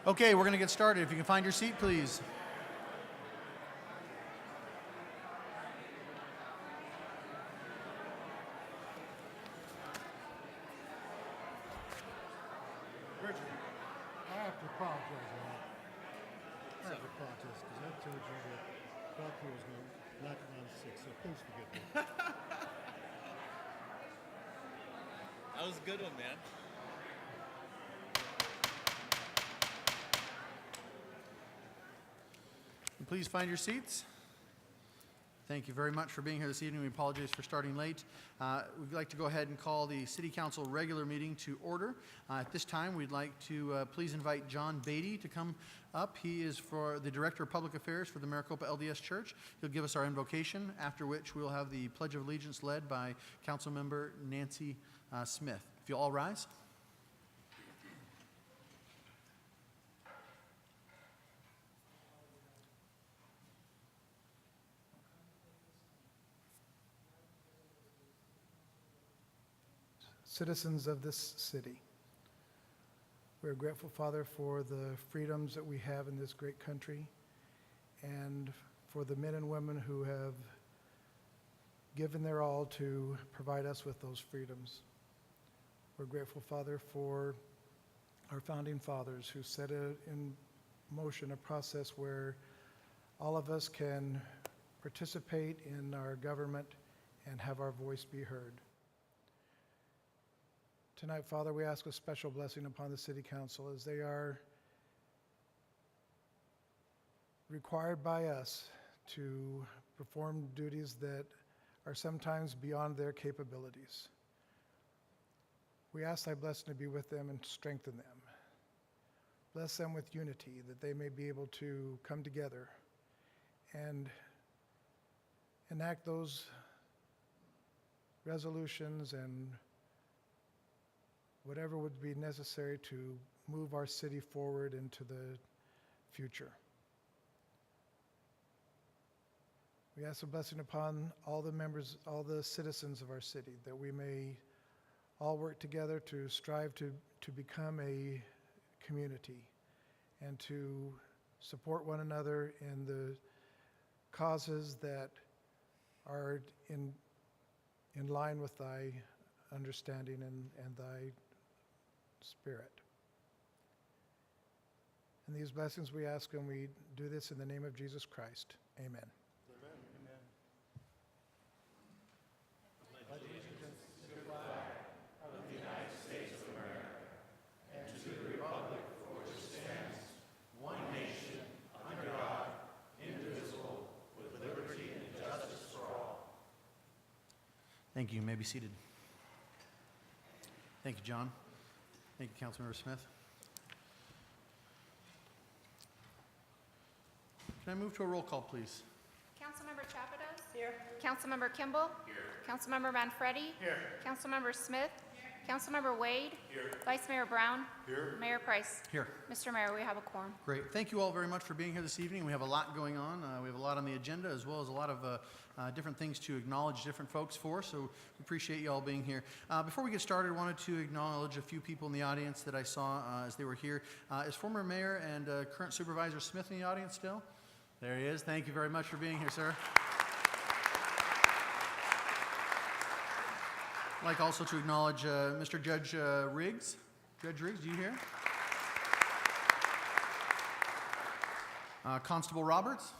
Okay, we're going to get started. If you can find your seat, please. Richard, I have to apologize on that. I have to apologize because I told you that Valkyrie was going to knock it down to 6, so please forgive me. That was a good one, man. Please find your seats. Thank you very much for being here this evening. We apologize for starting late. We'd like to go ahead and call the City Council regular meeting to order. At this time, we'd like to please invite John Beatty to come up. He is for the Director of Public Affairs for the Maricopa LDS Church. He'll give us our invocation, after which we'll have the Pledge of Allegiance led by Councilmember Nancy Smith. If you'll all rise. Citizens of this city, we're grateful, Father, for the freedoms that we have in this great country and for the men and women who have given their all to provide us with those freedoms. We're grateful, Father, for our founding fathers who set in motion a process where all of us can participate in our government and have our voice be heard. Tonight, Father, we ask a special blessing upon the City Council as they are required by us to perform duties that are sometimes beyond their capabilities. We ask thy blessing to be with them and strengthen them. Bless them with unity, that they may be able to come together and enact those resolutions and whatever would be necessary to move our city forward into the future. We ask a blessing upon all the members, all the citizens of our city, that we may all work together to strive to become a community and to support one another in the causes that are in line with thy understanding and thy Spirit. And these blessings we ask, and we do this in the name of Jesus Christ. Amen. Amen. Amen. Allegiance to the flag of the United States of America and to the republic for which it stands, one nation, under God, indivisible, with liberty and justice for all. Thank you. You may be seated. Thank you, John. Thank you, Councilmember Smith. Can I move to a roll call, please? Councilmember Chapados? Here. Councilmember Kimball? Here. Councilmember Manfredi? Here. Councilmember Smith? Here. Councilmember Wade? Here. Vice Mayor Brown? Here. Mayor Price? Here. Mr. Mayor, we have a quorum. Great. Thank you all very much for being here this evening. We have a lot going on. We have a lot on the agenda, as well as a lot of different things to acknowledge different folks for, so we appreciate you all being here. Before we get started, I wanted to acknowledge a few people in the audience that I saw as they were here. Is former Mayor and current Supervisor Smith in the audience still? There he is. Thank you very much for being here, sir. I'd like also to acknowledge Mr. Judge Riggs. Judge Riggs, do you hear? Constable Roberts.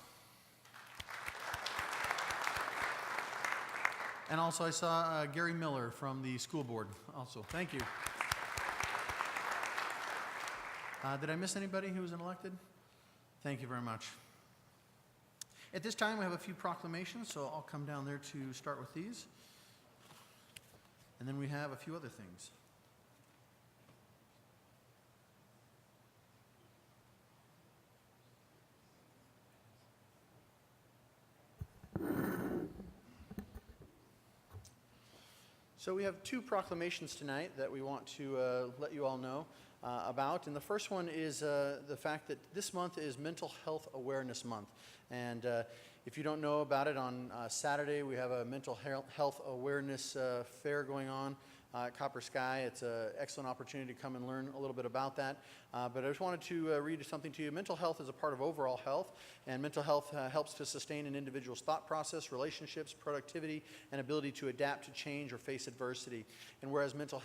And also I saw Gary Miller from the school board also. Thank you. Did I miss anybody who was elected? Thank you very much. At this time, we have a few proclamations, so I'll come down there to start with these. And then we have a few other things. So we have two proclamations tonight that we want to let you all know about. And the first one is the fact that this month is Mental Health Awareness Month. And if you don't know about it, on Saturday we have a mental health awareness fair going on at Copper Sky. It's an excellent opportunity to come and learn a little bit about that. But I just wanted to read something to you. Mental health is a part of overall health, and mental health helps to sustain an individual's thought process, relationships, productivity, and ability to adapt to change or face adversity. And whereas mental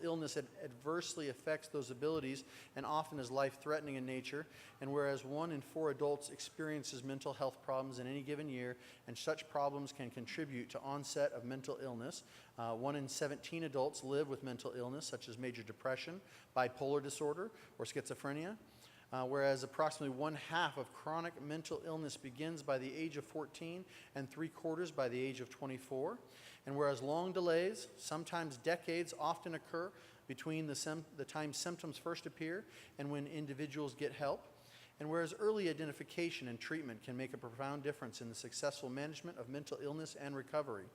illness adversely affects those abilities and often is life-threatening in nature, and whereas 1 in 4 adults experiences mental health problems in any given year, and such problems can contribute to onset of mental illness. 1 in 17 adults live with mental illness, such as major depression, bipolar disorder, or schizophrenia. Whereas approximately 1/2 of chronic mental illness begins by the age of 14 and 3/4 by the age of 24. And whereas long delays, sometimes decades, often occur between the time symptoms first appear and when individuals get help. And whereas early identification and treatment can make a profound difference in the successful management of mental illness and recovery.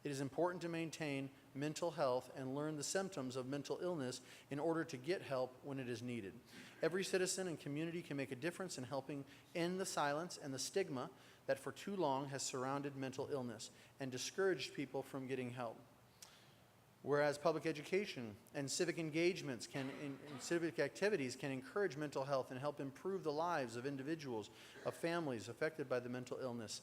It is important to maintain mental health and learn the symptoms of mental illness in order to get help when it is needed. Every citizen and community can make a difference in helping end the silence and the stigma that for too long has surrounded mental illness and discouraged people from getting help. Whereas public education and civic engagements and civic activities can encourage mental health and help improve the lives of individuals, of families affected by the mental illness.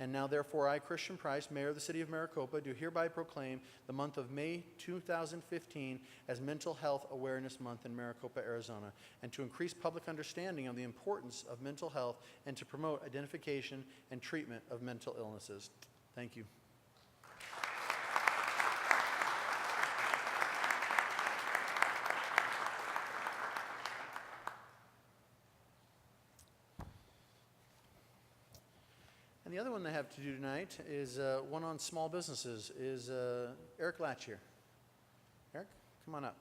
And now, therefore, I, Christian Price, Mayor of the City of Maricopa, do hereby proclaim the month of May 2015 as Mental Health Awareness Month in Maricopa, Arizona, and to increase public understanding of the importance of mental health and to promote identification and treatment of mental illnesses. Thank you. And the other one I have to do tonight is one on small businesses. Is Eric Latch here? Eric, come on up.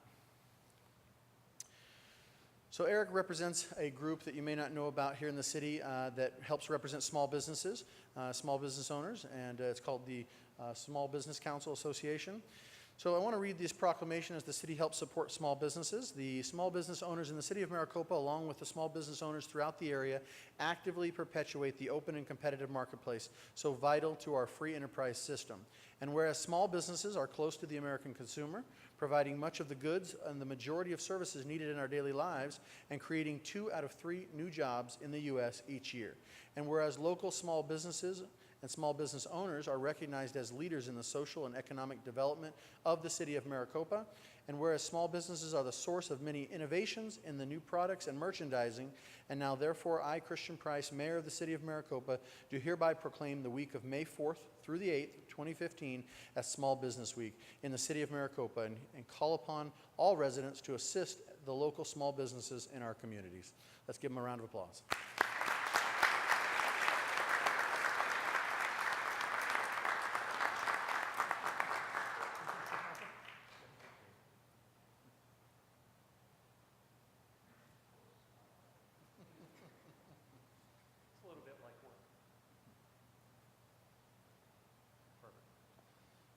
So Eric represents a group that you may not know about here in the city that helps represent small businesses, small business owners, and it's called the Small Business Council Association. So I want to read this proclamation as the city helps support small businesses. The small business owners in the city of Maricopa, along with the small business owners throughout the area, actively perpetuate the open and competitive marketplace, so vital to our free enterprise system. And whereas small businesses are close to the American consumer, providing much of the goods and the majority of services needed in our daily lives, and creating 2 out of 3 new jobs in the U.S. each year. And whereas local small businesses and small business owners are recognized as leaders in the social and economic development of the city of Maricopa, and whereas small businesses are the source of many innovations in the new products and merchandising, and now therefore I, Christian Price, Mayor of the city of Maricopa, do hereby proclaim the week of May 4th through the 8th, 2015 as Small Business Week in the city of Maricopa, and call upon all residents to assist the local small businesses in our communities. Let's give them a round of applause.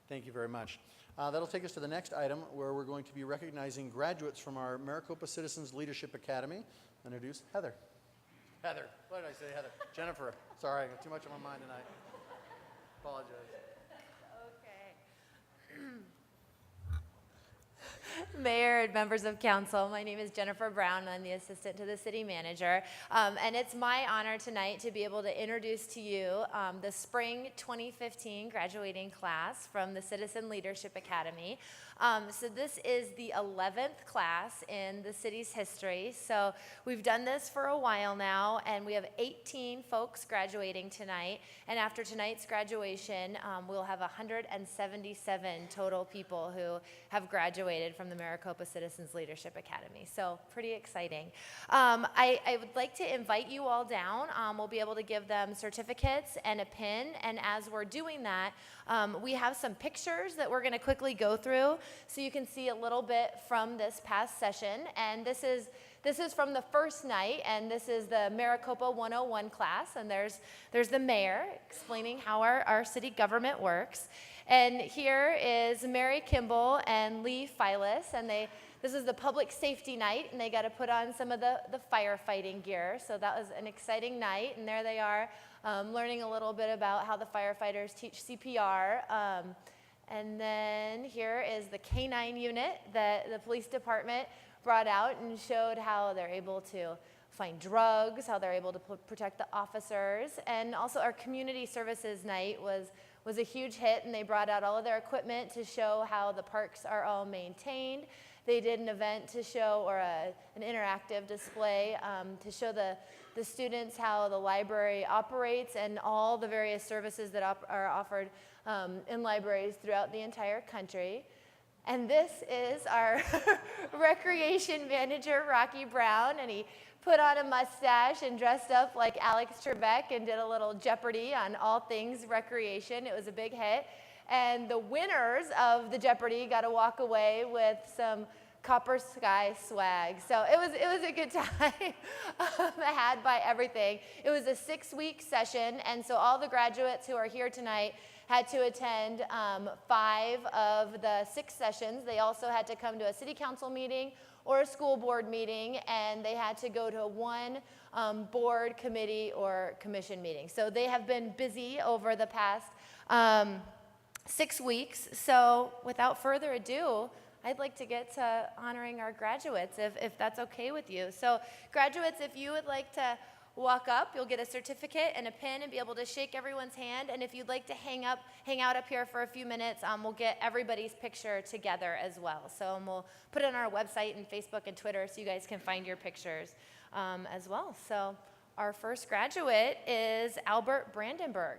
Thank you very much. That'll take us to the next item where we're going to be recognizing graduates from our Maricopa Citizens Leadership Academy. Introduce Heather. Heather. What did I say, Heather? Jennifer. Sorry, I got too much on my mind tonight. Apologize. Mayor and members of council, my name is Jennifer Brown. I'm the assistant to the city manager. And it's my honor tonight to be able to introduce to you the spring 2015 graduating class from the Citizen Leadership Academy. So this is the 11th class in the city's history. So we've done this for a while now, and we have 18 folks graduating tonight. And after tonight's graduation, we'll have 177 total people who have graduated from the Maricopa Citizens Leadership Academy. So pretty exciting. I would like to invite you all down. We'll be able to give them certificates and a pin. And as we're doing that, we have some pictures that we're going to quickly go through so you can see a little bit from this past session. And this is from the first night, and this is the Maricopa 101 class. And there's the mayor explaining how our city government works. And here is Mary Kimball and Lee Filas, and this is the public safety night, and they got to put on some of the firefighting gear. So that was an exciting night, and there they are learning a little bit about how the firefighters teach CPR. And then here is the K-9 unit that the police department brought out and showed how they're able to find drugs, how they're able to protect the officers. And also our community services night was a huge hit, and they brought out all of their equipment to show how the parks are all maintained. They did an event to show, or an interactive display to show the students how the library operates and all the various services that are offered in libraries throughout the entire country. And this is our recreation manager, Rocky Brown, and he put on a mustache and dressed up like Alex Trebek and did a little Jeopardy on all things recreation. It was a big hit. And the winners of the Jeopardy got to walk away with some Copper Sky swag. So it was a good time had by everything. It was a 6-week session, and so all the graduates who are here tonight had to attend 5 of the 6 sessions. They also had to come to a city council meeting or a school board meeting, and they had to go to one board, committee, or commission meeting. So they have been busy over the past 6 weeks. So without further ado, I'd like to get to honoring our graduates, if that's okay with you. So graduates, if you would like to walk up, you'll get a certificate and a pin and be able to shake everyone's hand. And if you'd like to hang out up here for a few minutes, we'll get everybody's picture together as well. So we'll put it on our website and Facebook and Twitter so you guys can find your pictures as well. So our first graduate is Albert Brandenburg.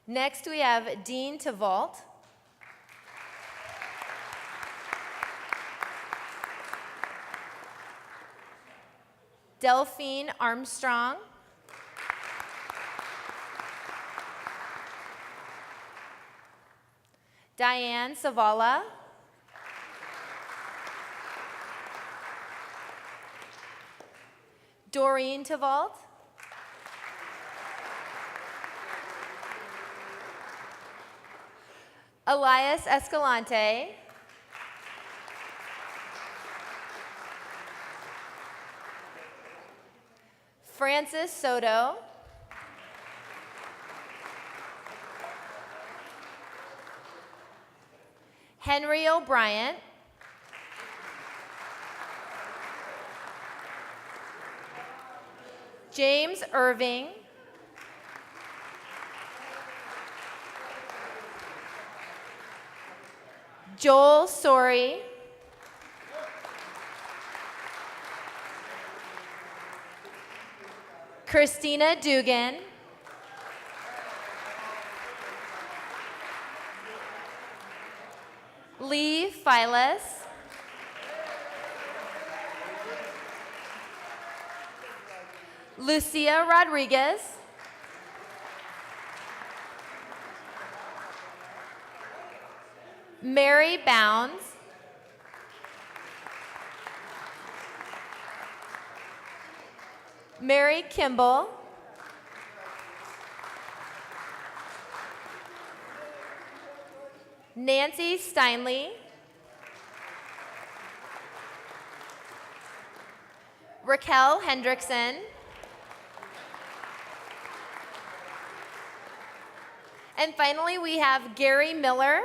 Next, we have Dean Tavault. Delphine Armstrong. Diane Savala. Doreen Tavault. Elias Escalante. Francis Soto. Henry O'Brien. James Irving. Joel Sori. Christina Dugan. Lee Files. Lucia Rodriguez. Mary Bounds. Mary Kimball. Nancy Steinley. Raquel Hendrickson. And finally, we have Gary Miller.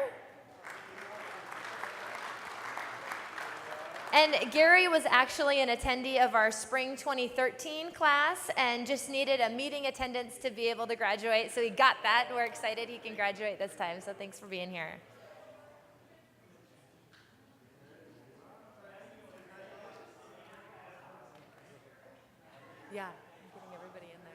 And Gary was actually an attendee of our spring 2013 class and just needed a meeting attendance to be able to graduate. So he got that, and we're excited he can graduate this time. So thanks for being here. Yeah, I'm getting everybody in there.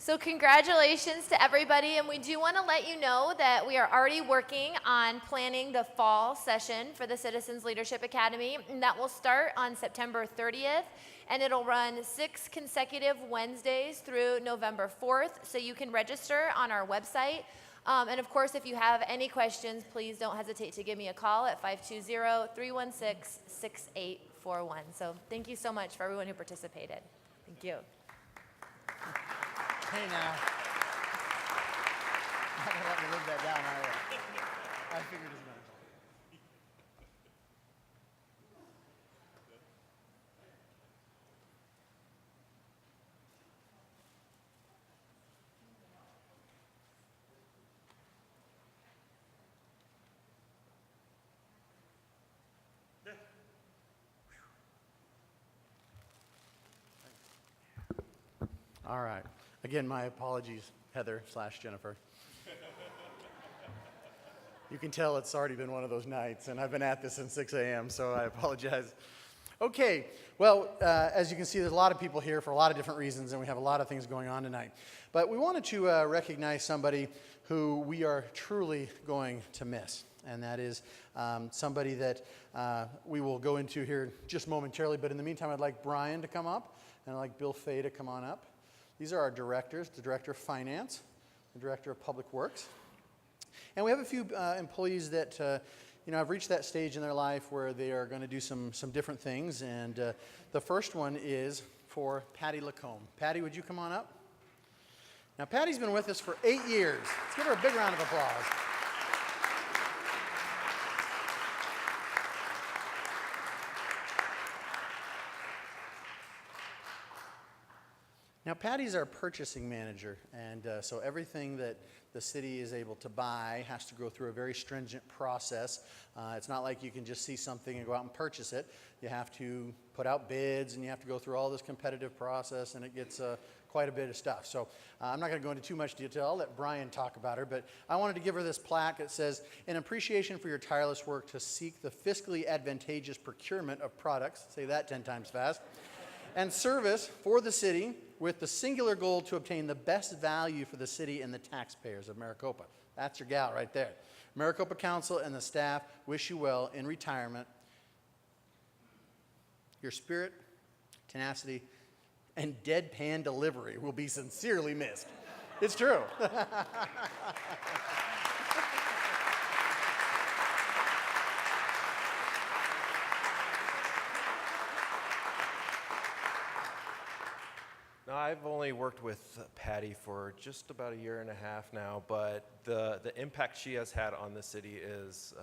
So congratulations to everybody, and we do want to let you know that we are already working on planning the fall session for the Citizens Leadership Academy, and that will start on September 30th, and it'll run 6 consecutive Wednesdays through November 4th, so you can register on our website. And of course, if you have any questions, please don't hesitate to give me a call at 520-316-6841. So thank you so much for everyone who participated. Thank you. Hey now. Not gonna let me live that down, are you? I figured as much. All right. Again, my apologies, Heather/Jennifer. You can tell it's already been one of those nights, and I've been at this since 6 a.m., so I apologize. Okay, well, as you can see, there's a lot of people here for a lot of different reasons, and we have a lot of things going on tonight. But we wanted to recognize somebody who we are truly going to miss, and that is somebody that we will go into here just momentarily. But in the meantime, I'd like Brian to come up, and I'd like Bill Fay to come on up. These are our directors, the Director of Finance, the Director of Public Works. And we have a few employees that have reached that stage in their life where they are going to do some different things. And the first one is for Patty Lacombe. Patty, would you come on up? Now, Patty's been with us for 8 years. Let's give her a big round of applause. Now, Patty's our purchasing manager, and so everything that the city is able to buy has to go through a very stringent process. It's not like you can just see something and go out and purchase it. You have to put out bids, and you have to go through all this competitive process, and it gets quite a bit of stuff. So I'm not going to go into too much detail. I'll let Brian talk about her, but I wanted to give her this plaque that says, "In appreciation for your tireless work to seek the fiscally advantageous procurement of products," say that 10 times fast, "and service for the city, with the singular goal to obtain the best value for the city and the taxpayers of Maricopa." That's your gal right there. Maricopa Council and the staff wish you well in retirement. Your spirit, tenacity, and deadpan delivery will be sincerely missed. It's true. No, I've only worked with Patty for just about a year and a half now, but the impact she has had on the city has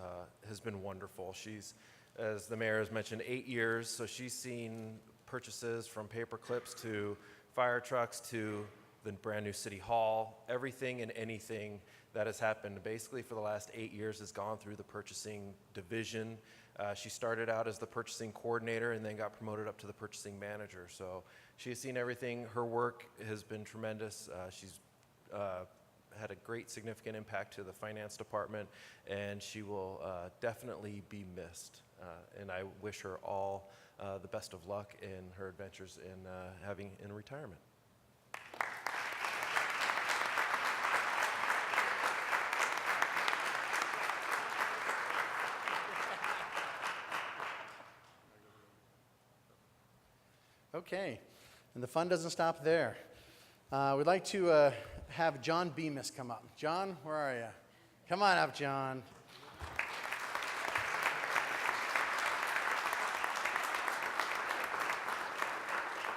been wonderful. She's, as the mayor has mentioned, 8 years, so she's seen purchases from paper clips to fire trucks to the brand new city hall. Everything and anything that has happened basically for the last 8 years has gone through the purchasing division. She started out as the purchasing coordinator and then got promoted up to the purchasing manager. So she has seen everything. Her work has been tremendous. She's had a great significant impact to the finance department, and she will definitely be missed. And I wish her all the best of luck in her adventures in retirement. Okay, and the fun doesn't stop there. We'd like to have John Bemis come up. John, where are you? Come on up, John.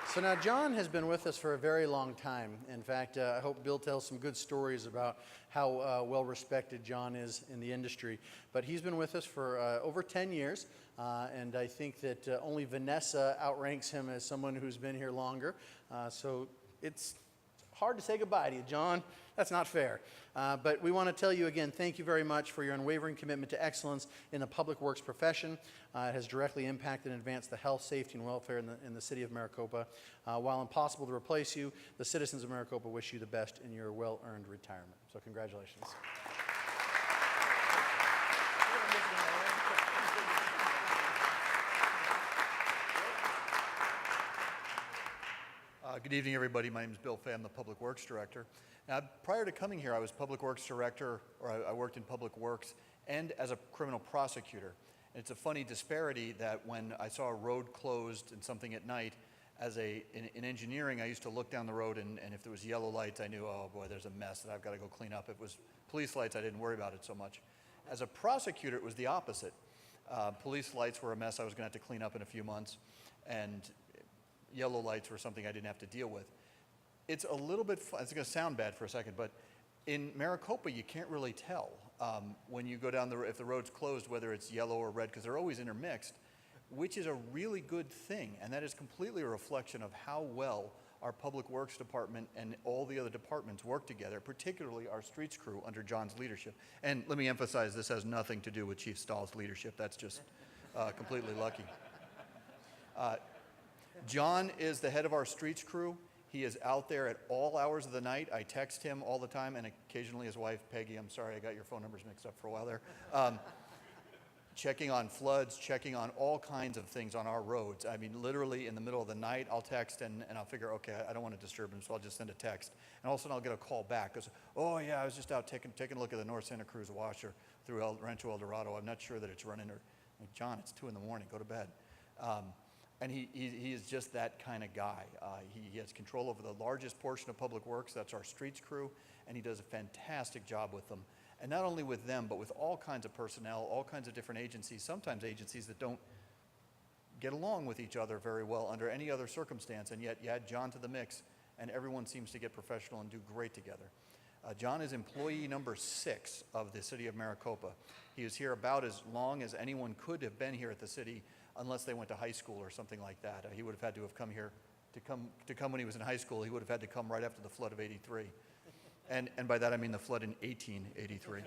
So now John has been with us for a very long time. In fact, I hope Bill tells some good stories about how well respected John is in the industry. But he's been with us for over 10 years, and I think that only Vanessa outranks him as someone who's been here longer. So it's hard to say goodbye to you, John. That's not fair. But we want to tell you again, thank you very much for your unwavering commitment to excellence in the public works profession. It has directly impacted and advanced the health, safety, and welfare in the city of Maricopa. While impossible to replace you, the citizens of Maricopa wish you the best in your well-earned retirement. So congratulations. Good evening, everybody. My name is Bill Fay. I'm the Public Works Director. Now, prior to coming here, I was Public Works Director, or I worked in Public Works, and as a criminal prosecutor. And it's a funny disparity that when I saw a road closed and something at night, in engineering, I used to look down the road, and if there was yellow lights, I knew, oh boy, there's a mess that I've got to go clean up. If it was police lights, I didn't worry about it so much. As a prosecutor, it was the opposite. Police lights were a mess I was going to have to clean up in a few months, and yellow lights were something I didn't have to deal with. It's a little bit, it's going to sound bad for a second, but in Maricopa, you can't really tell when you go down if the road's closed, whether it's yellow or red, because they're always intermixed, which is a really good thing. And that is completely a reflection of how well our Public Works Department and all the other departments work together, particularly our streets crew under John's leadership. And let me emphasize, this has nothing to do with Chief Stahl's leadership. That's just completely lucky. John is the head of our streets crew. He is out there at all hours of the night. I text him all the time, and occasionally his wife, Peggy, I'm sorry I got your phone numbers mixed up for a while there, checking on floods, checking on all kinds of things on our roads. I mean, literally in the middle of the night, I'll text and I'll figure, okay, I don't want to disturb him, so I'll just send a text. And all of a sudden I'll get a call back. Goes, oh yeah, I was just out taking a look at the North Santa Cruz washer through Rancho El Dorado. I'm not sure that it's running. Or, like, John, it's 2 in the morning, go to bed. And he is just that kind of guy. He has control over the largest portion of Public Works, that's our streets crew, and he does a fantastic job with them. And not only with them, but with all kinds of personnel, all kinds of different agencies, sometimes agencies that don't get along with each other very well under any other circumstance, and yet you add John to the mix, and everyone seems to get professional and do great together. John is employee number 6 of the city of Maricopa. He was here about as long as anyone could have been here at the city, unless they went to high school or something like that. He would have had to have come here, to come when he was in high school, he would have had to come right after the flood of '83. And by that I mean the flood in 1883.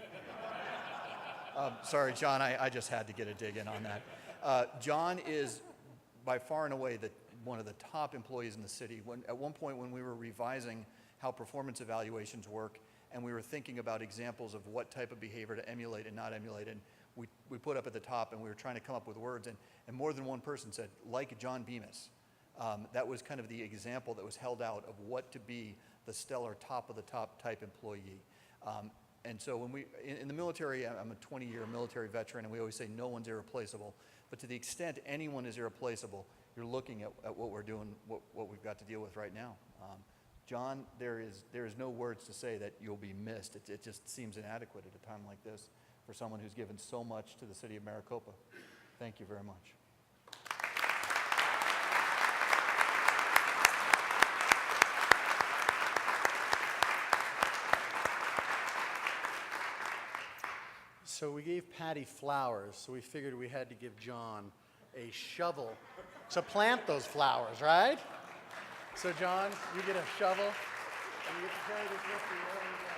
Sorry, John, I just had to get a dig in on that. John is by far and away one of the top employees in the city. At one point when we were revising how performance evaluations work, and we were thinking about examples of what type of behavior to emulate and not emulate, and we put up at the top, and we were trying to come up with words, and more than one person said, like John Bemis. That was kind of the example that was held out of what to be the stellar top of the top type employee. And so when in the military, I'm a 20-year military veteran, and we always say no one's irreplaceable. But to the extent anyone is irreplaceable, you're looking at what we're doing, what we've got to deal with right now. John, there is no words to say that you'll be missed. It just seems inadequate at a time like this for someone who's given so much to the city of Maricopa. Thank you very much. So we gave Patty flowers, so we figured we had to give John a shovel to plant those flowers, right? So John, you get a shovel, and you get to carry this with you wherever you go.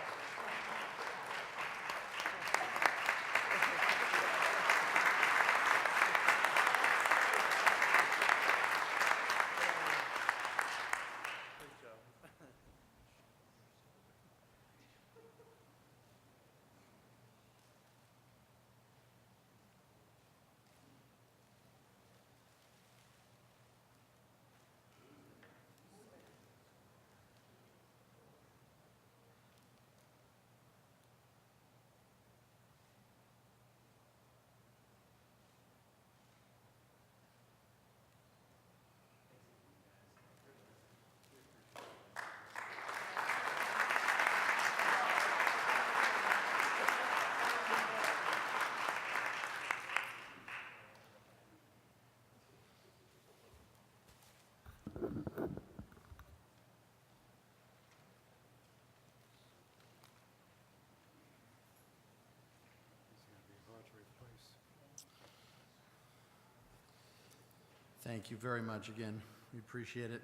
Thank you very much again. We appreciate it.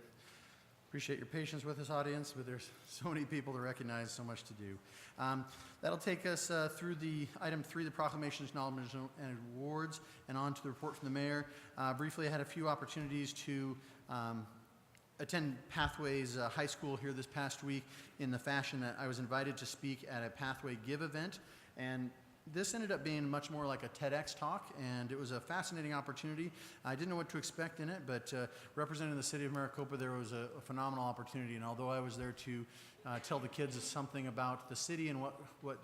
Appreciate your patience with this audience, but there's so many people to recognize, so much to do. That'll take us through the item 3, the proclamations, acknowledgements, and awards, and on to the report from the mayor. Briefly, I had a few opportunities to attend Pathways High School here this past week in the fashion that I was invited to speak at a Pathway Give event, and this ended up being much more like a TEDx talk, and it was a fascinating opportunity. I didn't know what to expect in it, but representing the city of Maricopa, there was a phenomenal opportunity. And although I was there to tell the kids something about the city and what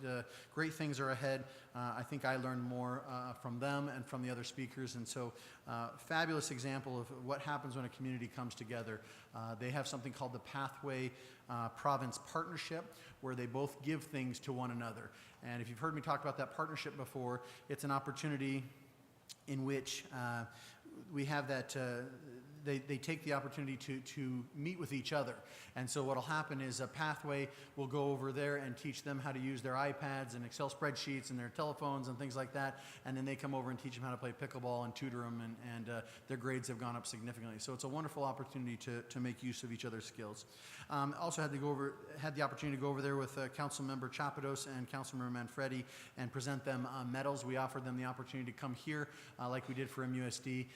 great things are ahead, I think I learned more from them and from the other speakers. And so, fabulous example of what happens when a community comes together. They have something called the Pathway Province Partnership, where they both give things to one another. And if you've heard me talk about that partnership before, it's an opportunity in which we have that, they take the opportunity to meet with each other. And so what will happen is a Pathway will go over there and teach them how to use their iPads and Excel spreadsheets and their telephones and things like that. And then they come over and teach them how to play pickleball and tutor them, and their grades have gone up significantly. So it's a wonderful opportunity to make use of each other's skills. Also had the opportunity to go over there with Councilmember Chapados and Councilmember Manfredi and present them medals. We offered them the opportunity to come here like we did for MUSD.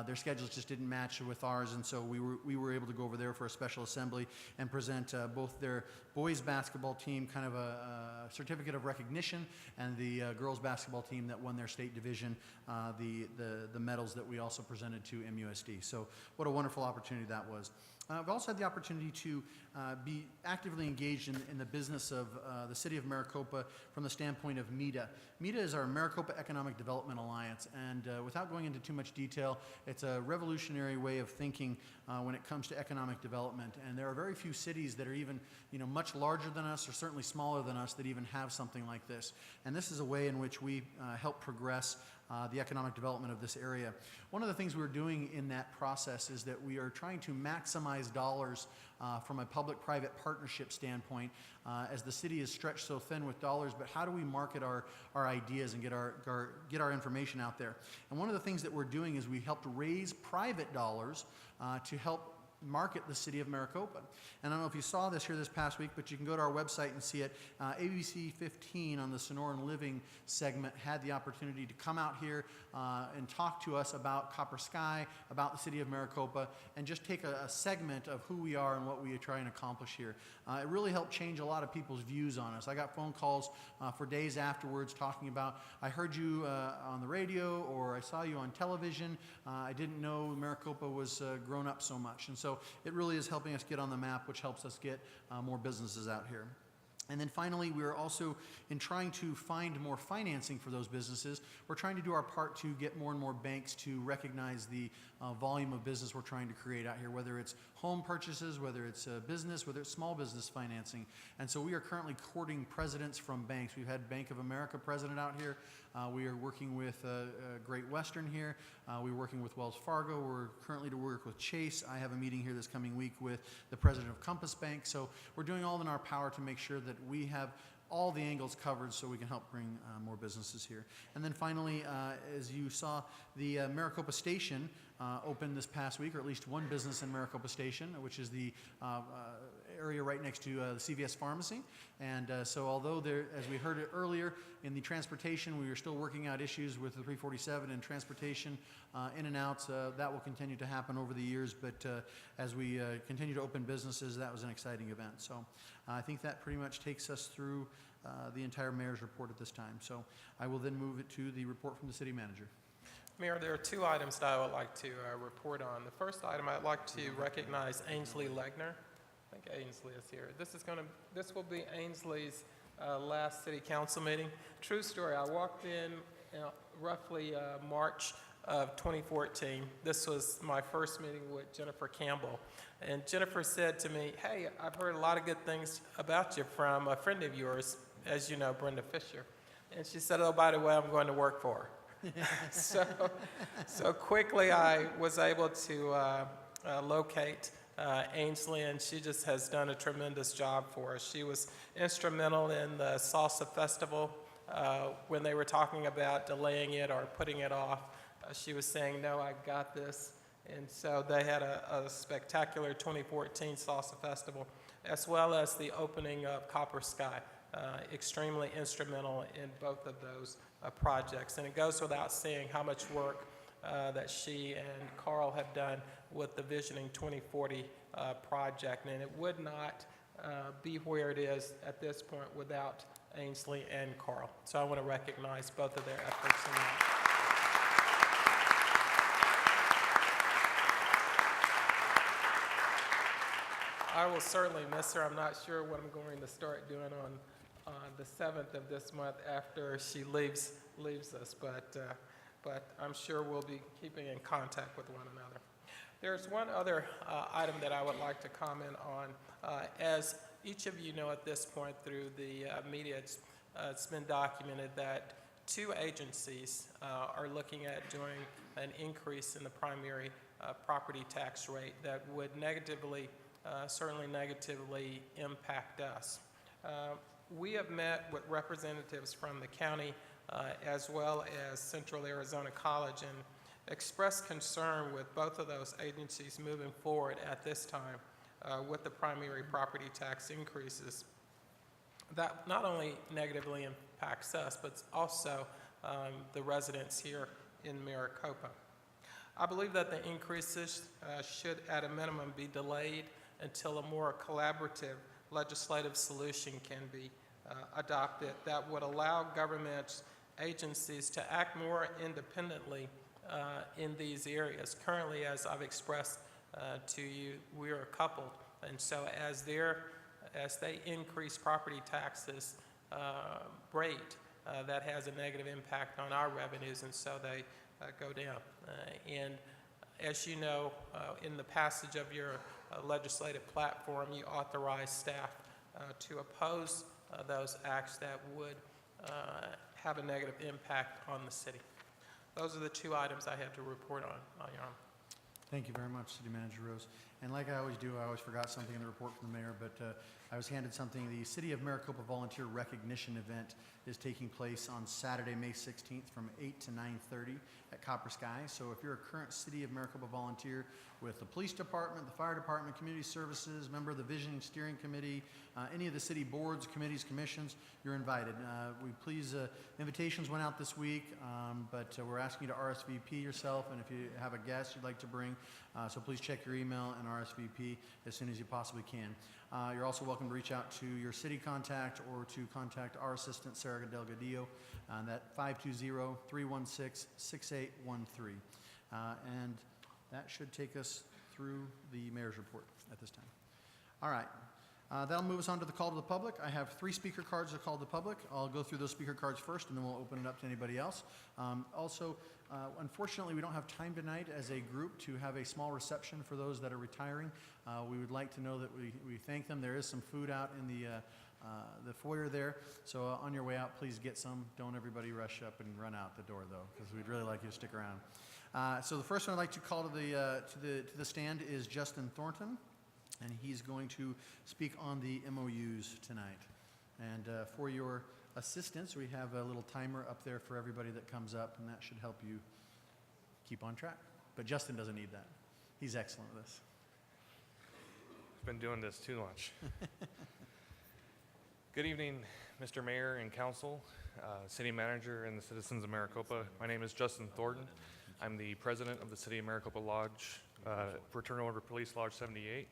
Their schedules just didn't match with ours, and so we were able to go over there for a special assembly and present both their boys basketball team kind of a certificate of recognition, and the girls basketball team that won their state division the medals that we also presented to MUSD. So what a wonderful opportunity that was. I've also had the opportunity to be actively engaged in the business of the city of Maricopa from the standpoint of MEDA. MEDA is our Maricopa Economic Development Alliance, and without going into too much detail, it's a revolutionary way of thinking when it comes to economic development. And there are very few cities that are even much larger than us, or certainly smaller than us, that even have something like this. And this is a way in which we help progress the economic development of this area. One of the things we're doing in that process is that we are trying to maximize dollars from a public-private partnership standpoint, as the city is stretched so thin with dollars. But how do we market our ideas and get our information out there? And one of the things that we're doing is we helped raise private dollars to help market the city of Maricopa. And I don't know if you saw this here this past week, but you can go to our website and see it. ABC 15 on the Sonoran Living segment had the opportunity to come out here and talk to us about Copper Sky, about the city of Maricopa, and just take a segment of who we are and what we are trying to accomplish here. It really helped change a lot of people's views on us. I got phone calls for days afterwards talking about, I heard you on the radio, or I saw you on television. I didn't know Maricopa was grown up so much. And so it really is helping us get on the map, which helps us get more businesses out here. And then finally, we are also, in trying to find more financing for those businesses, we're trying to do our part to get more and more banks to recognize the volume of business we're trying to create out here, whether it's home purchases, whether it's business, whether it's small business financing. And so we are currently courting presidents from banks. We've had Bank of America president out here. We are working with Great Western here. We're working with Wells Fargo. We're currently to work with Chase. I have a meeting here this coming week with the president of Compass Bank. So we're doing all in our power to make sure that we have all the angles covered so we can help bring more businesses here. And then finally, as you saw, the Maricopa Station opened this past week, or at least one business in Maricopa Station, which is the area right next to the CVS pharmacy. And so although there, as we heard it earlier, in the transportation, we are still working out issues with the 347 and transportation in and outs. That will continue to happen over the years, but as we continue to open businesses, that was an exciting event. So I think that pretty much takes us through the entire mayor's report at this time. So I will then move it to the report from the city manager. Mayor, there are two items that I would like to report on. The first item, I'd like to recognize Ainsley Legner. I think Ainsley is here. This will be Ainsley's last city council meeting. True story, I walked in roughly March of 2014. This was my first meeting with Jennifer Campbell. And Jennifer said to me, hey, I've heard a lot of good things about you from a friend of yours, as you know, Brenda Fisher. And she said, oh, by the way, I'm going to work for her. So quickly I was able to locate Ainsley, and she just has done a tremendous job for us. She was instrumental in the Salsa Festival when they were talking about delaying it or putting it off. She was saying, no, I got this. And so they had a spectacular 2014 Salsa Festival, as well as the opening of Copper Sky. Extremely instrumental in both of those projects. And it goes without saying how much work that she and Carl have done with the Visioning 2040 project. And it would not be where it is at this point without Ainsley and Carl. So I want to recognize both of their efforts in that. I will certainly miss her. I'm not sure what I'm going to start doing on the 7th of this month after she leaves us, but I'm sure we'll be keeping in contact with one another. There's one other item that I would like to comment on. As each of you know at this point through the media, it's been documented that 2 agencies are looking at doing an increase in the primary property tax rate that would certainly negatively impact us. We have met with representatives from the county as well as Central Arizona College and expressed concern with both of those agencies moving forward at this time with the primary property tax increases. That not only negatively impacts us, but also the residents here in Maricopa. I believe that the increases should at a minimum be delayed until a more collaborative legislative solution can be adopted that would allow government agencies to act more independently in these areas. Currently, as I've expressed to you, we are coupled, and so as they increase property taxes rate, that has a negative impact on our revenues, and so they go down. And as you know, in the passage of your legislative platform, you authorize staff to oppose those acts that would have a negative impact on the city. Those are the 2 items I have to report on, Your Honor. Thank you very much, City Manager Rose. And like I always do, I always forgot something in the report from the mayor, but I was handed something. The City of Maricopa Volunteer Recognition Event is taking place on Saturday, May 16th from 8 to 9:30 at Copper Sky. So if you're a current City of Maricopa volunteer with the police department, the fire department, community services, member of the visioning steering committee, any of the city boards, committees, commissions, you're invited. Invitations went out this week, but we're asking you to RSVP yourself, and if you have a guest you'd like to bring, so please check your email and RSVP as soon as you possibly can. You're also welcome to reach out to your city contact or to contact our assistant, Sarah Delgadillo, at 520-316-6813. And that should take us through the mayor's report at this time. All right. That'll move us on to the call to the public. I have 3 speaker cards to call to the public. I'll go through those speaker cards first, and then we'll open it up to anybody else. Unfortunately, we don't have time tonight as a group to have a small reception for those that are retiring. We would like to know that we thank them. There is some food out in the foyer there, so on your way out, please get some. Don't everybody rush up and run out the door, though, because we'd really like you to stick around. So the first one I'd like to call to the stand is Justin Thornton, and he's going to speak on the MOUs tonight. And for your assistance, we have a little timer up there for everybody that comes up, and that should help you keep on track. But Justin doesn't need that. He's excellent at this. I've been doing this too much. Good evening, Mr. Mayor and Council, City Manager, and the citizens of Maricopa. My name is Justin Thornton. I'm the president of the City of Maricopa Lodge, Fraternal Order Police Lodge 78,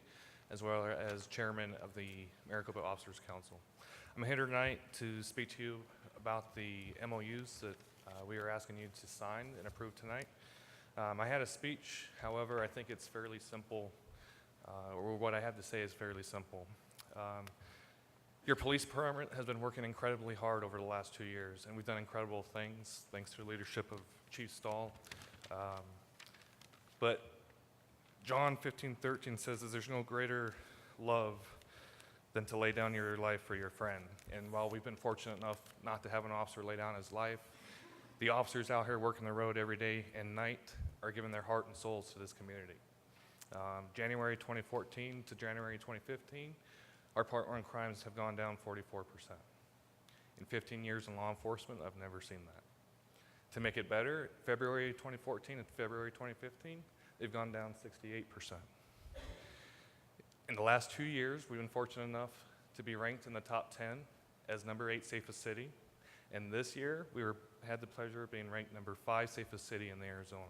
as well as chairman of the Maricopa Officers Council. I'm here tonight to speak to you about the MOUs that we are asking you to sign and approve tonight. I had a speech, however, I think it's fairly simple, or what I have to say is fairly simple. Your police department has been working incredibly hard over the last 2 years, and we've done incredible things thanks to the leadership of Chief Stahl. But John 15:13 says that there's no greater love than to lay down your life for your friend. And while we've been fortunate enough not to have an officer lay down his life, the officers out here working the road every day and night are giving their heart and souls to this community. January 2014 to January 2015, our partner crimes have gone down 44%. In 15 years in law enforcement, I've never seen that. To make it better, February 2014 and February 2015, they've gone down 68%. In the last 2 years, we've been fortunate enough to be ranked in the top 10 as number 8 safest city. And this year, we had the pleasure of being ranked number 5 safest city in Arizona.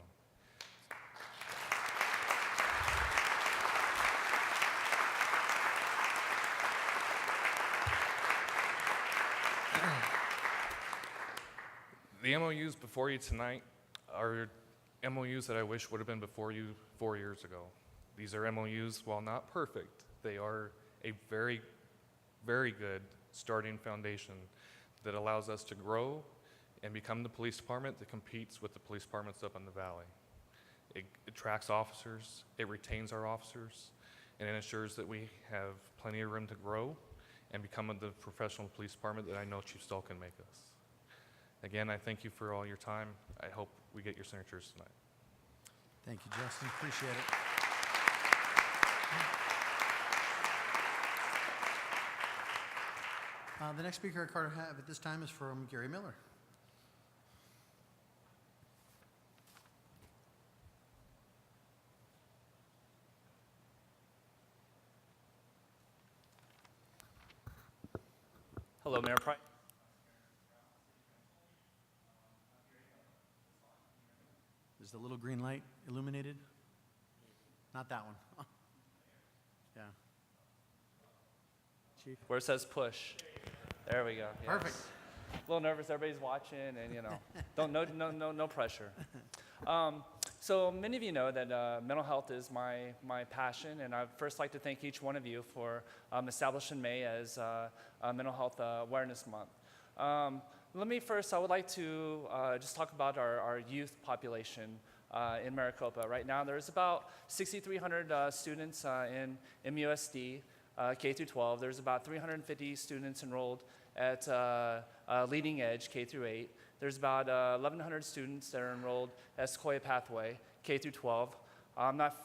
The MOUs before you tonight are MOUs that I wish would have been before you 4 years ago. These are MOUs, while not perfect, they are a very, very good starting foundation that allows us to grow and become the police department that competes with the police departments up in the valley. It attracts officers, it retains our officers, and it ensures that we have plenty of room to grow and become the professional police department that I know Chief Stoll can make us. Again, I thank you for all your time. I hope we get your signatures tonight. Thank you, Justin. Appreciate it. The next speaker I have at this time is from Gary Miller. Hello, Mayor Price. Is the little green light illuminated? Not that one. Yeah. Chief? Where it says push. There we go. Yes. Perfect. A little nervous. Everybody's watching, and no pressure. So many of you know that mental health is my passion, and I'd first like to thank each one of you for establishing May as Mental Health Awareness Month. I would like to just talk about our youth population in Maricopa. Right now, there's about 6,300 students in MUSD, K through 12. There's about 350 students enrolled at Leading Edge, K through 8. There's about 1,100 students that are enrolled at Sequoia Pathway, K through 12. I'm not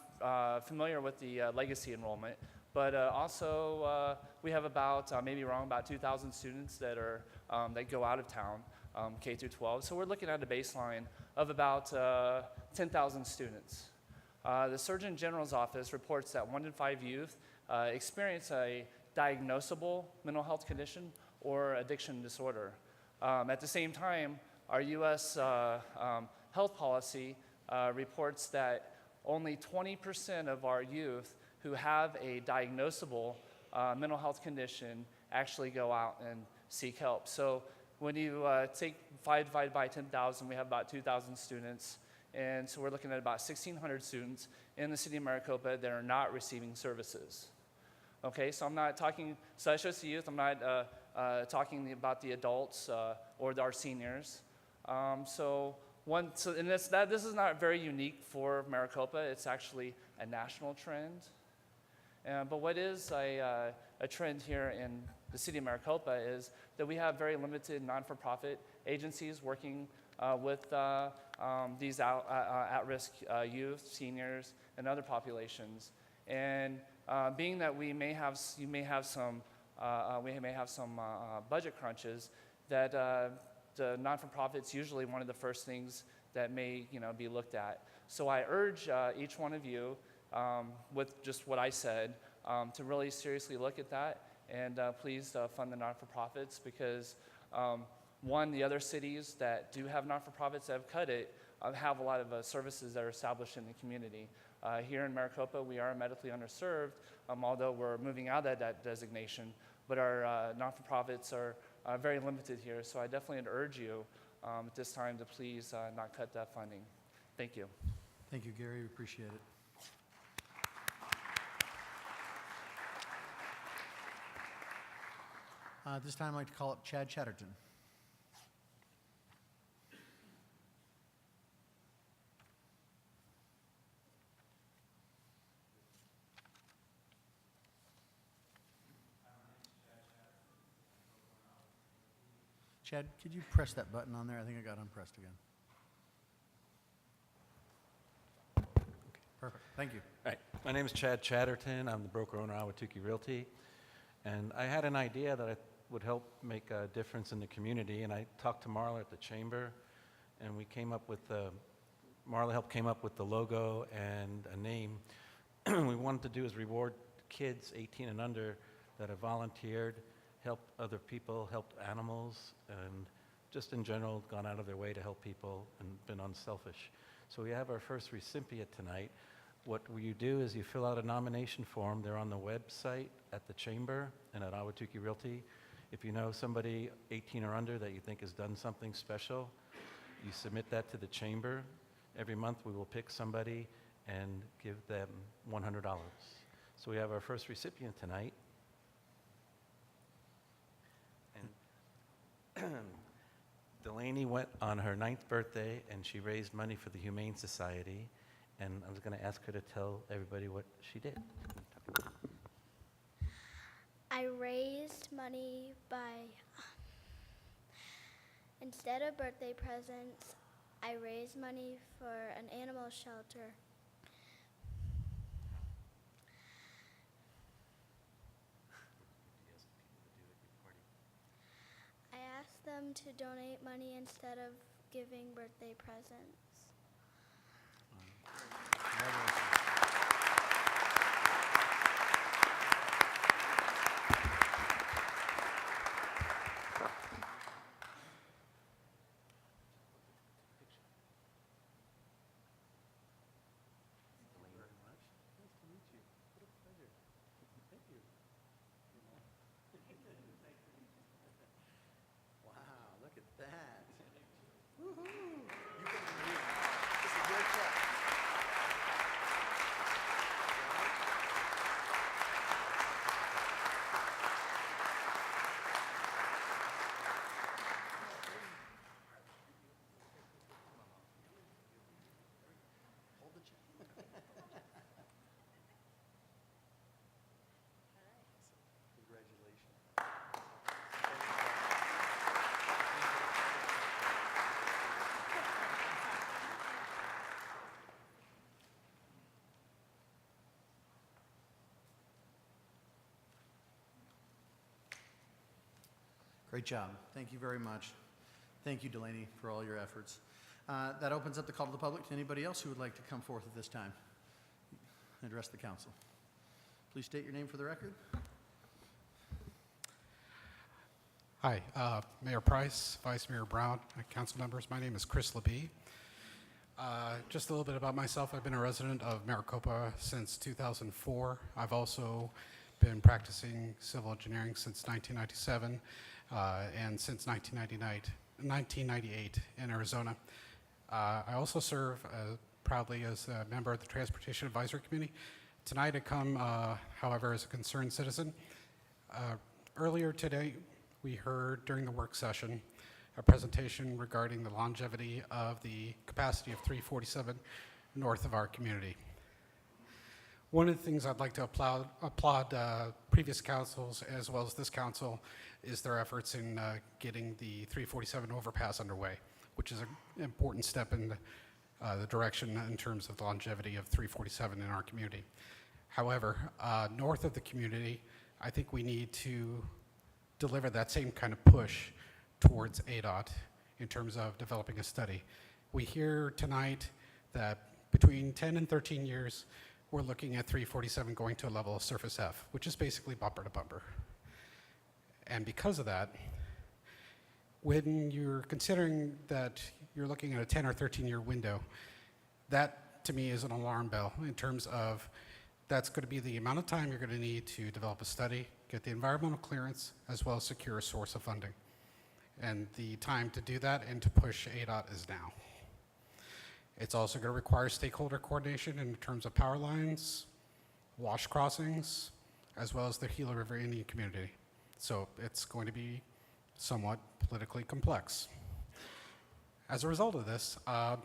familiar with the legacy enrollment, but also we have about, maybe wrong, about 2,000 students that are that go out of town, K through 12. So we're looking at a baseline of about 10,000 students. The Surgeon General's office reports that 1 in 5 youth experience a diagnosable mental health condition or addiction disorder. At the same time, our U.S. Health policy reports that only 20% of our youth who have a diagnosable mental health condition actually go out and seek help. So when you take 5 divided by 10,000, we have about 2,000 students. And so we're looking at about 1,600 students in the city of Maricopa that are not receiving services. Okay, so I'm not talking, so that's just the youth. I'm not talking about the adults or our seniors. This is not very unique for Maricopa. It's actually a national trend. But what is a trend here in the city of Maricopa is that we have very limited non-for-profit agencies working with these at-risk youth, seniors, and other populations. And being that you may have some budget crunches, that the non-for-profit's usually one of the first things that may be looked at. So I urge each one of you, with just what I said, to really seriously look at that, and please fund the non-for-profits, because one, the other cities that do have not-for-profits that have cut it have a lot of services that are established in the community. Here in Maricopa, we are medically underserved, although we're moving out of that designation, but our not-for-profits are very limited here. So I definitely would urge you at this time to please not cut that funding. Thank you. Thank you, Gary. We appreciate it. At this time, I'd like to call up Chad Chatterton. Chad, could you press that button on there? I think I got unpressed again. Okay, perfect. Thank you. All right. My name is Chad Chatterton. I'm the broker owner of Awatuki Realty. And I had an idea that I would help make a difference in the community. And I talked to Marla at the chamber, and we came up with Marla helped came up with the logo and a name. We wanted to do is reward kids 18 and under that have volunteered, helped other people, helped animals, and just in general gone out of their way to help people and been unselfish. So we have our first recipient tonight. What you do is you fill out a nomination form. They're on the website at the chamber and at Awatuki Realty. If you know somebody 18 or under that you think has done something special, You submit that to the chamber. Every month, we will pick somebody and give them $100. So we have our first recipient tonight. And Delaney went on her 9th birthday, and she raised money for the Humane Society. And I was going to ask her to tell everybody what she did. I raised money by, instead of birthday presents, I raised money for an animal shelter. I asked them to donate money instead of giving birthday presents. Wow, look at that. Woo-hoo. You can read. This is your check. Hold the check. Congratulations. Great job. Thank you very much. Thank you, Delaney, for all your efforts. That opens up the call to the public to anybody else who would like to come forth at this time. Address the council. Please state your name for the record. Hi, Mayor Price, Vice Mayor Brown, council members. My name is Chris LeBee. Just a little bit about myself. I've been a resident of Maricopa since 2004. I've also been practicing civil engineering since 1997 and since 1998 in Arizona. I also serve proudly as a member of the Transportation Advisory Committee. Tonight I come, however, as a concerned citizen. Earlier today, we heard during the work session a presentation regarding the longevity of the capacity of 347 north of our community. One of the things I'd like to applaud previous councils as well as this council is their efforts in getting the 347 overpass underway, which is an important step in the direction in terms of the longevity of 347 in our community. However, north of the community, I think we need to deliver that same kind of push towards ADOT in terms of developing a study. We hear tonight that between 10 and 13 years, we're looking at 347 going to a level of surface F, which is basically bumper to bumper. And because of that, when you're considering that you're looking at a 10 or 13 year window, that to me is an alarm bell in terms of that's going to be the amount of time you're going to need to develop a study, get the environmental clearance, as well as secure a source of funding. And the time to do that and to push ADOT is now. It's also going to require stakeholder coordination in terms of power lines, wash crossings, as well as the Gila River Indian community. So it's going to be somewhat politically complex. As a result of this, I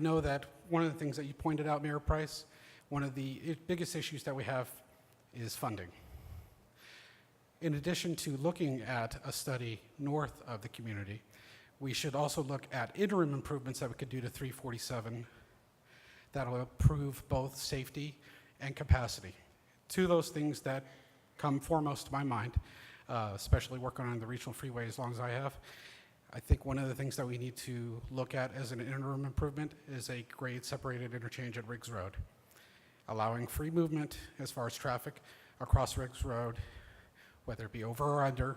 know that one of the things that you pointed out, Mayor Price, one of the biggest issues that we have is funding. In addition to looking at a study north of the community, we should also look at interim improvements that we could do to 347 that will improve both safety and capacity. Two of those things that come foremost to my mind, especially working on the regional freeway as long as I have, I think one of the things that we need to look at as an interim improvement is a grade separated interchange at Riggs Road, allowing free movement as far as traffic across Riggs Road, whether it be over or under,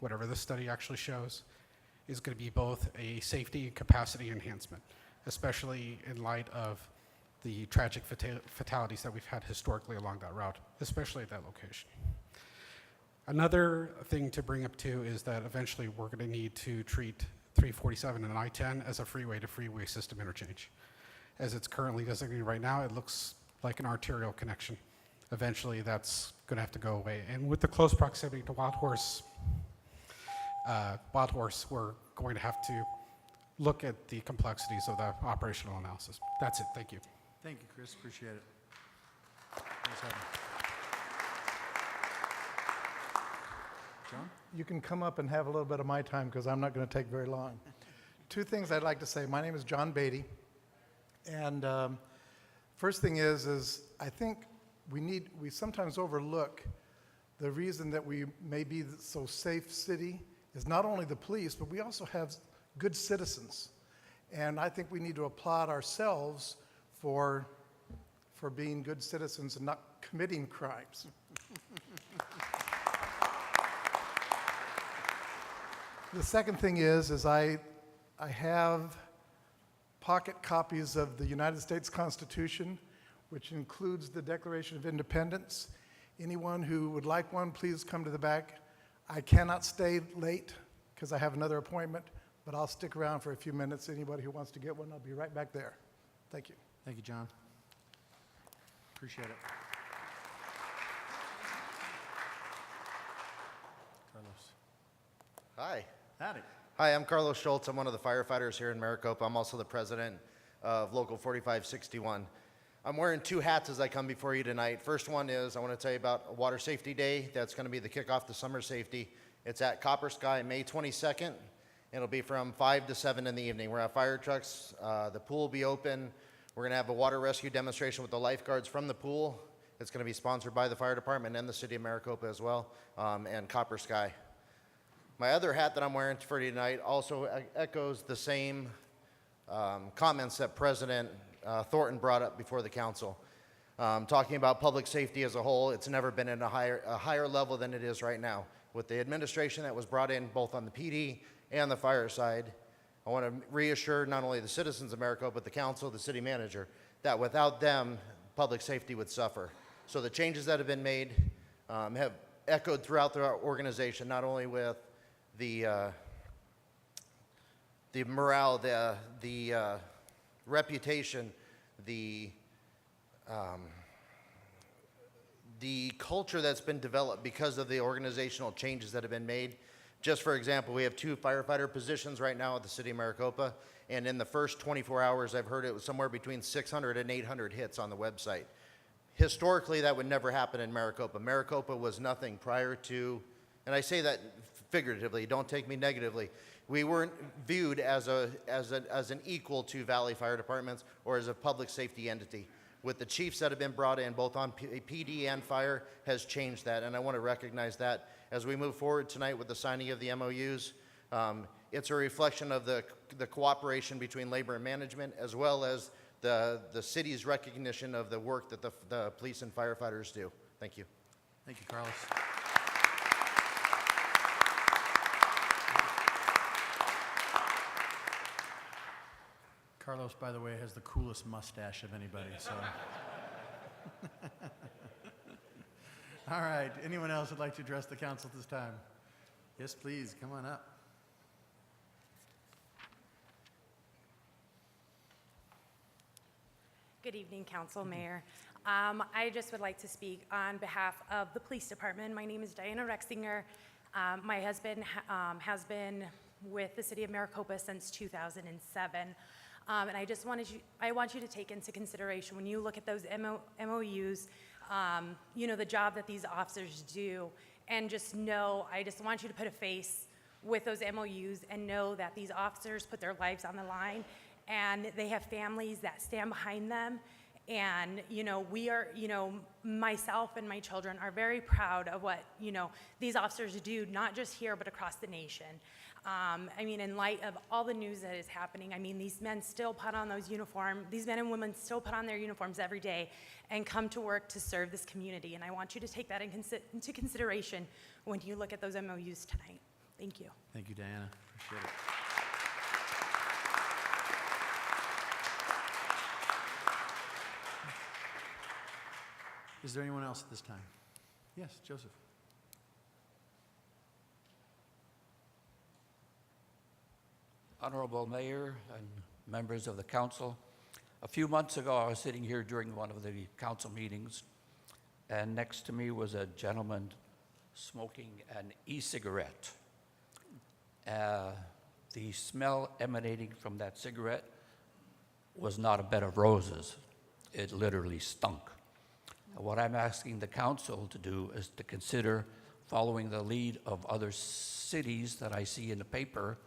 whatever the study actually shows, is going to be both a safety and capacity enhancement, especially in light of the tragic fatalities that we've had historically along that route, especially at that location. Another thing to bring up too is that eventually we're going to need to treat 347 and I-10 as a freeway-to-freeway system interchange. As it's currently designated right now, it looks like an arterial connection. Eventually, that's going to have to go away. And with the close proximity to Wild Horse, we're going to have to look at the complexities of the operational analysis. That's it. Thank you. Thank you, Chris. Appreciate it. Thanks, Evan. John? You can come up and have a little bit of my time because I'm not going to take very long. Two things I'd like to say. My name is John Beatty. And first thing is I think we sometimes overlook the reason that we may be so safe city is not only the police, but we also have good citizens. And I think we need to applaud ourselves for being good citizens and not committing crimes. The second thing is I have pocket copies of the United States Constitution, which includes the Declaration of Independence. Anyone who would like one, please come to the back. I cannot stay late because I have another appointment, but I'll stick around for a few minutes. Anybody who wants to get one, I'll be right back there. Thank you. Thank you, John. Appreciate it. Carlos. Hi. Howdy. Hi, I'm Carlos Schultz. I'm one of the firefighters here in Maricopa. I'm also the president of Local 4561. I'm wearing two hats as I come before you tonight. First one is I want to tell you about Water Safety Day. That's going to be the kickoff to summer safety. It's at Copper Sky, May 22nd. It'll be from 5 to 7 in the evening. We're going to have fire trucks. The pool will be open. We're going to have a water rescue demonstration with the lifeguards from the pool. It's going to be sponsored by the fire department and the city of Maricopa as well, and Copper Sky. My other hat that I'm wearing for tonight also echoes the same comments that President Thornton brought up before the council. Talking about public safety as a whole, it's never been at a higher level than it is right now. With the administration that was brought in both on the PD and the fire side, I want to reassure not only the citizens of Maricopa, but the council, the city manager, that without them, public safety would suffer. So the changes that have been made have echoed throughout the organization, not only with the morale, the reputation, the culture that's been developed because of the organizational changes that have been made. Just for example, we have 2 firefighter positions right now at the city of Maricopa, and in the first 24 hours, I've heard it was somewhere between 600 and 800 hits on the website. Historically, that would never happen in Maricopa. Maricopa was nothing prior to, and I say that figuratively, don't take me negatively. We weren't viewed as an equal to Valley Fire Departments or as a public safety entity. With the chiefs that have been brought in, both on PD and fire, has changed that, and I want to recognize that as we move forward tonight with the signing of the MOUs. It's a reflection of the cooperation between labor and management, as well as the city's recognition of the work that the police and firefighters do. Thank you. Thank you, Carlos. Carlos, by the way, has the coolest mustache of anybody, so. All right, anyone else would like to address the council at this time? Yes, please, come on up. Good evening, Council, Mayor. I just would like to speak on behalf of the Police Department. My name is Diana Rexinger. My husband has been with the City of Maricopa since 2007. And I want you to take into consideration when you look at those MOUs, the job that these officers do, and I just want you to put a face with those MOUs and know that these officers put their lives on the line, and they have families that stand behind them. And, we are, myself and my children are very proud of what, these officers do, not just here, but across the nation. In light of all the news that is happening, these men still put on those uniforms, these men and women still put on their uniforms every day and come to work to serve this community. And I want you to take that into consideration when you look at those MOUs tonight. Thank you. Thank you, Diana. Appreciate it. Is there anyone else at this time? Yes, Joseph. Honorable Mayor and members of the council. A few months ago, I was sitting here during one of the council meetings, and next to me was a gentleman smoking an e-cigarette. The smell emanating from that cigarette was not a bed of roses. It literally stunk. And what I'm asking the council to do is to consider following the lead of other cities that I see in the paper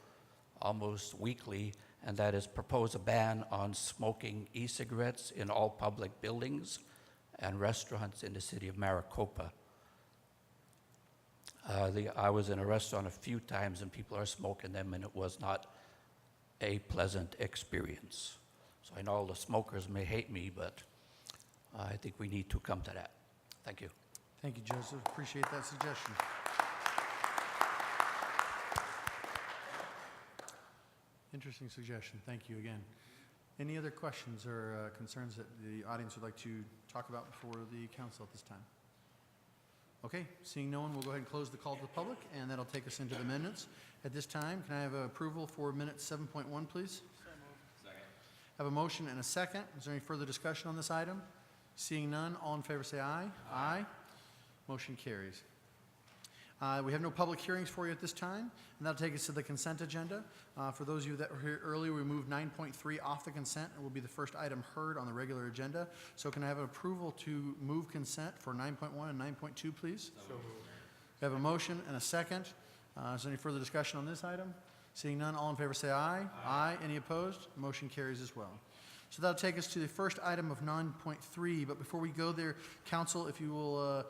almost weekly, and that is propose a ban on smoking e-cigarettes in all public buildings and restaurants in the city of Maricopa. I was in a restaurant a few times and people are smoking them, and it was not a pleasant experience. So I know all the smokers may hate me, but I think we need to come to that. Thank you. Thank you, Joseph. Appreciate that suggestion. Interesting suggestion. Thank you again. Any other questions or concerns that the audience would like to talk about before the council at this time? Okay, seeing no one, we'll go ahead and close the call to the public, and that'll take us into the minutes. At this time, can I have approval for minutes 7.1, please? Second. Have a motion and a second. Is there any further discussion on this item? Seeing none, all in favor say aye. Aye. Motion carries. We have no public hearings for you at this time, and that'll take us to the consent agenda. For those of you that were here earlier, we moved 9.3 off the consent. It will be the first item heard on the regular agenda. So can I have an approval to move consent for 9.1 and 9.2, please? So moved. We have a motion and a second. Is there any further discussion on this item? Seeing none, all in favor say aye. Aye. Any opposed? Motion carries as well. So that'll take us to the first item of 9.3. But before we go there, council, if you will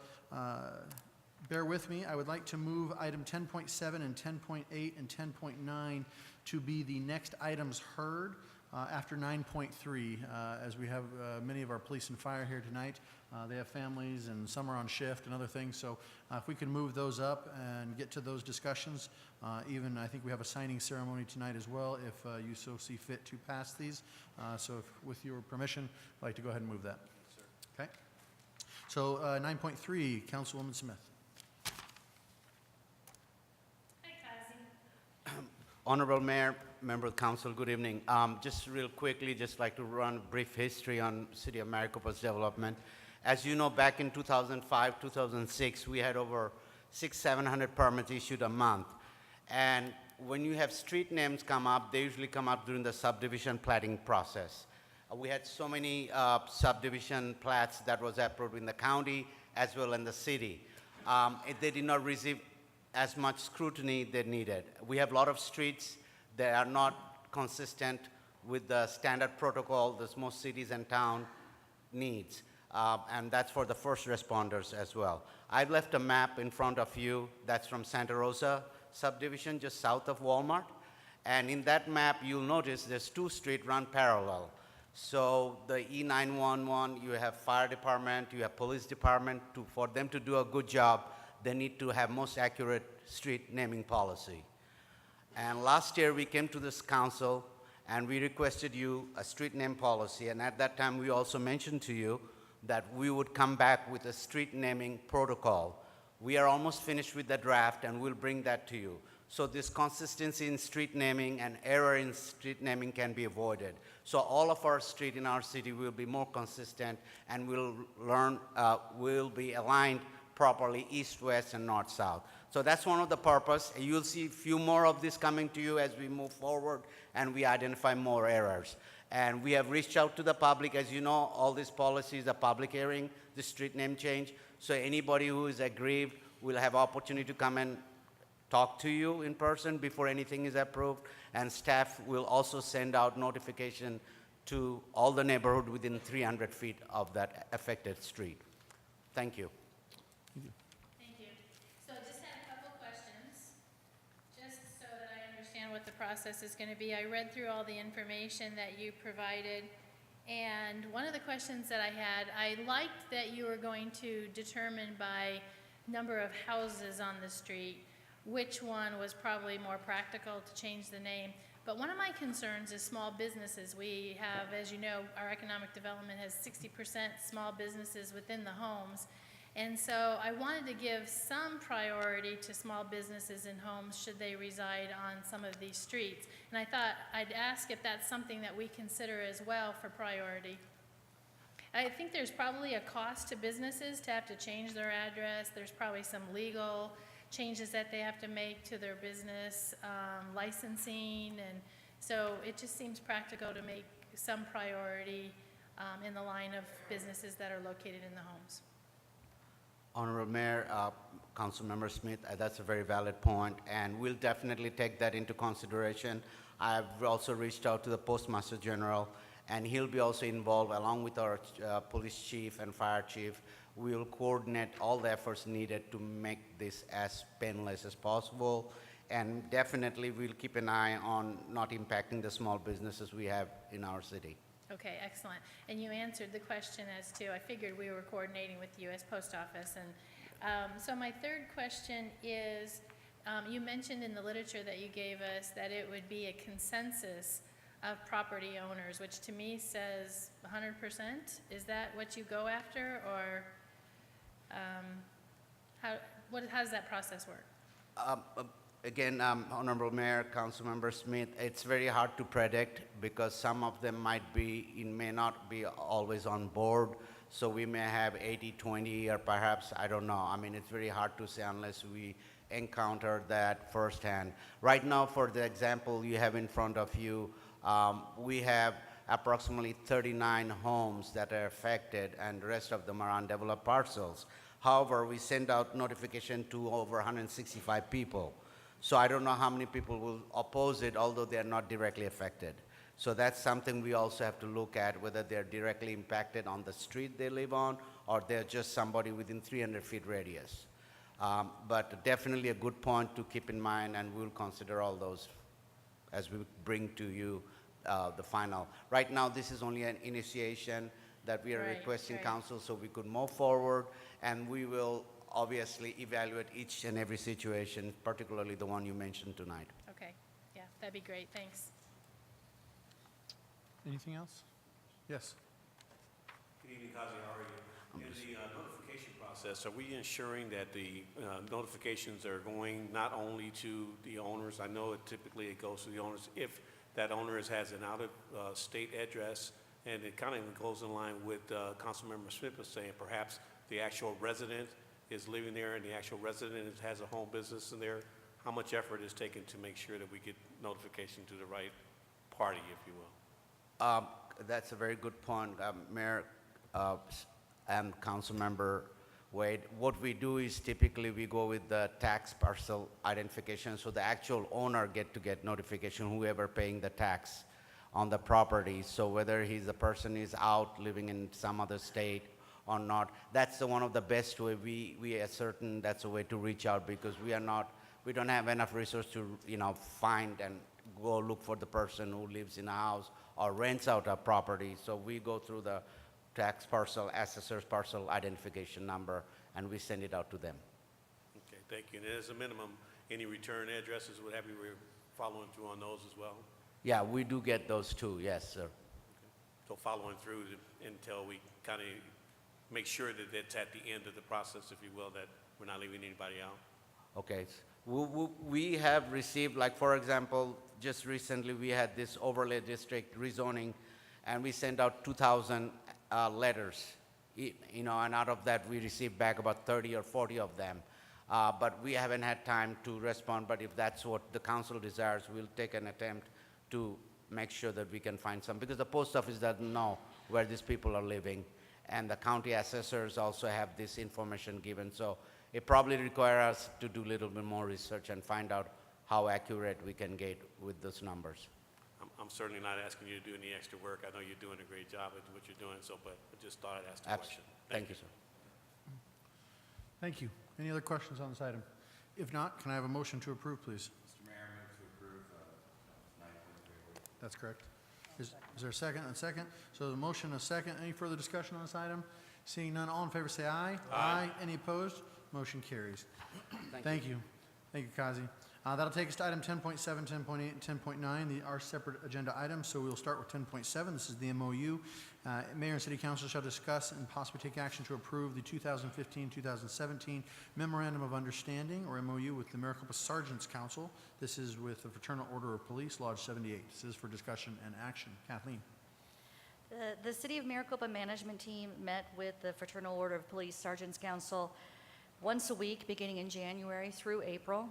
bear with me, I would like to move item 10.7 and 10.8 and 10.9 to be the next items heard after 9.3, as we have many of our police and fire here tonight. They have families and some are on shift and other things, so if we can move those up and get to those discussions, even I think we have a signing ceremony tonight as well if you so see fit to pass these. So if, with your permission, I'd like to go ahead and move that. Yes, sir. Okay. So 9.3, Councilwoman Smith. Honorable Mayor, member of council, good evening. Just real quickly, just like to run a brief history on City of Maricopa's development. As you know, back in 2005, 2006, we had over 600-700 permits issued a month. And when you have street names come up, they usually come up during the subdivision platting process. We had so many subdivision plats that was approved in the county as well in the city. They did not receive as much scrutiny they needed. We have a lot of streets that are not consistent with the standard protocol that most cities and town needs. And that's for the first responders as well. I've left a map in front of you that's from Santa Rosa subdivision, just south of Walmart. And in that map, you'll notice there's two streets run parallel. So the E911, you have fire department, you have police department. For them to do a good job, they need to have most accurate street naming policy. And last year we came to this council and we requested you a street name policy, and at that time we also mentioned to you that we would come back with a street naming protocol. We are almost finished with the draft and we'll bring that to you. So this consistency in street naming and error in street naming can be avoided. So all of our street in our city will be more consistent and will be aligned properly east, west, and north, south. So that's one of the purpose. You'll see a few more of this coming to you as we move forward and we identify more errors. And we have reached out to the public. As you know, all these policies are public hearing, the street name change. So anybody who is aggrieved will have opportunity to come and talk to you in person before anything is approved. And staff will also send out notification to all the neighborhood within 300 feet of that affected street. Thank you. Thank you. So just had a couple questions, just so that I understand what the process is going to be. I read through all the information that you provided, and one of the questions that I had, I liked that you were going to determine by number of houses on the street which one was probably more practical to change the name. But one of my concerns is small businesses. We have, as you know, our economic development has 60% small businesses within the homes. And so I wanted to give some priority to small businesses and homes should they reside on some of these streets. And I thought I'd ask if that's something that we consider as well for priority. I think there's probably a cost to businesses to have to change their address. There's probably some legal changes that they have to make to their business, licensing, and so it just seems practical to make some priority in the line of businesses that are located in the homes. Honorable Mayor, Councilmember Smith, that's a very valid point, and we'll definitely take that into consideration. I've also reached out to the Postmaster General, and he'll be also involved along with our police chief and fire chief. We'll coordinate all the efforts needed to make this as painless as possible, and definitely we'll keep an eye on not impacting the small businesses we have in our city. Okay, excellent. And you answered the question as to, I figured we were coordinating with the U.S. Post Office. And so my third question is, you mentioned in the literature that you gave us that it would be a consensus of property owners, which to me says 100%. Is that what you go after, or how does that process work? Again, Honorable Mayor, Councilmember Smith, it's very hard to predict because some of them may not be always on board. So we may have 80-20 or perhaps, I don't know. I mean, it's very hard to say unless we encounter that firsthand. Right now, for the example you have in front of you, we have approximately 39 homes that are affected and the rest of them are undeveloped parcels. However, we send out notification to over 165 people. So I don't know how many people will oppose it, although they are not directly affected. So that's something we also have to look at, whether they're directly impacted on the street they live on, or they're just somebody within 300 feet radius. But definitely a good point to keep in mind, and we'll consider all those as we bring to you the final. Right now, this is only an initiation that we are requesting council so we could move forward, and we will obviously evaluate each and every situation, particularly the one you mentioned tonight. Okay, yeah, that'd be great. Thanks. Anything else? Yes. Good evening, Kazi. How are you? In the notification process, are we ensuring that the notifications are going not only to the owners? I know typically it goes to the owners if that owner has an out-of-state address, and it kind of goes in line with Councilmember Smith was saying, perhaps the actual resident is living there and the actual resident has a home business in there. How much effort is taken to make sure that we get notification to the right party, if you will? That's a very good point, Mayor and Councilmember Wade. What we do is typically we go with the tax parcel identification, so the actual owner get notification, whoever paying the tax on the property. So whether the person is out living in some other state or not, that's one of the best way. We are certain that's a way to reach out, because we don't have enough resources to find and go look for the person who lives in a house or rents out a property. So we go through the tax parcel, assessor's parcel identification number, and we send it out to them. Okay, thank you. And as a minimum, any return addresses, what have you, we're following through on those as well? Yeah, we do get those too, yes, sir. Okay. So following through until we kind of make sure that it's at the end of the process, if you will, that we're not leaving anybody out. Okay. We have received, like for example, just recently we had this overlay district rezoning, and we sent out 2,000 letters, and out of that we received back about 30 or 40 of them. But we haven't had time to respond, but if that's what the council desires, we'll take an attempt to make sure that we can find some, because the post office doesn't know where these people are living, and the county assessors also have this information given. So it probably requires us to do a little bit more research and find out how accurate we can get with those numbers. I'm certainly not asking you to do any extra work. I know you're doing a great job at what you're doing, but I just thought I'd ask the question. Thank you, sir. Thank you. Any other questions on this item? If not, can I have a motion to approve, please? Mr. Mayor, I move to approve 9.3. That's correct. Is there a second? A second. So the motion, a second. Any further discussion on this item? Seeing none, all in favor say aye. Aye. Any opposed? Motion carries. Thank you. Thank you, Kazi. That'll take us to item 10.7, 10.8, and 10.9. They are separate agenda items, so we'll start with 10.7. This is the MOU. Mayor and City Council shall discuss and possibly take action to approve the 2015-2017 Memorandum of Understanding, or MOU, with the Maricopa Sergeants Council. This is with the Fraternal Order of Police, Lodge 78. This is for discussion and action. Kathleen. The City of Maricopa management team met with the Fraternal Order of Police Sergeants Council once a week beginning in January through April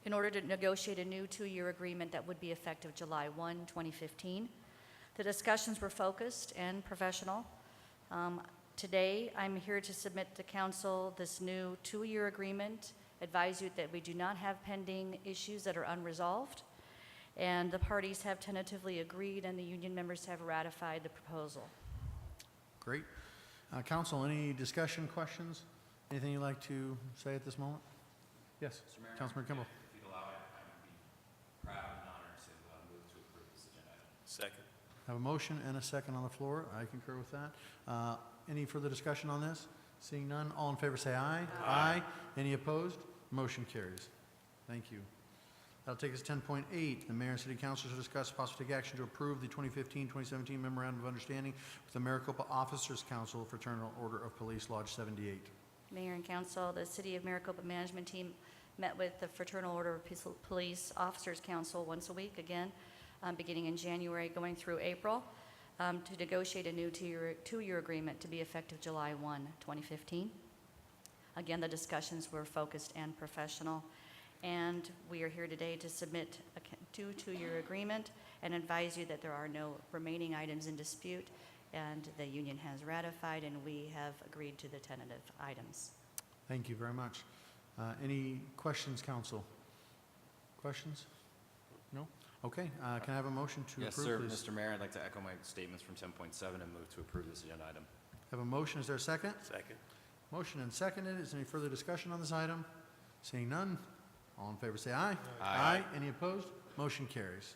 in order to negotiate a new 2-year agreement that would be effective July 1, 2015. The discussions were focused and professional. Today, I'm here to submit to Council this new 2-year agreement, advise you that we do not have pending issues that are unresolved, and the parties have tentatively agreed and the union members have ratified the proposal. Great. Council, any discussion, questions? Anything you'd like to say at this moment? Yes, Councilmember Kimball. If you'd allow it, I would be proud and honored to move to approve this agenda item. Second. Have a motion and a second on the floor. I concur with that. Any further discussion on this? Seeing none, all in favor say aye. Aye. Any opposed? Motion carries. Thank you. That'll take us to 10.8. The Mayor and City Council shall discuss and possibly take action to approve the 2015-2017 Memorandum of Understanding with the Maricopa Officers Council, Fraternal Order of Police, Lodge 78. Mayor and Council, the City of Maricopa management team met with the Fraternal Order of Police Officers Council once a week, again, beginning in January, going through April, to negotiate a new two-year agreement to be effective July 1, 2015. Again, the discussions were focused and professional, and we are here today to submit a two-year agreement and advise you that there are no remaining items in dispute, and the union has ratified, and we have agreed to the tentative items. Thank you very much. Any questions, Council? Questions? No? Okay. Can I have a motion to Yes, approve, sir. please? Mr. Mayor, I'd like to echo my statements from 10.7 and move to approve this agenda item. Have a motion. Is there a second? Second. Motion and seconded. Is there any further discussion on this item? Seeing none, all in favor say aye. Aye. Any opposed? Motion carries.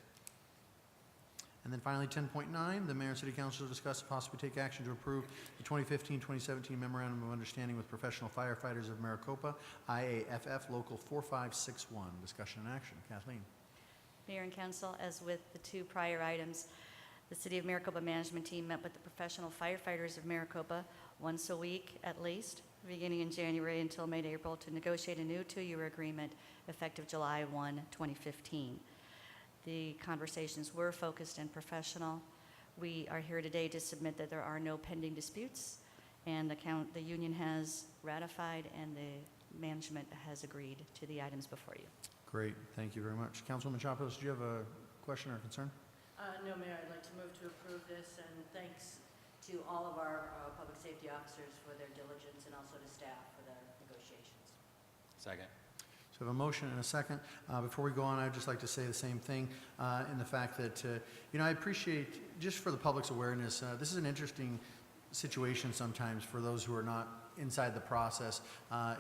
And then finally, 10.9, the Mayor and City Council will discuss and possibly take action to approve the 2015-2017 Memorandum of Understanding with Professional Firefighters of Maricopa, IAFF Local 4561. Discussion and action. Kathleen. Mayor and Council, as with the two prior items, the City of Maricopa management team met with the Professional Firefighters of Maricopa once a week at least, beginning in January until mid-April, to negotiate a new two-year agreement effective July 1, 2015. The conversations were focused and professional. We are here today to submit that there are no pending disputes, and the union has ratified and the management has agreed to the items before you. Great. Thank you very much. Councilwoman Chapos, do you have a question or concern? No, Mayor, I'd like to move to approve this, and thanks to all of our public safety officers for their diligence and also to staff for the negotiations. Second. So I have a motion and a second. Before we go on, I'd just like to say the same thing in the fact that, I appreciate, just for the public's awareness, this is an interesting situation sometimes for those who are not inside the process.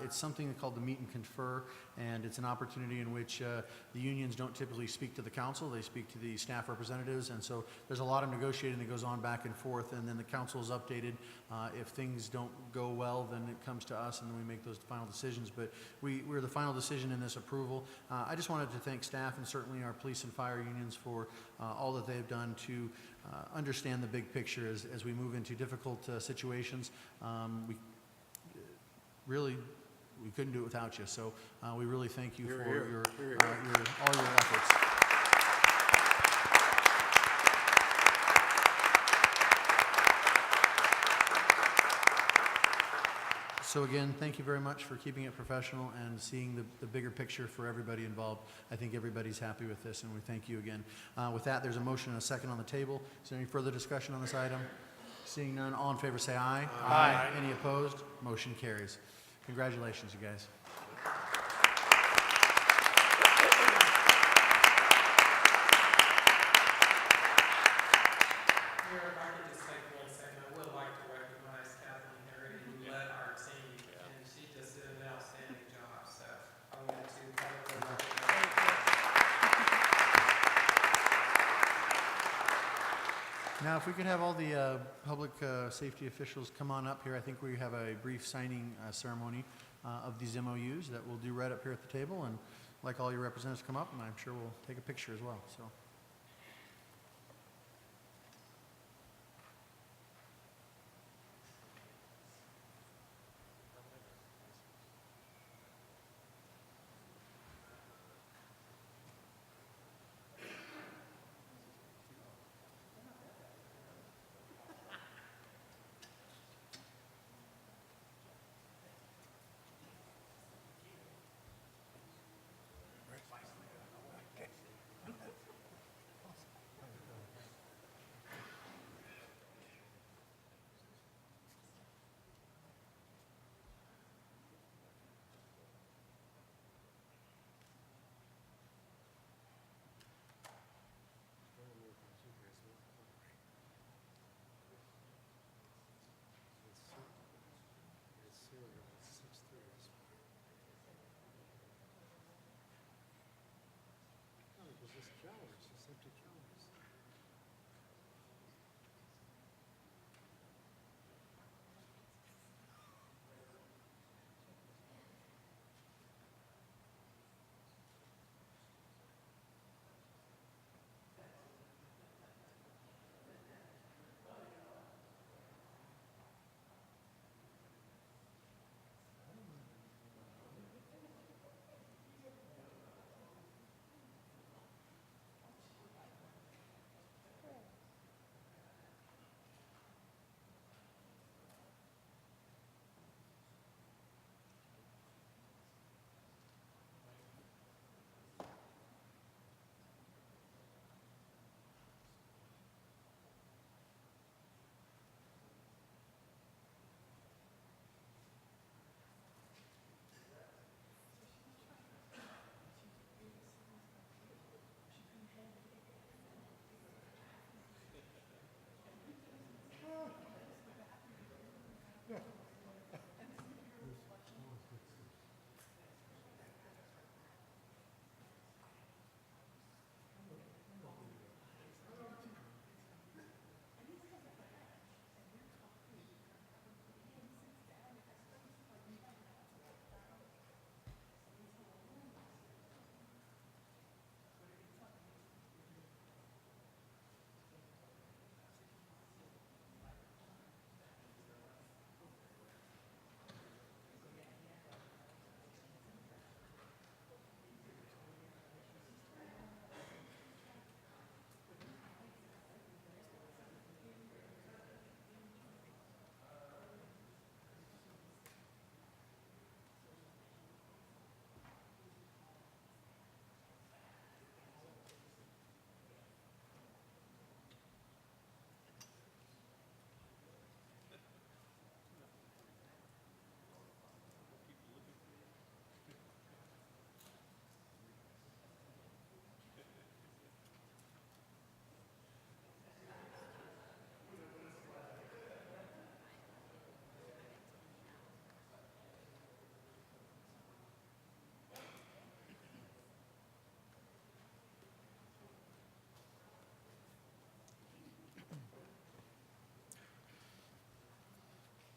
It's something called the meet and confer, and it's an opportunity in which the unions don't typically speak to the council. They speak to the staff representatives, and so there's a lot of negotiating that goes on back and forth, and then the council is updated. If things don't go well, then it comes to us, and then we make those final decisions. But we're the final decision in this approval. I just wanted to thank staff and certainly our police and fire unions for all that they've done to understand the big picture as we move into difficult situations. We couldn't do it without you. So we really thank you for all your efforts. So again, thank you very much for keeping it professional and seeing the bigger picture for everybody involved. I think everybody's happy with this, and we thank you again. With that, there's a motion and a second on the table. Is there any further discussion on this item? Seeing none, all in favor say aye. Aye. Any opposed? Motion carries. Congratulations, you guys. Mayor, if I could just take 1 second, I would like to recognize Kathleen Harrity, who led our team, and she just did an outstanding job, so I wanted to publicly recognize her. Now, if we could have all the public safety officials come on up here, I think we have a brief signing ceremony of these MOUs that we'll do right up here at the table. And like all your representatives to come up, and I'm sure we'll take a picture as well. So.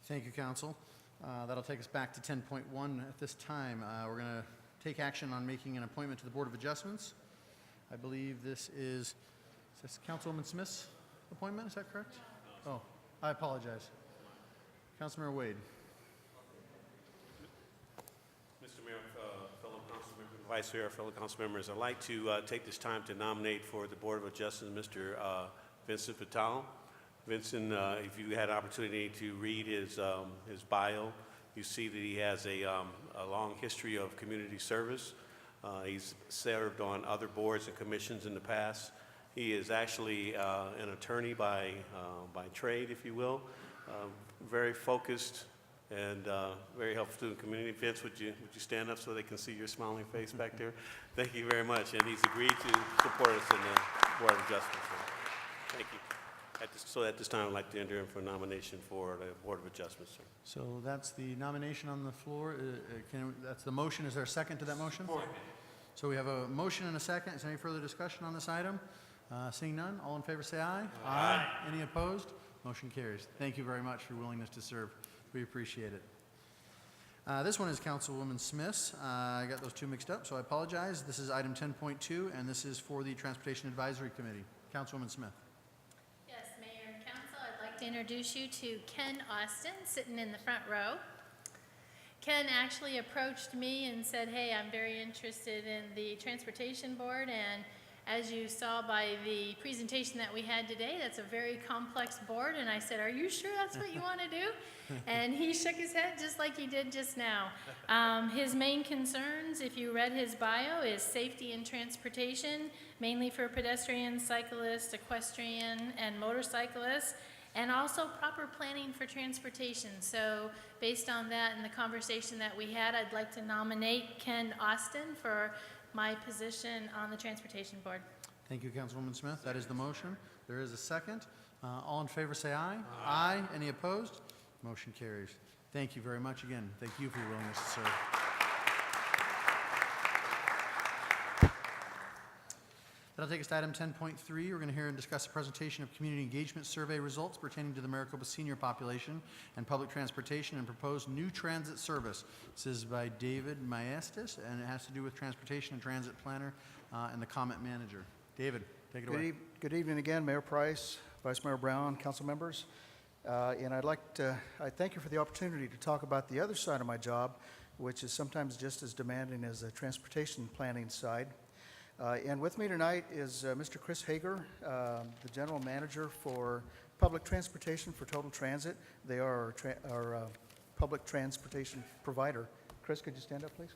Thank you, Council. That'll take us back to 10.1 at this time. We're going to take action on making an appointment to the Board of Adjustments. I believe this is Councilwoman Smith's appointment, is that correct? Oh, I apologize. Councilmember Wade. Mr. Mayor, fellow council members, Vice Mayor, fellow council members, I'd like to take this time to nominate for the Board of Adjustments Mr. Vincent Vitale. Vincent, if you had an opportunity to read his bio, you see that he has a long history of community service. He's served on other boards and commissions in the past. He is actually an attorney by trade, if you will, very focused and very helpful to the community. Vince, would you stand up so they can see your smiling face back there? Thank you very much, and he's agreed to support us in the Board of Adjustments. Thank you. At this time, I'd like to enter in for nomination for the Board of Adjustments, sir. So that's the nomination on the floor. That's the motion. Is there a second to that motion? So we have a motion and a second. Is there any further discussion on this item? Seeing none, all in favor say aye. Aye. Any opposed? Motion carries. Thank you very much for your willingness to serve. We appreciate it. This one is Councilwoman Smith's. I got those two mixed up, so I apologize. This is item 10.2, and this is for the Transportation Advisory Committee. Councilwoman Smith. Yes, Mayor and Council, I'd like to introduce you to Ken Austin, sitting in the front row. Ken actually approached me and said, hey, I'm very interested in the Transportation Board, and as you saw by the presentation that we had today, that's a very complex board, and I said, are you sure that's what you want to do? And he shook his head just like he did just now. His main concerns, if you read his bio, is safety and transportation, mainly for pedestrians, cyclists, equestrian, and motorcyclists, and also proper planning for transportation. So based on that and the conversation that we had, I'd like to nominate Ken Austin for my position on the Transportation Board. Thank you, Councilwoman Smith. That is the motion. There is a second. All in favor say aye. Aye. Any opposed? Motion carries. Thank you very much again. Thank you for your willingness to serve. That'll take us to item 10.3. We're going to hear and discuss a presentation of community engagement survey results pertaining to the Maricopa senior population and public transportation and proposed new transit service. This is by David Maestas, and it has to do with transportation and transit planner and the comment manager. David, take it away. Good evening again, Mayor Price, Vice Mayor Brown, council members. And I thank you for the opportunity to talk about the other side of my job, which is sometimes just as demanding as the transportation planning side. And with me tonight is Mr. Chris Hager, the General Manager for Public Transportation for Total Transit. They are our public transportation provider. Chris, could you stand up, please?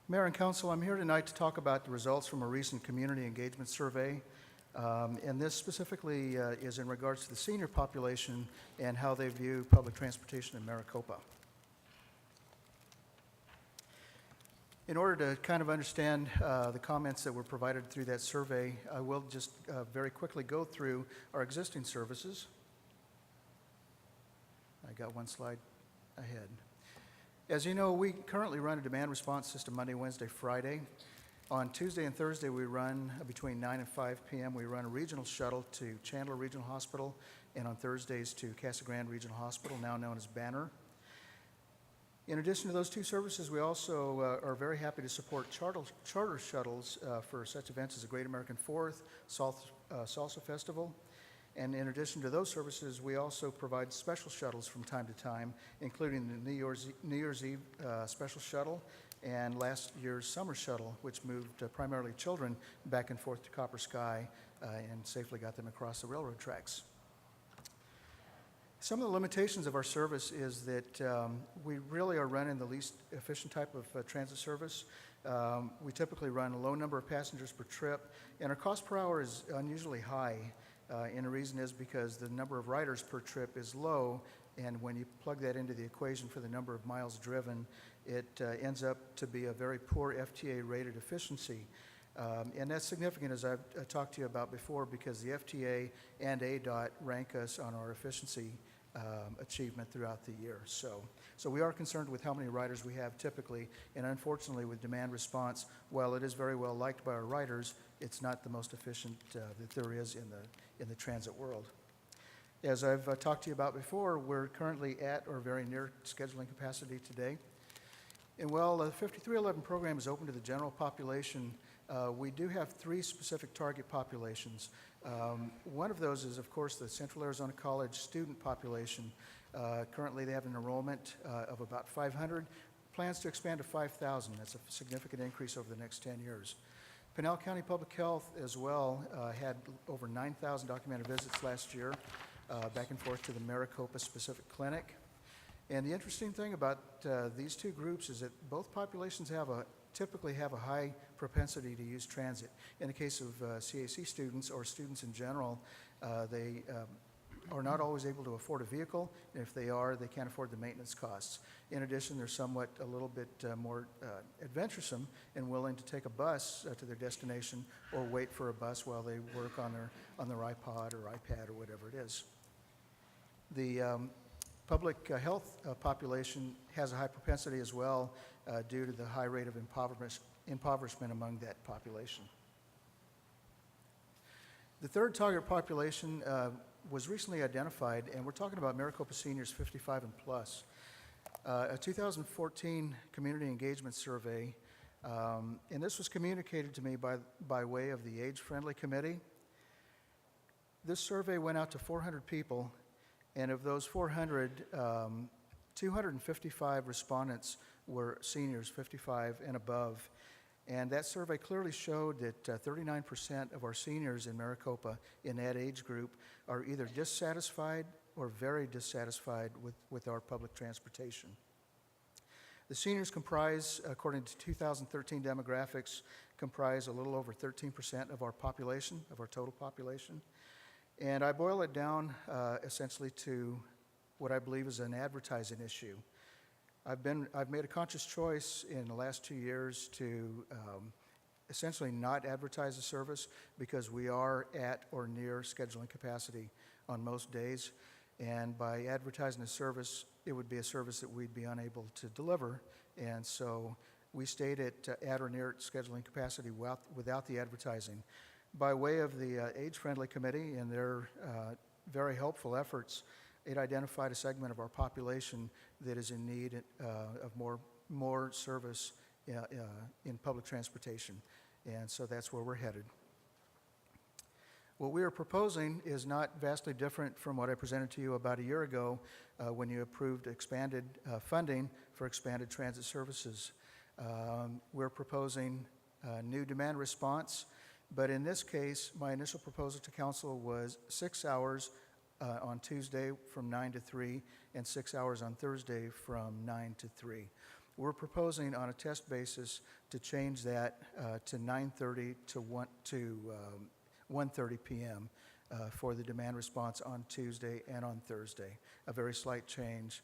Mayor and Council, I'm here tonight to talk about the results from a recent community engagement survey. And this specifically is in regards to the senior population and how they view public transportation in Maricopa. In order to kind of understand the comments that were provided through that survey, I will just very quickly go through our existing services. I got one slide ahead. As you know, we currently run a demand response system Monday, Wednesday, Friday. On Tuesday and Thursday, we run between 9 and 5 p.m. We run a regional shuttle to Chandler Regional Hospital, and on Thursdays to Casa Grande Regional Hospital, now known as Banner. In addition to those two services, we also are very happy to support charter shuttles for such events as the Great American Fourth, Salsa Festival. And in addition to those services, we also provide special shuttles from time to time, including the New Year's Eve special shuttle and last year's summer shuttle, which moved primarily children back and forth to Copper Sky and safely got them across the railroad tracks. Some of the limitations of our service is that we really are running the least efficient type of transit service. We typically run a low number of passengers per trip, and our cost per hour is unusually high. And the reason is because the number of riders per trip is low, and when you plug that into the equation for the number of miles driven, it ends up to be a very poor FTA-rated efficiency. And that's significant, as I've talked to you about before, because the FTA and ADOT rank us on our efficiency achievement throughout the year. So we are concerned with how many riders we have typically, and unfortunately with demand response, while it is very well liked by our riders, it's not the most efficient that there is in the transit world. As I've talked to you about before, we're currently at or very near scheduling capacity today. And while the 5311 program is open to the general population, we do have three specific target populations. One of those is, of course, the Central Arizona College student population. Currently, they have an enrollment of about 500, plans to expand to 5,000. That's a significant increase over the next 10 years. Pinal County Public Health as well had over 9,000 documented visits last year, back and forth to the Maricopa specific clinic. And the interesting thing about these two groups is that both populations typically have a high propensity to use transit. In the case of CAC students or students in general, they are not always able to afford a vehicle, and if they are, they can't afford the maintenance costs. In addition, they're somewhat a little bit more adventuresome and willing to take a bus to their destination or wait for a bus while they work on their iPod or iPad or whatever it is. The public health population has a high propensity as well due to the high rate of impoverishment among that population. The third target population was recently identified, and we're talking about Maricopa seniors 55 and plus. A 2014 community engagement survey, and this was communicated to me by way of the Age Friendly Committee. This survey went out to 400 people, and of those 400, 255 respondents were seniors 55 and above. And that survey clearly showed that 39% of our seniors in Maricopa in that age group are either dissatisfied or very dissatisfied with our public transportation. The seniors comprise, according to 2013 demographics, comprise a little over 13% of our population, of our total population. And I boil it down essentially to what I believe is an advertising issue. I've made a conscious choice in the last 2 years to essentially not advertise the service because we are at or near scheduling capacity on most days. And by advertising the service, it would be a service that we'd be unable to deliver. And so we stayed at or near scheduling capacity without the advertising. By way of the Age Friendly Committee and their very helpful efforts, it identified a segment of our population that is in need of more service in public transportation. And so that's where we're headed. What we are proposing is not vastly different from what I presented to you about a year ago when you approved expanded funding for expanded transit services. We're proposing new demand response, but in this case, my initial proposal to council was 6 hours on Tuesday from 9 to 3 and 6 hours on Thursday from 9 to 3. We're proposing on a test basis to change that to 9:30 to 1:30 p.m. For the demand response on Tuesday and on Thursday, a very slight change.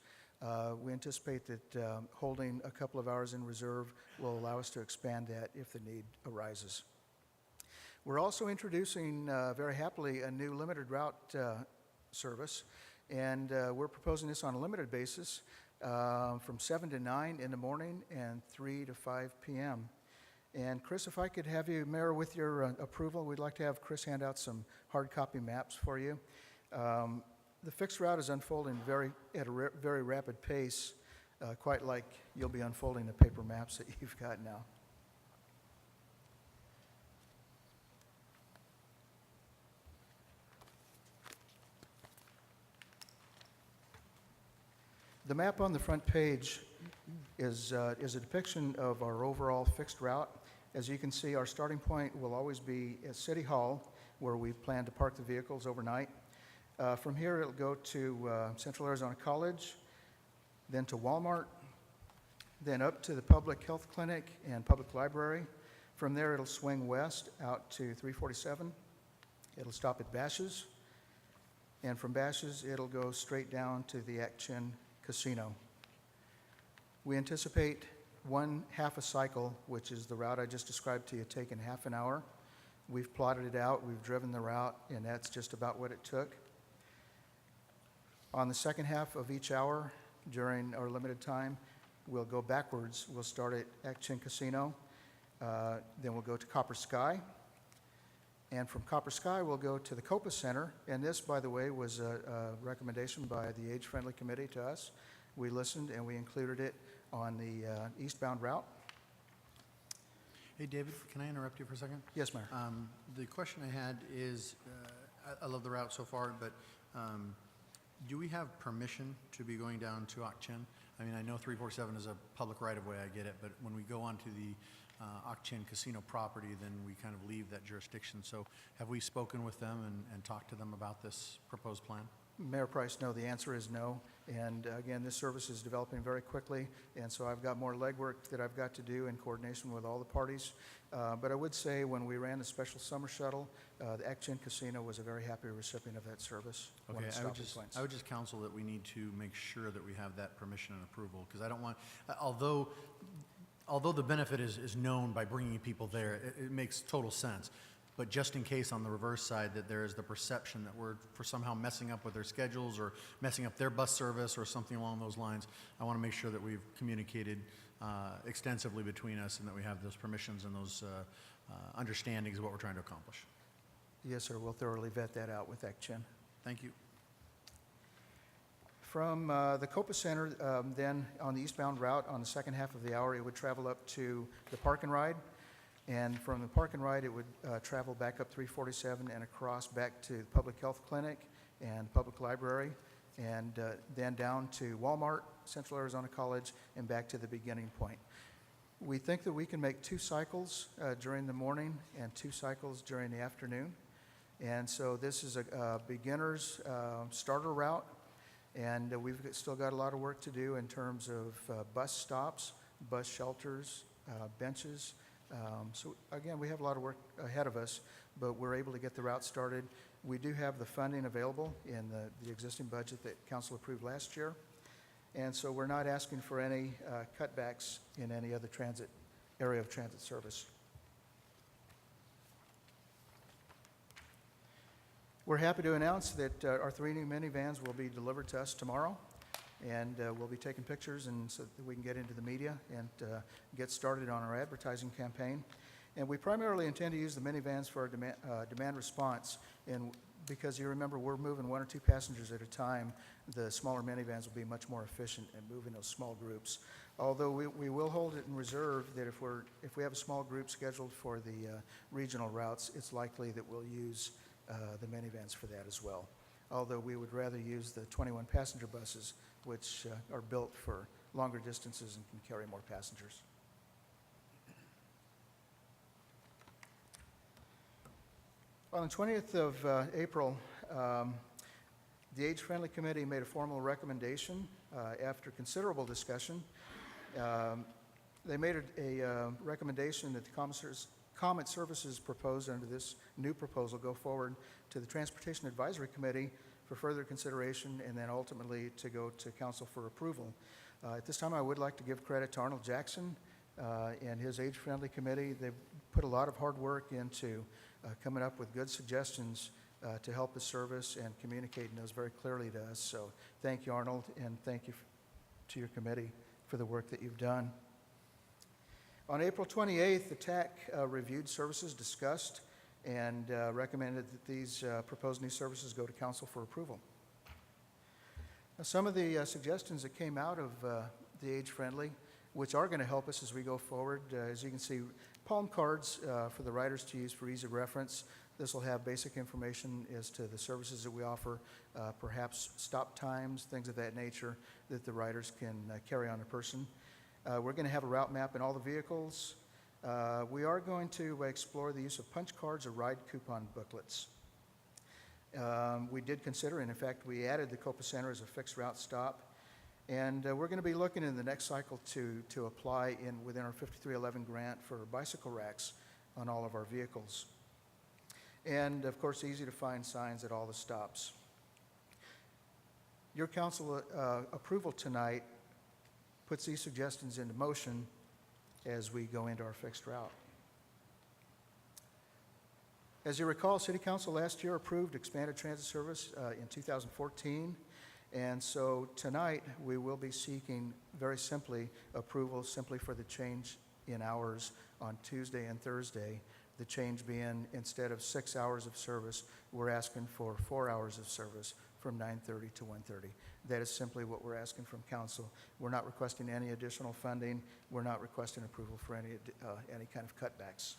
We anticipate that holding a couple of hours in reserve will allow us to expand that if the need arises. We're also introducing, very happily, a new limited route service, and we're proposing this on a limited basis from 7 to 9 in the morning and 3 to 5 p.m. And Chris, if I could have you, Mayor, with your approval, we'd like to have Chris hand out some hard copy maps for you. The fixed route is unfolding at a very rapid pace, quite like you'll be unfolding the paper maps that you've got now. The map on the front page is a depiction of our overall fixed route. As you can see, our starting point will always be at City Hall, where we plan to park the vehicles overnight. From here, it'll go to Central Arizona College, then to Walmart, then up to the Public Health Clinic and Public Library. From there, it'll swing west out to 347. It'll stop at Bash's, and from Bash's, it'll go straight down to the Action Casino. We anticipate one half a cycle, which is the route I just described to you, taking half an hour. We've plotted it out, we've driven the route, and that's just about what it took. On the second half of each hour during our limited time, we'll go backwards. We'll start at Action Casino, then we'll go to Copper Sky, and from Copper Sky, we'll go to the Copa Center, and this, by the way, was a recommendation by the Age Friendly Committee to us. We listened and we included it on the eastbound route. Hey, David, can I interrupt you for a second? Yes, Mayor. The question I had is, I love the route so far, but do we have permission to be going down to Ak-Chin? I mean, I know 347 is a public right-of-way, I get it, but when we go onto the Ak-Chin Casino property, then we kind of leave that jurisdiction. So have we spoken with them and talked to them about this proposed plan? Mayor Price, no, the answer is no. And again, this service is developing very quickly, and so I've got more legwork that I've got to do in coordination with all the parties. But I would say when we ran the special summer shuttle, the Ak-Chin Casino was a very happy recipient of that service. Okay, I would just counsel that we need to make sure that we have that permission and approval, because I don't want, although the benefit is known by bringing people there, it makes total sense. But just in case on the reverse side that there is the perception that we're somehow messing up with their schedules or messing up their bus service or something along those lines, I want to make sure that we've communicated extensively between us and that we have those permissions and those understandings of what we're trying to accomplish. Yes, sir. We'll thoroughly vet that out with Action. Thank you. From the Copa Center, then on the eastbound route, on the second half of the hour, it would travel up to the Park and Ride. And from the Park and Ride, it would travel back up 347 and across back to the Public Health Clinic and Public Library, and then down to Walmart, Central Arizona College, and back to the beginning point. We think that we can make 2 cycles during the morning and 2 cycles during the afternoon. And so this is a beginner's starter route, and we've still got a lot of work to do in terms of bus stops, bus shelters, benches. So again, we have a lot of work ahead of us, but we're able to get the route started. We do have the funding available in the existing budget that council approved last year. And so we're not asking for any cutbacks in any other area of transit service. We're happy to announce that our 3 new minivans will be delivered to us tomorrow, and we'll be taking pictures and so that we can get into the media and get started on our advertising campaign. And we primarily intend to use the minivans for our demand response. And because you remember, we're moving 1 or 2 passengers at a time, the smaller minivans will be much more efficient in moving those small groups. Although we will hold it in reserve that if we have a small group scheduled for the regional routes, it's likely that we'll use the minivans for that as well. Although we would rather use the 21 passenger buses, which are built for longer distances and can carry more passengers. On the 20th of April, the Age-Friendly Committee made a formal recommendation after considerable discussion. They made a recommendation that the comment services proposed under this new proposal go forward to the Transportation Advisory Committee for further consideration and then ultimately to go to council for approval. At this time, I would like to give credit to Arnold Jackson and his Age-Friendly Committee. They've put a lot of hard work into coming up with good suggestions to help the service and communicating those very clearly to us. So thank you, Arnold, and thank you to your committee for the work that you've done. On April 28th, the TAC reviewed services discussed and recommended that these proposed new services go to council for approval. Now, some of the suggestions that came out of the Age-Friendly, which are going to help us as we go forward, as you can see, palm cards for the riders to use for ease of reference. This will have basic information as to the services that we offer, perhaps stop times, things of that nature that the riders can carry on a person. We're going to have a route map in all the vehicles. We are going to explore the use of punch cards or ride coupon booklets. We did consider, and in fact, we added the Copa Center as a fixed route stop. And we're going to be looking in the next cycle to apply within our 5311 grant for bicycle racks on all of our vehicles. And of course, easy to find signs at all the stops. Your council approval tonight puts these suggestions into motion as we go into our fixed route. As you recall, City Council last year approved expanded transit service in 2014. And so tonight, we will be seeking very simply approval simply for the change in hours on Tuesday and Thursday. The change being, instead of 6 hours of service, we're asking for 4 hours of service from 9:30 to 1:30. That is simply what we're asking from council. We're not requesting any additional funding. We're not requesting approval for any kind of cutbacks.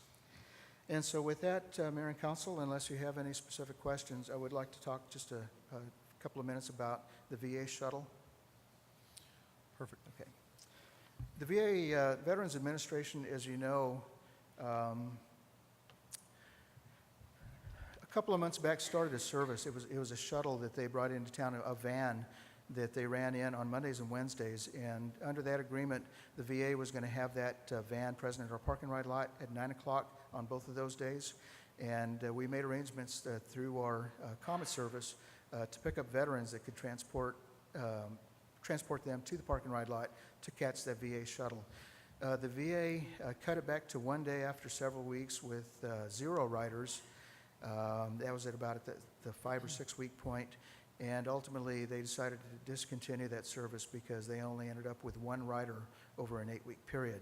And so with that, Mayor and Council, unless you have any specific questions, I would like to talk just a couple of minutes about the VA shuttle. Perfect. Okay. The VA Veterans Administration, as you know, a couple of months back started a service. It was a shuttle that they brought into town, a van that they ran in on Mondays and Wednesdays. And under that agreement, the VA was going to have that van present at our park and ride lot at 9 o'clock on both of those days. And we made arrangements through our Comet service to pick up veterans that could transport them to the park and ride lot to catch that VA shuttle. The VA cut it back to 1 day after several weeks with 0 riders. That was at about the 5 or 6 week point. And ultimately, they decided to discontinue that service because they only ended up with 1 rider over an 8-week period.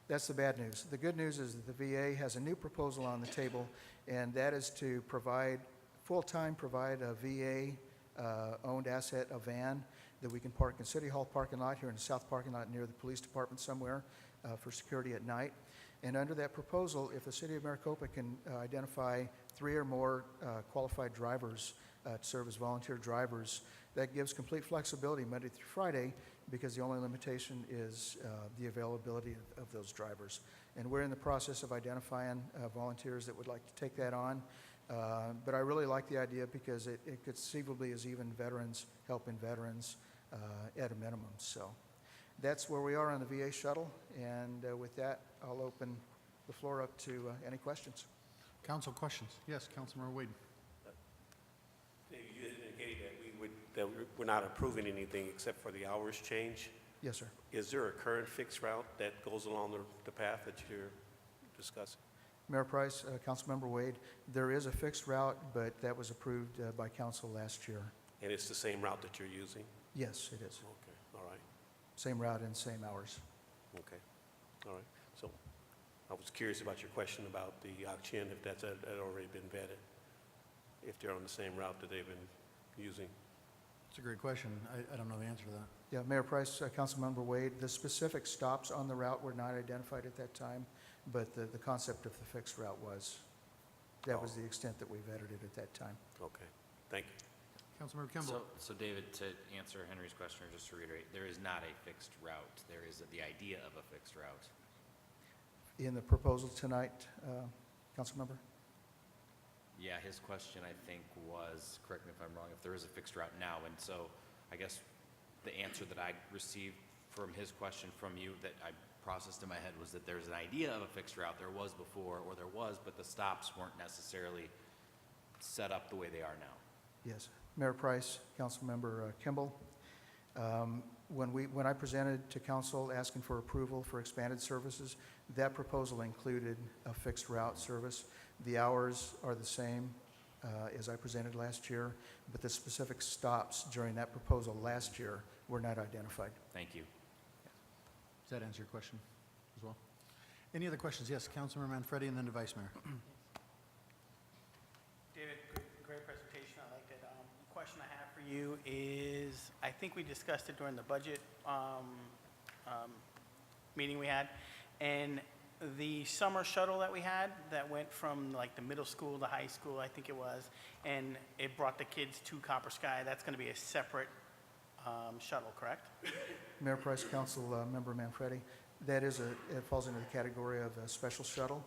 That's the bad news. The good news is that the VA has a new proposal on the table, and that is to provide, full-time provide a VA-owned asset, a van, that we can park in City Hall parking lot here in the south parking lot near the police department somewhere for security at night. And under that proposal, if the City of Maricopa can identify 3 or more qualified drivers to serve as volunteer drivers, that gives complete flexibility Monday through Friday, because the only limitation is the availability of those drivers. And we're in the process of identifying volunteers that would like to take that on. But I really like the idea because it conceivably is even veterans, helping veterans at a minimum. So that's where we are on the VA shuttle. And with that, I'll open the floor up to any questions. Council questions? Yes, Councilmember Wade. You indicated that we're not approving anything except for the hours change. Yes, sir. Is there a current fixed route that goes along the path that you're discussing? Mayor Price, Councilmember Wade, there is a fixed route, but that was approved by council last year. And it's the same route that you're using? Yes, it is. Okay, all right. Same route and same hours. Okay, all right. So I was curious about your question about the auction, if that's had already been vetted, if they're on the same route that they've been using. It's a great question. I don't know the answer to that. Yeah, Mayor Price, Councilmember Wade, the specific stops on the route were not identified at that time, but the concept of the fixed route was. That was the extent that we vetted it at that time. Okay, thank you. Councilmember Kimball. So David, to answer Henry's question, or just to reiterate, there is not a fixed route. There is the idea of a fixed route. In the proposal tonight, Councilmember? Yeah, his question, I think, was, correct me if I'm wrong, if there is a fixed route now. And so I guess the answer that I received from his question from you that I processed in my head was that there's an idea of a fixed route. There was before, or there was, but the stops weren't necessarily set up the way they are now. Yes. Mayor Price, Councilmember Kimball, when I presented to council asking for approval for expanded services, that proposal included a fixed route service. The hours are the same as I presented last year, but the specific stops during that proposal last year were not identified. Thank you. Does that answer your question as well? Any other questions? Yes, Councilmember Manfredi and then the Vice Mayor. David, great presentation. I liked it. The question I have for you is, I think we discussed it during the budget meeting we had, and the summer shuttle that we had that went from like the middle school to high school, I think it was, and it brought the kids to Copper Sky. That's going to be a separate shuttle, correct? Mayor Price, Council Member Manfredi, that is it falls into the category of a special shuttle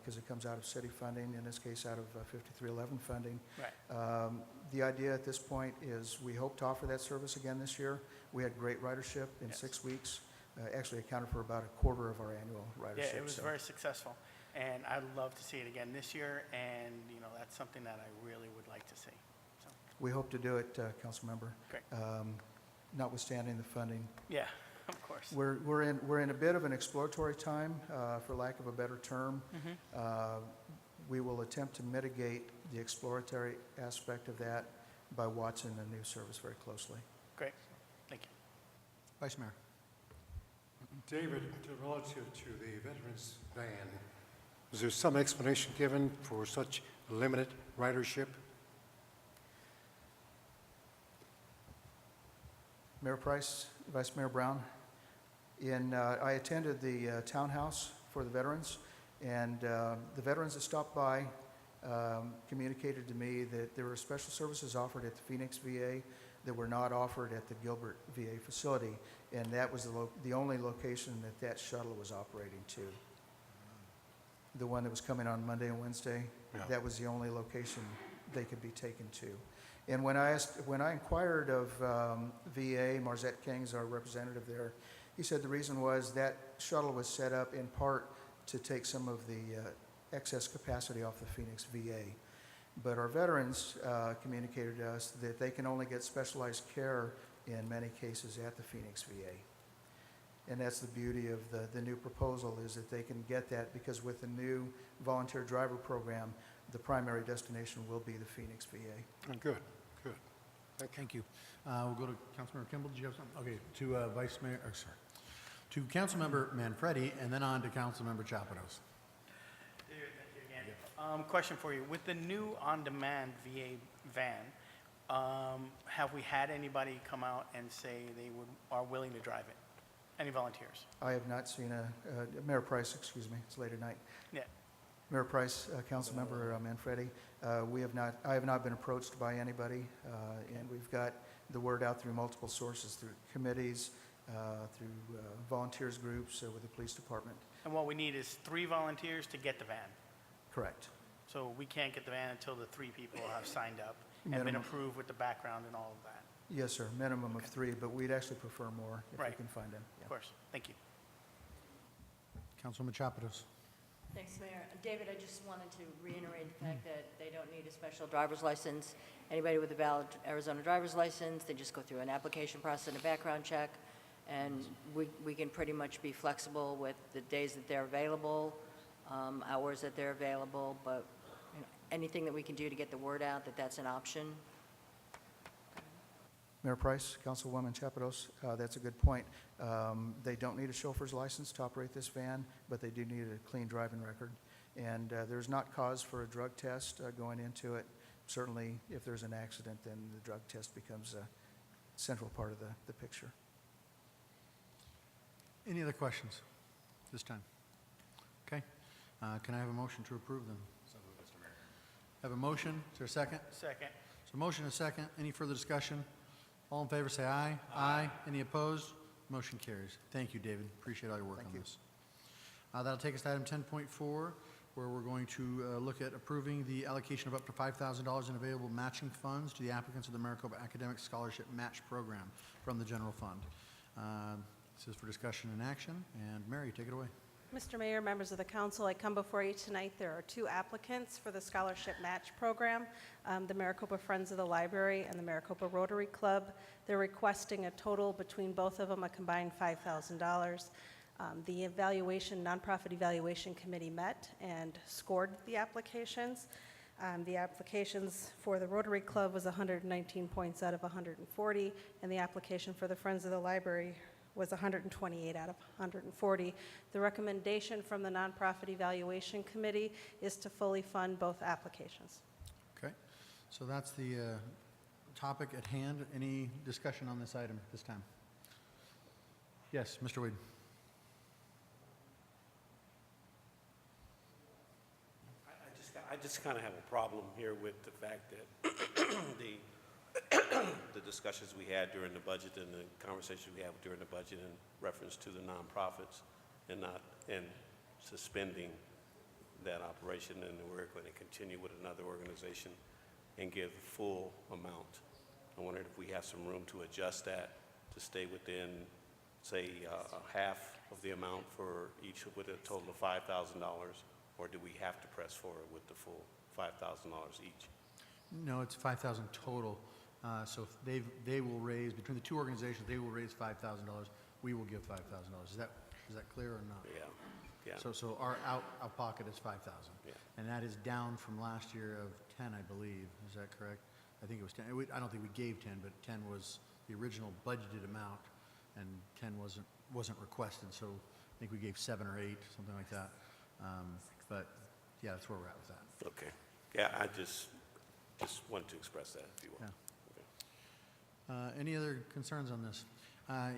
because it comes out of city funding, in this case out of 5311 funding. Right. The idea at this point is we hope to offer that service again this year. We had great ridership in 6 weeks. Actually accounted for about a quarter of our annual ridership. Yeah, it was very successful, and I'd love to see it again this year, and that's something that I really would like to see. So. We hope to do it, Council Member. Great. Notwithstanding the funding. Yeah, of course. We're in a bit of an exploratory time, for lack of a better term. We will attempt to mitigate the exploratory aspect of that by watching the new service very closely. Great, thank you. Vice Mayor. David, relative to the veterans van, was there some explanation given for such limited ridership? Mayor Price, Vice Mayor Brown, I attended the townhouse for the veterans, and the veterans that stopped by communicated to me that there were special services offered at the Phoenix VA that were not offered at the Gilbert VA facility, and that was the only location that shuttle was operating to. The one that was coming on Monday and Wednesday, that was the only location they could be taken to. And when I inquired of VA, Marzette King's our representative there, he said the reason was that shuttle was set up in part to take some of the excess capacity off the Phoenix VA. But our veterans communicated to us that they can only get specialized care in many cases at the Phoenix VA. And that's the beauty of the new proposal, is that they can get that because with the new volunteer driver program, the primary destination will be the Phoenix VA. Good, good. Thank you. We'll go to Councilmember Kimball. Did you have something? Okay, to Vice Mayor, to Councilmember Manfredi, and then on to Councilmember Chapados. David, thank you again. Question for you. With the new on-demand VA van, have we had anybody come out and say they are willing to drive it? Any volunteers? I have not seen Mayor Price, excuse me, it's late at night. Yeah. Mayor Price, Councilmember Manfredi, I have not been approached by anybody, and we've got the word out through multiple sources, through committees, through volunteers groups, with the police department. And what we need is 3 volunteers to get the van. Correct. So we can't get the van until the 3 people have signed up and been Minimum. approved with the background and all of that. Yes, sir, minimum of 3, but we'd actually prefer more if we Right. can find them. Of course. Thank you. Councilwoman Chapados. Thanks, Mayor. David, I just wanted to reiterate the fact that they don't need a special driver's license. Anybody with a valid Arizona driver's license, they just go through an application process and a background check, and we can pretty much be flexible with the days that they're available, hours that they're available, but you know, anything that we can do to get the word out that that's an option. Mayor Price, Councilwoman Chapados, that's a good point. They don't need a chauffeur's license to operate this van, but they do need a clean driving record. And there's not cause for a drug test going into it. Certainly, if there's an accident, then the drug test becomes a central part of the picture. Any other questions this time? Okay. Can I have a motion to approve them? So moved, Mr. Mayor. Have a motion. Is there a second? Second. So motion and a second. Any further discussion? All in favor say aye. Aye. Any opposed? Motion carries. Thank you, David. Appreciate all your work on this. That'll take us to item 10.4, where we're going to look at approving the allocation of up to $5,000 in available matching funds to the applicants of the Maricopa Academic Scholarship Match Program from the general fund. This is for discussion and action. And Mary, take it away. Mr. Mayor, members of the council, I come before you tonight. There are 2 applicants for the scholarship match program, the Maricopa Friends of the Library and the Maricopa Rotary Club. They're requesting a total between both of them, a combined $5,000. The nonprofit evaluation committee met and scored the applications. The applications for the Rotary Club was 119 points out of 140, and the application for the Friends of the Library was 128 out of 140. The recommendation from the Nonprofit Evaluation Committee is to fully fund both applications. Okay. So that's the topic at hand. Any discussion on this item this time? Yes, Mr. Wade. I just kind of have a problem here with the fact that the discussions we had during the budget and the conversations we had during the budget in reference to the nonprofits and suspending that operation, and we're going to continue with another organization and give the full amount. I wondered if we have some room to adjust that to stay within, say, half of the amount for each with a total of $5,000, or do we have to press forward with the full $5,000 each? No, it's 5,000 total. So if they will raise, between the 2 organizations, they will raise $5,000. We will give $5,000. Is that clear or not? Yeah. Yeah. So our out of pocket is 5,000. Yeah. And that is down from last year of 10, I believe. Is that correct? I think it was 10. I don't think we gave 10, but 10 was the original budgeted amount, and 10 wasn't requested. So I think we gave 7 or 8, something like that. But yeah, that's where we're at with that. Okay. Yeah, I just wanted to express that, if you will. Yeah. Any other concerns on this?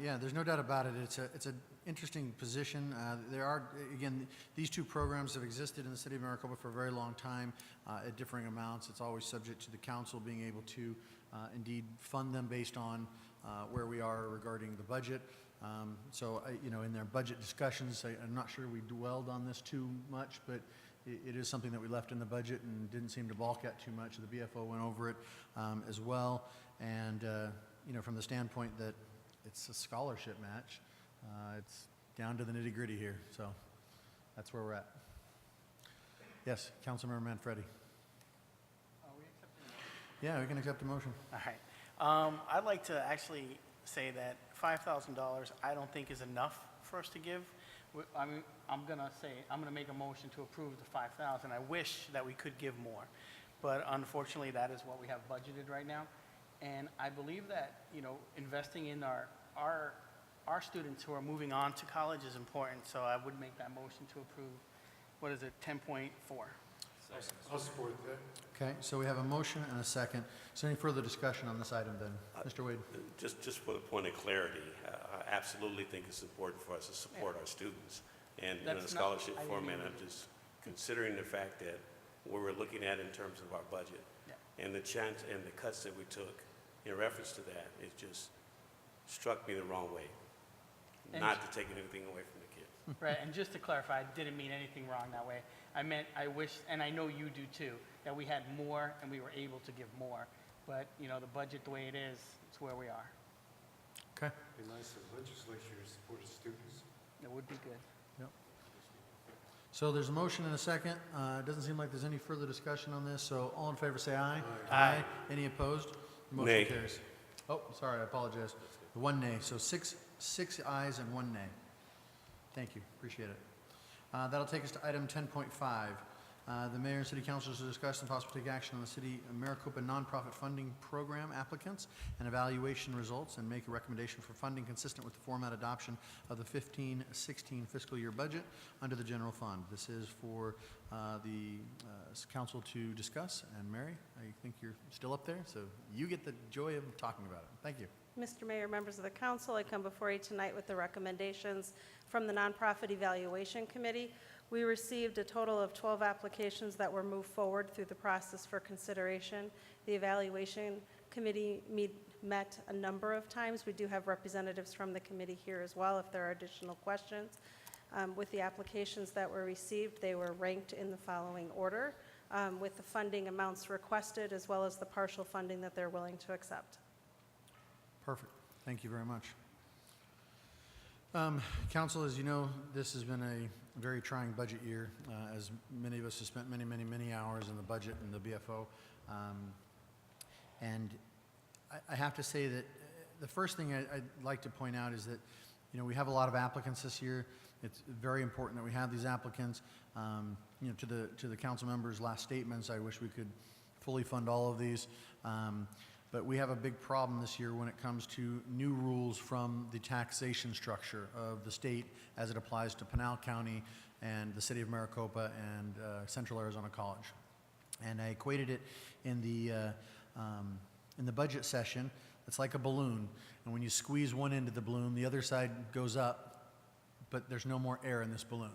Yeah, there's no doubt about it. It's an interesting position. There are, again, these 2 programs have existed in the city of Maricopa for a very long time at differing amounts. It's always subject to the council being able to indeed fund them based on where we are regarding the budget. So, in their budget discussions, I'm not sure we dwelled on this too much, but it is something that we left in the budget and didn't seem to balk at too much. The BFO went over it as well. And, from the standpoint that it's a scholarship match, it's down to the nitty-gritty here. So that's where we're at. Yes, Councilmember Manfredi. Yeah, we can accept a motion. All right. I'd like to actually say that $5,000 I don't think is enough for us to give. I'm going to make a motion to approve the $5,000. I wish that we could give more, but unfortunately that is what we have budgeted right now. And I believe that, investing in our our students who are moving on to college is important, so I would make that motion to approve, 10.4. I'll support that. Okay, so we have a motion and a second. Is there any further discussion on this item then? Mr. Wade? Just for the point of clarity, I absolutely think it's important for us to support our students. And in a That's not- scholarship I didn't format, even- I'm just considering the fact that what we're looking at in terms of our budget Yeah. and the chance and the cuts that we took in reference to that, it just struck me the wrong way. And- Not to take anything away from the kids. Right, and just to clarify, I didn't mean anything wrong that way. I meant, I wish, and I know you do too, that we had more and we were able to give more. But, the budget the way it is, it's where we are. Okay. It'd be nice if the legislature supported students. It would be good. Yep. So there's a motion and a second. It doesn't seem like there's any further discussion on this, so all in favor say aye. Aye. Any opposed? The motion Nay. carries. Oh, sorry, I apologize. One nay, so six ayes and one nay. Thank you, appreciate it. That'll take us to item 10.5. The mayor and city councilors to discuss and possibly take action on the city of Maricopa nonprofit funding program applicants and evaluation results and make a recommendation for funding consistent with the format adoption of the 15-16 fiscal year budget under the general fund. This is for the council to discuss. And Mary, I think you're still up there, so you get the joy of talking about it. Thank you. Mr. Mayor, members of the council, I come before you tonight with the recommendations from the Nonprofit Evaluation Committee. We received a total of 12 applications that were moved forward through the process for consideration. The Evaluation Committee met a number of times. We do have representatives from the committee here as well if there are additional questions. With the applications that were received, they were ranked in the following order, with the funding amounts requested as well as the partial funding that they're willing to accept. Perfect. Thank you very much. Council, as you know, this has been a very trying budget year, as many of us have spent many hours in the budget and the BFO. And I have to say that the first thing I'd like to point out is that, we have a lot of applicants this year. It's very important that we have these applicants. To the council members' last statements, I wish we could fully fund all of these. But we have a big problem this year when it comes to new rules from the taxation structure of the state as it applies to Pinal County and the city of Maricopa and Central Arizona College. And I equated it in the budget session. It's like a balloon, and when you squeeze one end of the balloon, the other side goes up, but there's no more air in this balloon.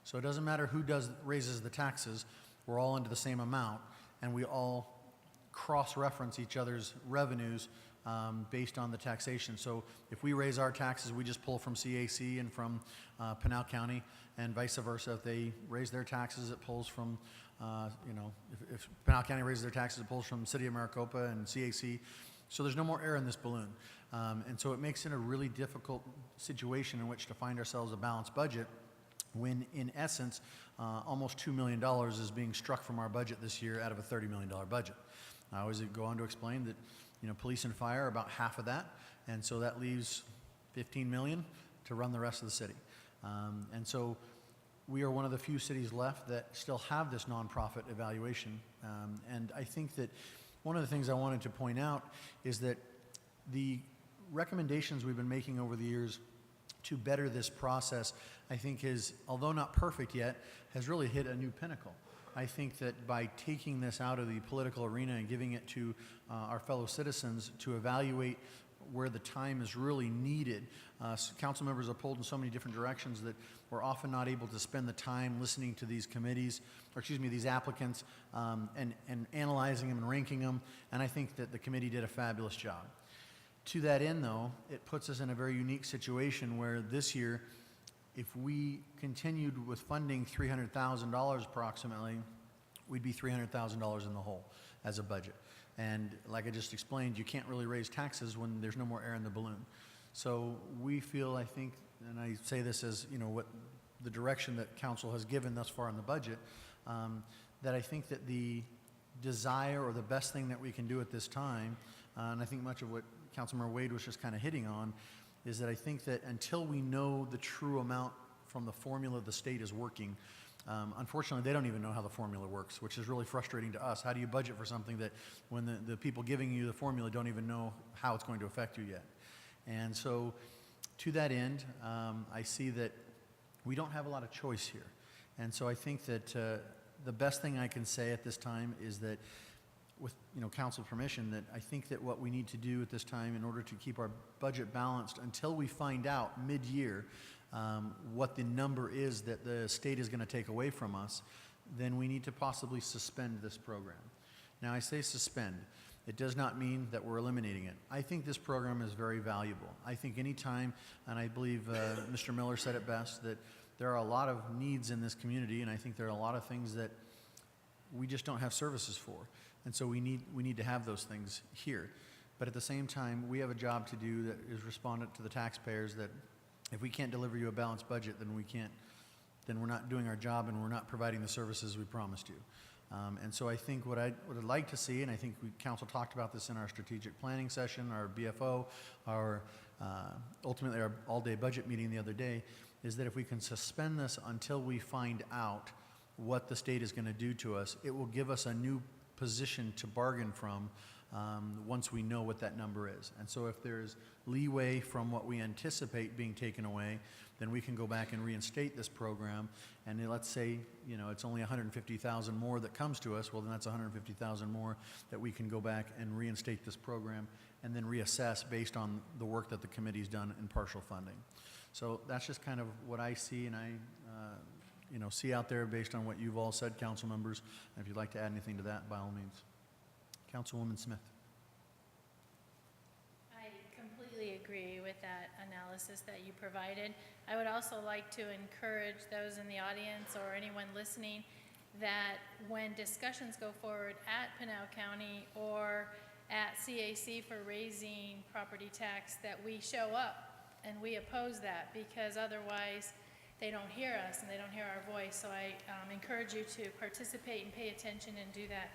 So it doesn't matter who raises the taxes, we're all into the same amount, and we all cross-reference each other's revenues based on the taxation. So if we raise our taxes, we just pull from CAC and from Pinal County, and vice versa. If they raise their taxes, it pulls from, if Pinal County raises their taxes, it pulls from City of Maricopa and CAC. So there's no more air in this balloon. And so it makes it a really difficult situation in which to find ourselves a balanced budget when, in essence, almost $2 million is being struck from our budget this year out of a $30 million budget. I always go on to explain that, police and fire are about half of that, and so that leaves $15 million to run the rest of the city. And so we are one of the few cities left that still have this nonprofit evaluation. And I think that one of the things I wanted to point out is that the recommendations we've been making over the years to better this process, I think is, although not perfect yet, has really hit a new pinnacle. I think that by taking this out of the political arena and giving it to our fellow citizens to evaluate where the time is really needed, council members are pulled in so many different directions that we're often not able to spend the time listening to these committees, or excuse me, these applicants, and analyzing them and ranking them, and I think that the committee did a fabulous job. To that end, though, it puts us in a very unique situation where this year, if we continued with funding $300,000 approximately, we'd be $300,000 in the hole as a budget. And like I just explained, you can't really raise taxes when there's no more air in the balloon. So we feel, I think, and I say this as, what the direction that council has given thus far in the budget, that I think that the desire or the best thing that we can do at this time, and I think much of what Councilmember Wade was just kind of hitting on, is that I think that until we know the true amount from the formula the state is working, unfortunately, they don't even know how the formula works, which is really frustrating to us. How do you budget for something that when the people giving you the formula don't even know how it's going to affect you yet? And so to that end, I see that we don't have a lot of choice here. And so I think that the best thing I can say at this time is that, with council permission, that I think that what we need to do at this time in order to keep our budget balanced until we find out mid-year what the number is that the state is going to take away from us, then we need to possibly suspend this program. Now, I say suspend. It does not mean that we're eliminating it. I think this program is very valuable. I think any time, and I believe Mr. Miller said it best, that there are a lot of needs in this community, and I think there are a lot of things that we just don't have services for. And so we need to have those things here. But at the same time, we have a job to do that is respondent to the taxpayers, that if we can't deliver you a balanced budget, then we're not doing our job and we're not providing the services we promised you. And so I think what I'd like to see, and I think council talked about this in our strategic planning session, our BFO, ultimately our all-day budget meeting the other day, is that if we can suspend this until we find out what the state is going to do to us, it will give us a new position to bargain from once we know what that number is. And so if there's leeway from what we anticipate being taken away, then we can go back and reinstate this program. And then let's say, it's only 150,000 more that comes to us. Well, then that's 150,000 more that we can go back and reinstate this program and then reassess based on the work that the committee's done in partial funding. So that's just kind of what I see, and I see out there based on what you've all said, council members. And if you'd like to add anything to that, by all means. Councilwoman Smith. I completely agree with that analysis that you provided. I would also like to encourage those in the audience or anyone listening that when discussions go forward at Pinal County or at CAC for raising property tax, that we show up and we oppose that, because otherwise they don't hear us and they don't hear our voice. So I encourage you to participate and pay attention and do that.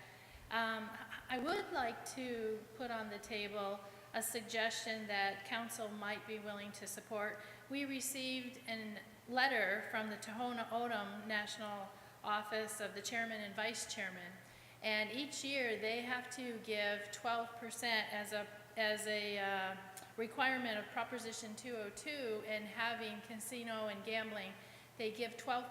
I would like to put on the table a suggestion that council might be willing to support. We received a letter from the Tohono O'odham National Office of the Chairman and Vice Chairman, and each year they have to give 12% as a requirement of Proposition 202 and having casino and gambling. They give 12%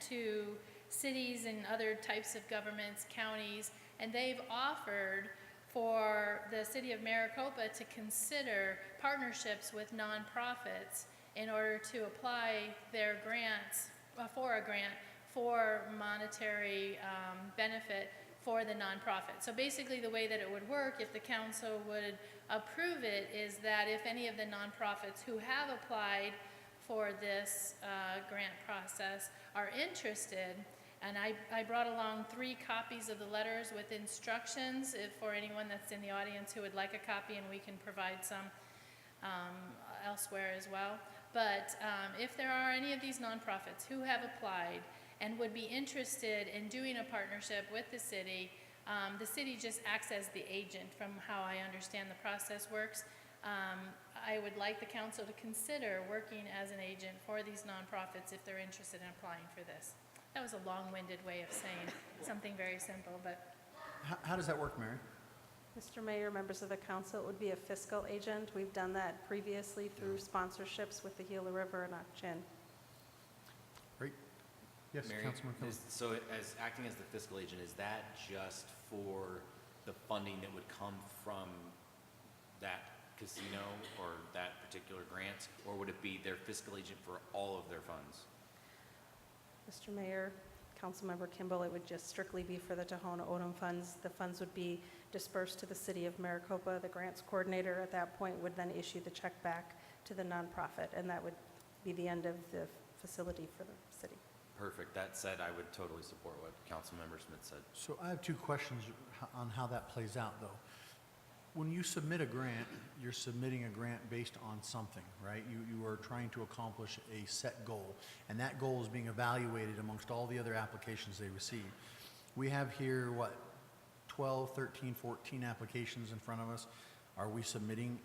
to cities and other types of governments, counties, and they've offered for the city of Maricopa to consider partnerships with nonprofits in order to apply their grants, for a grant for monetary benefit for the nonprofit. So basically the way that it would work, if the council would approve it, is that if any of the nonprofits who have applied for this grant process are interested, and I brought along 3 copies of the letters with instructions for anyone that's in the audience who would like a copy, and we can provide some elsewhere as well. But if there are any of these nonprofits who have applied and would be interested in doing a partnership with the city just acts as the agent from how I understand the process works. I would like the council to consider working as an agent for these nonprofits if they're interested in applying for this. That was a long-winded way of saying something very simple, but. How does that work, Mary? Mr. Mayor, members of the council, it would be a fiscal agent. We've done that previously through sponsorships with the Gila River and Ak-Chin. Great. Yes, Mary, Councilman Kelly. so as acting as the fiscal agent, is that just for the funding that would come from that casino or that particular grant, or would it be their fiscal agent for all of their funds? Mr. Mayor, Councilmember Kimball, it would just strictly be for the Tohono O'odham funds. The funds would be dispersed to the city of Maricopa. The grants coordinator at that point would then issue the check back to the nonprofit, and that would be the end of the facility for the city. Perfect. That said, I would totally support what Councilmember Smith said. So I have 2 questions on how that plays out, though. When you submit a grant, you're submitting a grant based on something, right? You are trying to accomplish a set goal, and that goal is being evaluated amongst all the other applications they receive. We have here, 12, 13, 14 applications in front of us. Are we submitting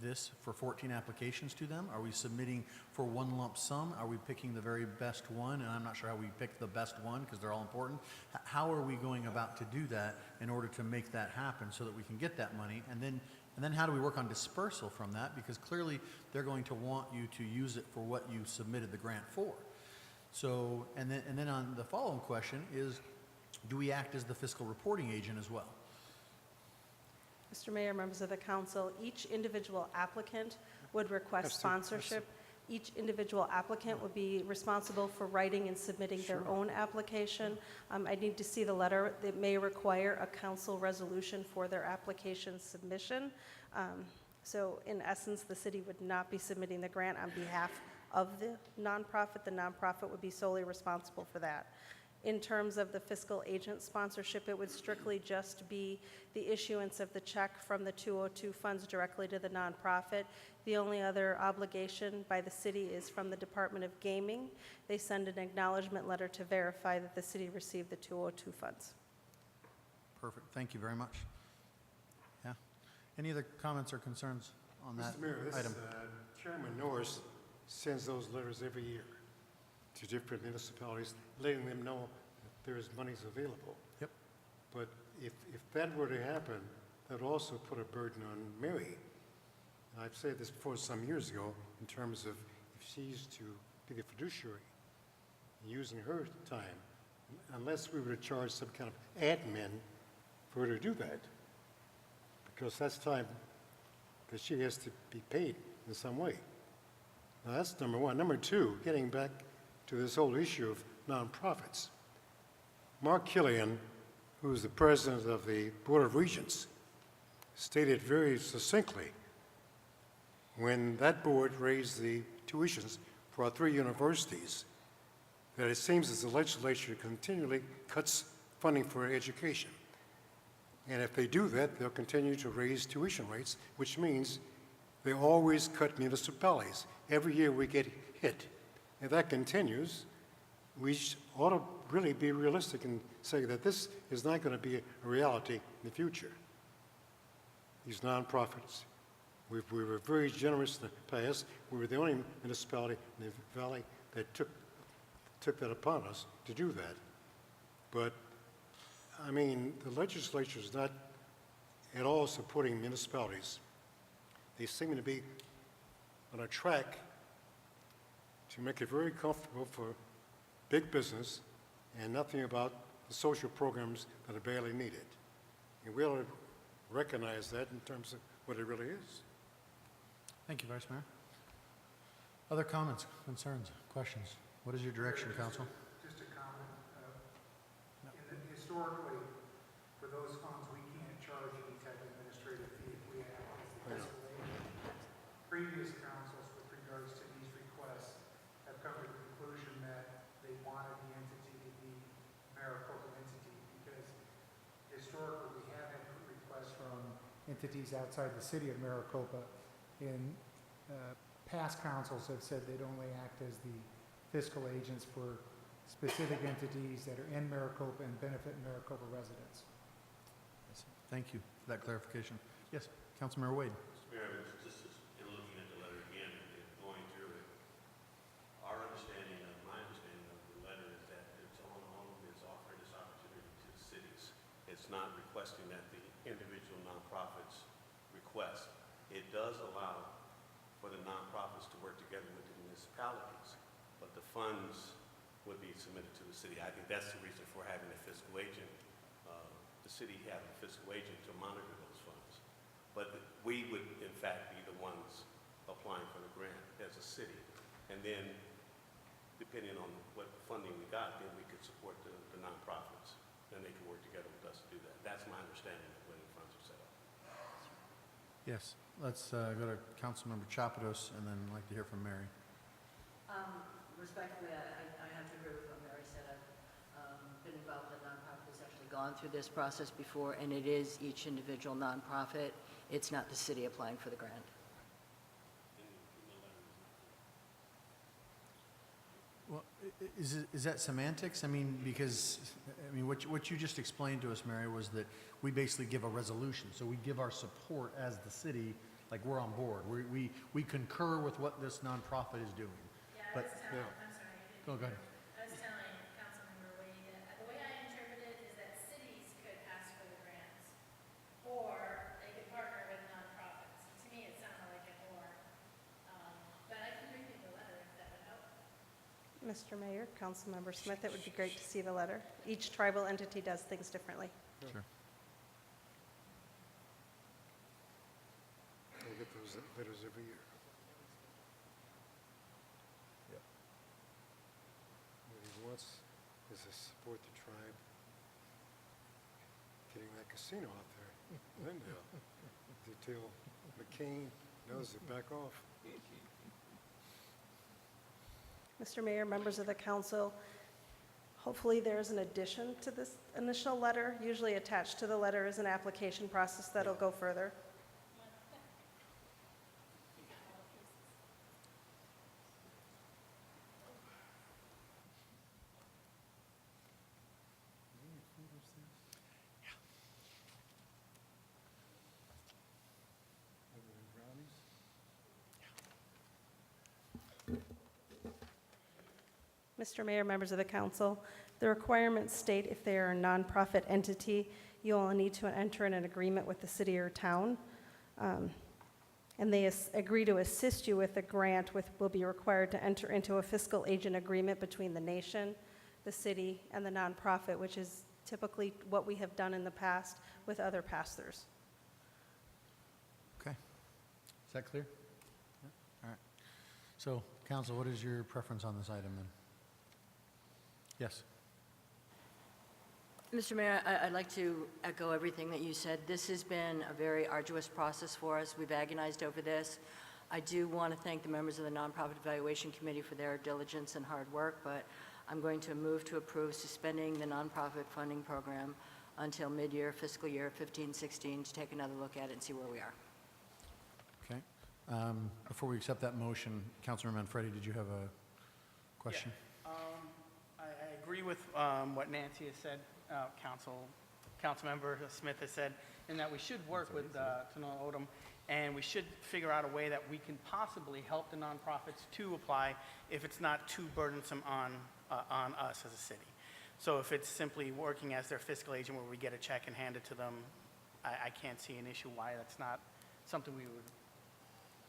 this for 14 applications to them? Are we submitting for one lump sum? Are we picking the very best one? And I'm not sure how we pick the best one because they're all important. How are we going about to do that in order to make that happen so that we can get that money? And then And then how do we work on dispersal from that? Because clearly they're going to want you to use it for what you submitted the grant for. So, and then on the following question is, do we act as the fiscal reporting agent as well? Mr. Mayor, members of the council, each individual applicant would request sponsorship. Each individual applicant would be responsible for writing and submitting their own application. I need to see the letter. It may require a council resolution for their application submission. So in essence, the city would not be submitting the grant on behalf of the nonprofit. The nonprofit would be solely responsible for that. In terms of the fiscal agent sponsorship, it would strictly just be the issuance of the check from the 202 funds directly to the nonprofit. The only other obligation by the city is from the Department of Gaming. They send an acknowledgement letter to verify that the city received the 202 funds. Perfect. Thank you very much. Yeah. Any other comments or concerns on that Mr. Mayor, item? Chairman Norris sends those letters every year to different municipalities, letting them know that there is monies available. Yep. But if that were to happen, that would also put a burden on Mary. And I've said this before some years ago in terms of if she's to be the fiduciary, using her time, unless we were to charge some kind of admin for her to do that, because that's time that she has to be paid in some way. Now that's number one. Number two, getting back to this whole issue of nonprofits. Mark Killian, who is the president of the Board of Regents, stated very succinctly when that board raised the tuitions for our 3 universities that it seems as the legislature continually cuts funding for education. And if they do that, they'll continue to raise tuition rates, which means they always cut municipalities. Every year we get hit. If that continues, we ought to really be realistic and say that this is not going to be a reality in the future. These nonprofits, we were very generous in the past. We were the only municipality in the valley that took that upon us to do that. But, I mean, the legislature is not at all supporting municipalities. They seem to be on a track to make it very comfortable for big business and nothing about the social programs that are barely needed. And we ought to recognize that in terms of what it really is. Thank you, Vice Mayor. Other comments, concerns, questions? What is your direction, Council? Just a comment. Historically, for those funds, we can't charge any type of administrative fee if we act as the fiscal agent. Previous councils, with regards to these requests, have come to the conclusion that they wanted the entity to be a Maricopa entity because historically we have had requests from entities outside the city of Maricopa. In past councils have said they'd only act as the fiscal agents for specific entities that are in Maricopa and benefit Maricopa residents. Thank you for that clarification. Yes, Councilmember Wade. Mr. Mayor, just in looking at the letter again and going through it, my understanding of the letter is that it's offering this opportunity to the cities. It's not requesting that the individual nonprofits request. It does allow for the nonprofits to work together with the municipalities, but the funds would be submitted to the city. I think that's the reason for having a fiscal agent, the city having a fiscal agent to monitor those funds. But we would, in fact, be the ones applying for the grant as a city. And then, depending on what funding we got, then we could support the nonprofits, and they could work together with us to do that. That's my understanding of the way the funds are set up. Yes, let's go to Councilmember Chapados, and then I'd like to hear from Mary. Respectfully, I have to agree with what Mary said. I've been involved with a nonprofit that's actually gone through this process before, and it is each individual nonprofit. It's not the city applying for the grant. Well, is that semantics? I mean, because, I mean, what you just explained to us, Mary, was that we basically give a resolution. So we give our support as the city, like we're on board. We concur with what this nonprofit is doing. Yeah, But, I'm sorry. Go ahead. I was telling Councilmember Wade that the way I interpret it is that cities could ask for the grants, or they could partner with nonprofits. Mr. Mayor, Councilmember Smith, it would be great to see the letter. Each tribal entity does things differently. Sure. We get those letters every year. What he wants is to support the tribe getting that casino out there, Glendale. Until McCain knows to back off. Mr. Mayor, members of the council, hopefully there's an addition to this initial letter. Usually attached to the letter is an application process that'll go further. Mr. Mayor, members of the council, the requirements state if they are a nonprofit entity, you will need to enter in an agreement with the city or town. And they agree to assist you with a grant, will be required to enter into a fiscal agent agreement between the nation, the city, and the nonprofit, which is typically what we have done in the past with other pass-throughs. Okay. Is that clear? Yeah. All right. So, council, what is your preference on this item then? Yes. Mr. Mayor, I'd like to echo everything that you said. This has been a very arduous process for us. We've agonized over this. I do want to thank the members of the Nonprofit Evaluation Committee for their diligence and hard work, but I'm going to move to approve suspending the nonprofit funding program until mid-year fiscal year 15-16 to take another look at it and see where we are. Okay. Before we accept that motion, Councilor Manfredi, did you have a question? Yeah. I agree with what Nancy has said, Councilmember Smith has said, in that we should work with Tanoa Odom, and we should figure out a way that we can possibly help the nonprofits to apply if it's not too burdensome on us as a city. So if it's simply working as their fiscal agent where we get a check and hand it to them, I can't see an issue why that's not something we would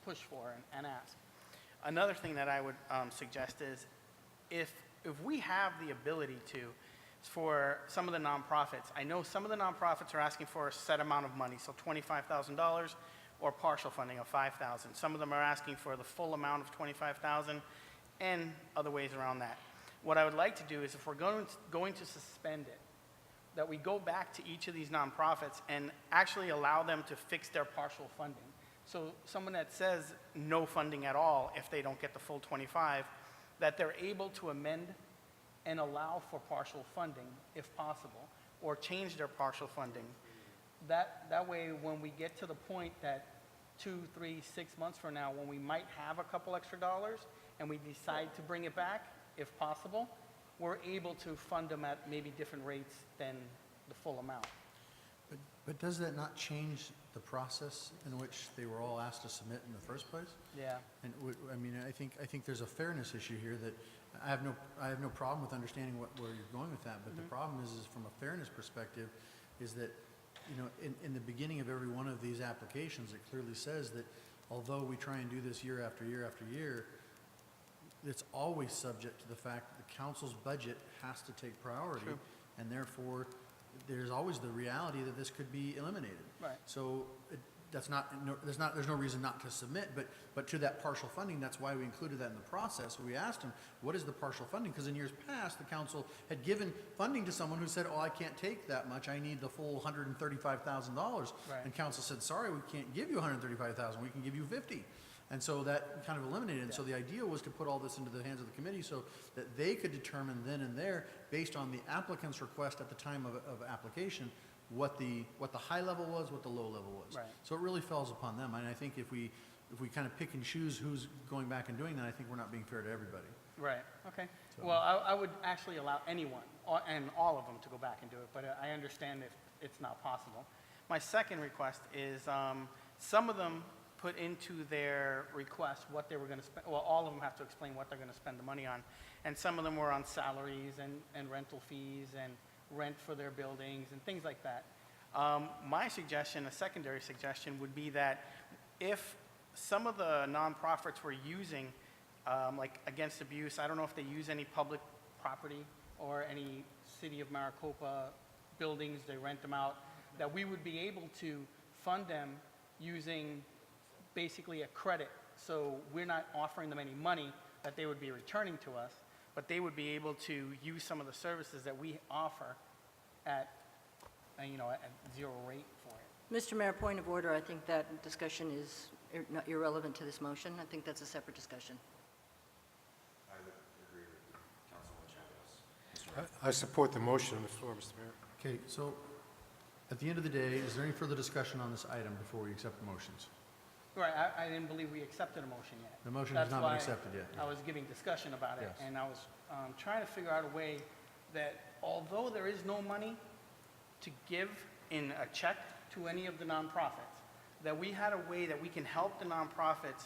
push for and ask. Another thing that I would suggest is if we have the ability to, for some of the nonprofits, I know some of the nonprofits are asking for a set amount of money, so $25,000 or partial funding of $5,000. Some of them are asking for the full amount of $25,000 and other ways around that. What I would like to do is if we're going to suspend it, that we go back to each of these nonprofits and actually allow them to fix their partial funding. So someone that says no funding at all if they don't get the full 25, that they're able to amend and allow for partial funding if possible, or change their partial funding. That way, when we get to the point that 2, 3, 6 months from now, when we might have a couple extra dollars and we decide to bring it back, if possible, we're able to fund them at maybe different rates than the full amount. But does that not change the process in which they were all asked to submit in the first place? Yeah. And I mean, I think there's a fairness issue here that I have no problem with understanding where you're going with that. But the problem is from a fairness perspective, is that in the beginning of every one of these applications, it clearly says that although we try and do this year after year after year, it's always subject to the fact that the council's budget has to take priority, and therefore there's always the reality that this could be eliminated. Right. So there's no reason not to submit, but to that partial funding, that's why we included that in the process. We asked them, what is the partial funding? Because in years past, the council had given funding to someone who said, oh, I can't take that much, I need the full $135,000. Right. And council said, sorry, we can't give you $135,000, we can give you 50. And so that kind of eliminated. And so the idea was to put all this into the hands of the committee so that they could determine then and there, based on the applicant's request at the time of application, what the high level was, what the low level was. Right. So it really falls upon them. And I think if we kind of pick and choose who's going back and doing that, I think we're not being fair to everybody. Right, okay. So- Well, I would actually allow anyone, and all of them, to go back and do it, but I understand if it's not possible. My second request is some of them put into their request what they were going to spend. Well, all of them have to explain what they're going to spend the money on. And some of them were on salaries and rental fees and rent for their buildings and things like that. My suggestion, a secondary suggestion, would be that if some of the nonprofits were using like against abuse. I don't know if they use any public property or any City of Maricopa buildings, they rent them out, that we would be able to fund them using basically a credit. So we're not offering them any money that they would be returning to us, but they would be able to use some of the services that we offer at, at zero rate for it. Mr. Mayor, point of order, I think that discussion is not irrelevant to this motion. I think that's a separate discussion. I would agree with Councilwoman Chavez. I support the motion on the floor, Mr. Mayor. Okay, so at the end of the day, is there any further discussion on this item before we accept the motions? Right, I didn't believe we accepted a motion yet. The motion has not been accepted yet. I was giving discussion about it, Yes. and I was trying to figure out a way that although there is no money to give in a check to any of the nonprofits, that we had a way that we can help the nonprofits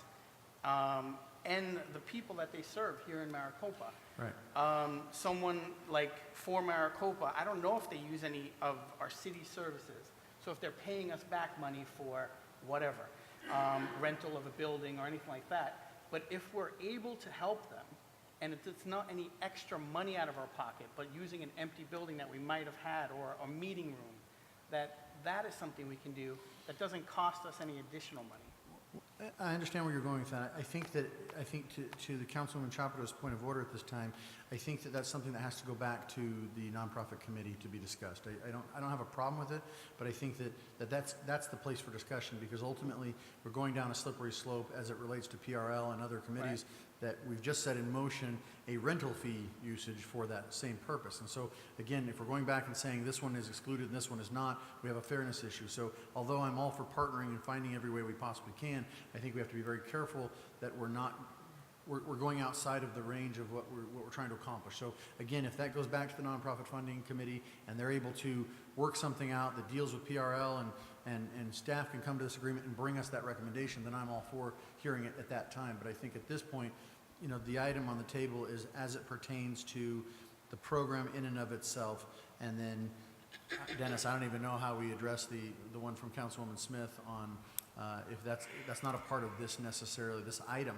and the people that they serve here in Maricopa. Right. Someone like for Maricopa, I don't know if they use any of our city services. So if they're paying us back money for whatever, rental of a building or anything like that, but if we're able to help them, and it's not any extra money out of our pocket, but using an empty building that we might have had or a meeting room, that is something we can do that doesn't cost us any additional money. I understand where you're going with that. I think to the Councilwoman Chapado's point of order at this time, I think that that's something that has to go back to the nonprofit committee to be discussed. I don't have a problem with it, but I think that's the place for discussion, because ultimately we're going down a slippery slope as it relates to PRL and other committees that we've just set in motion a rental fee usage for that same purpose. And so again, if we're going back and saying this one is excluded and this one is not, we have a fairness issue. So although I'm all for partnering and finding every way we possibly can, I think we have to be very careful that we're going outside of the range of what we're trying to accomplish. So again, if that goes back to the nonprofit funding committee and they're able to work something out that deals with PRL and staff can come to this agreement and bring us that recommendation, then I'm all for hearing it at that time. But I think at this point, the item on the table is as it pertains to the program in and of itself. And then, Dennis, I don't even know how we address the one from Councilwoman Smith on if that's not a part of this necessarily, this item.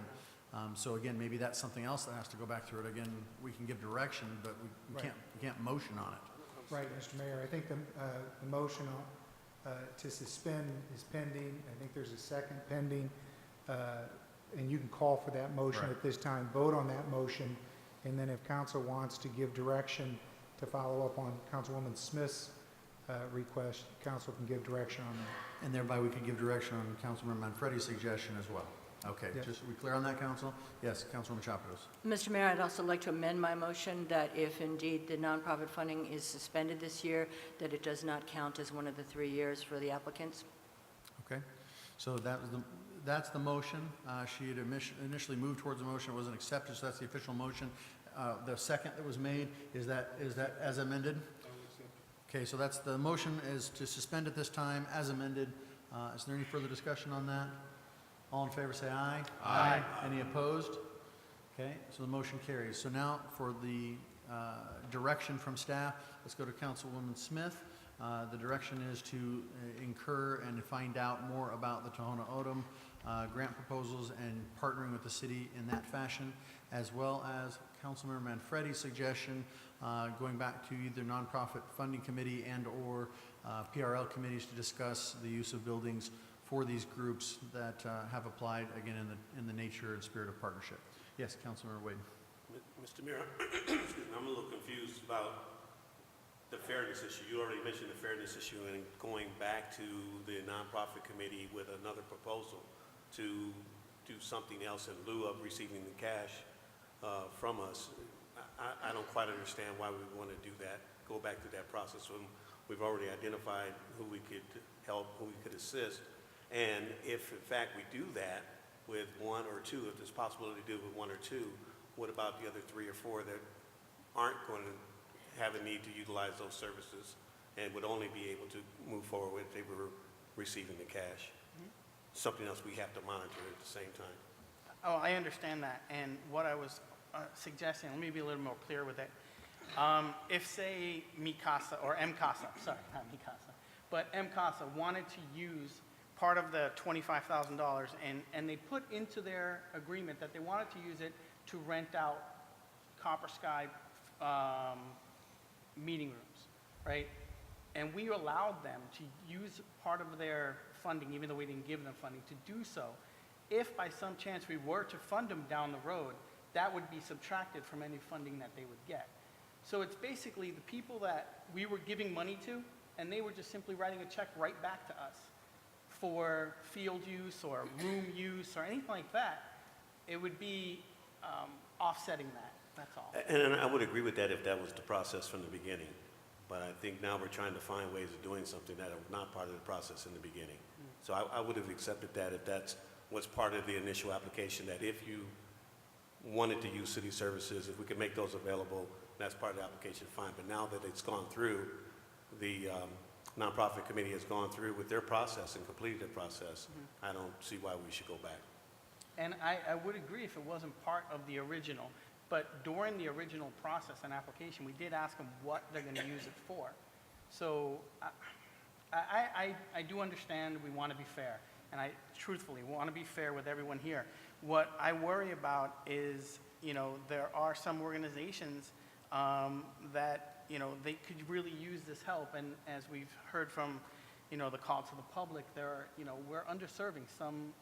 So again, maybe that's something else that has to go back through it. Again, we can give direction, but we can't motion on it. Right, Mr. Mayor. I think the motion to suspend is pending. I think there's a second pending. And you can call for that motion at this time, vote on that motion, and then if council wants to give direction to follow up on Councilwoman Smith's request, council can give direction on that. And thereby we can give direction on Councilmember Manfredi's suggestion as well. Okay, Yes. Just, are we clear on that, Council? Yes, Councilwoman Chapados. Mr. Mayor, I'd also like to amend my motion that if indeed the nonprofit funding is suspended this year, that it does not count as one of the 3 years for the applicants. Okay, so that's the motion. She had initially moved towards the motion, it wasn't accepted, so that's the official motion. The second that was made, is that as amended? Okay, so that's the motion is to suspend at this time as amended. Is there any further discussion on that? All in favor say aye. Aye. Any opposed? Okay, so the motion carries. So now for the direction from staff, let's go to Councilwoman Smith. The direction is to incur and to find out more about the Tohono O'odham grant proposals and partnering with the city in that fashion, as well as Councilmember Manfredi's suggestion, going back to either nonprofit funding committee and or PRL committees to discuss the use of buildings for these groups that have applied, again, in the nature and spirit of partnership. Yes, Councilmember Wade. Mr. Mayor, excuse me, I'm a little confused about the fairness issue. You already mentioned the fairness issue, and going back to the nonprofit committee with another proposal to do something else in lieu of receiving the cash from us. I don't quite understand why we want to do that, go back to that process when we've already identified who we could help, who we could assist. And if in fact we do that with one or two, if there's possibility to do it with one or two, what about the other 3 or 4 that aren't going to have a need to utilize those services and would only be able to move forward if they were receiving the cash? Something else we have to monitor at the same time. Oh, I understand that. And what I was suggesting, let me be a little more clear with it. If, say, MICASA, or MCASA, sorry, not MICASA, but MCASA wanted to use part of the $25,000 and they put into their agreement that they wanted to use it to rent out Copper Sky meeting rooms, right? And we allowed them to use part of their funding, even though we didn't give them funding, to do so. If by some chance we were to fund them down the road, that would be subtracted from any funding that they would get. So it's basically the people that we were giving money to, and they were just simply writing a check right back to us for field use or room use or anything like that. It would be offsetting that, that's all. And I would agree with that if that was the process from the beginning. But I think now we're trying to find ways of doing something that are not part of the process in the beginning. So I would have accepted that if that's what's part of the initial application, that if you wanted to use city services, if we could make those available, that's part of the application, fine. But now that it's gone through, the nonprofit committee has gone through with their process and completed the process, I don't see why we should go back. And I would agree if it wasn't part of the original, but during the original process and application, we did ask them what they're going to use it for. So I do understand we want to be fair, and I truthfully want to be fair with everyone here. What I worry about is, you know, there are some organizations that, you know, they could really use this help, and as we've heard from, you know, the call to the public, there are, you know, we're underserving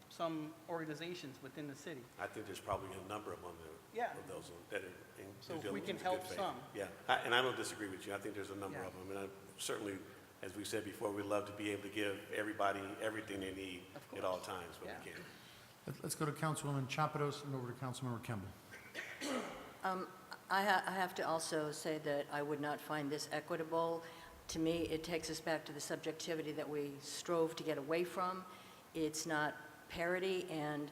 some organizations within the city. I think there's probably a number of them of those that are in So due if we diligence can and help good faith. some. Yeah, and I don't disagree with you. I think there's a number of them, and I certainly, as we said before, we'd love to be able to give everybody everything they need at all times, but we can't. Let's go to Councilwoman Chapados and over to Councilmember Kemble. I have to also say that I would not find this equitable. To me, it takes us back to the subjectivity that we strove to get away from. It's not parity, and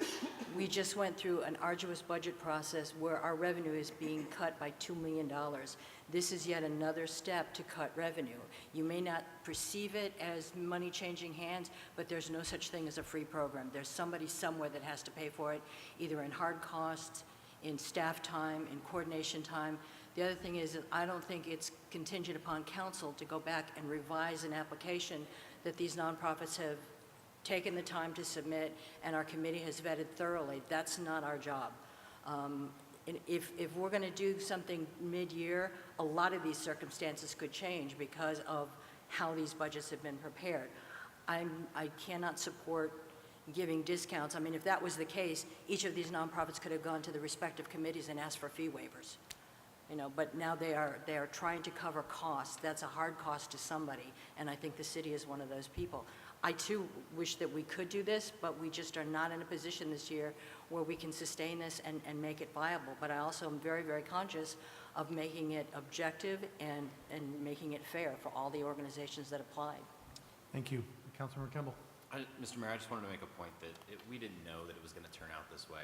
we just went through an arduous budget process where our revenue is being cut by $2 million. This is yet another step to cut revenue. You may not perceive it as money changing hands, but there's no such thing as a free program. There's somebody somewhere that has to pay for it, either in hard costs, in staff time, in coordination time. The other thing is that I don't think it's contingent upon council to go back and revise an application that these nonprofits have taken the time to submit and our committee has vetted thoroughly. That's not our job. And if we're going to do something mid-year, a lot of these circumstances could change because of how these budgets have been prepared. I cannot support giving discounts. I mean, if that was the case, each of these nonprofits could have gone to the respective committees and asked for fee waivers. You know, but now they are trying to cover costs. That's a hard cost to somebody, and I think the city is one of those people. I too wish that we could do this, but we just are not in a position this year where we can sustain this and make it viable. But I also am very, very conscious of making it objective and making it fair for all the organizations that applied. Thank you. Councilmember Kemble. Mr. Mayor, I just wanted to make a point that we didn't know that it was going to turn out this way.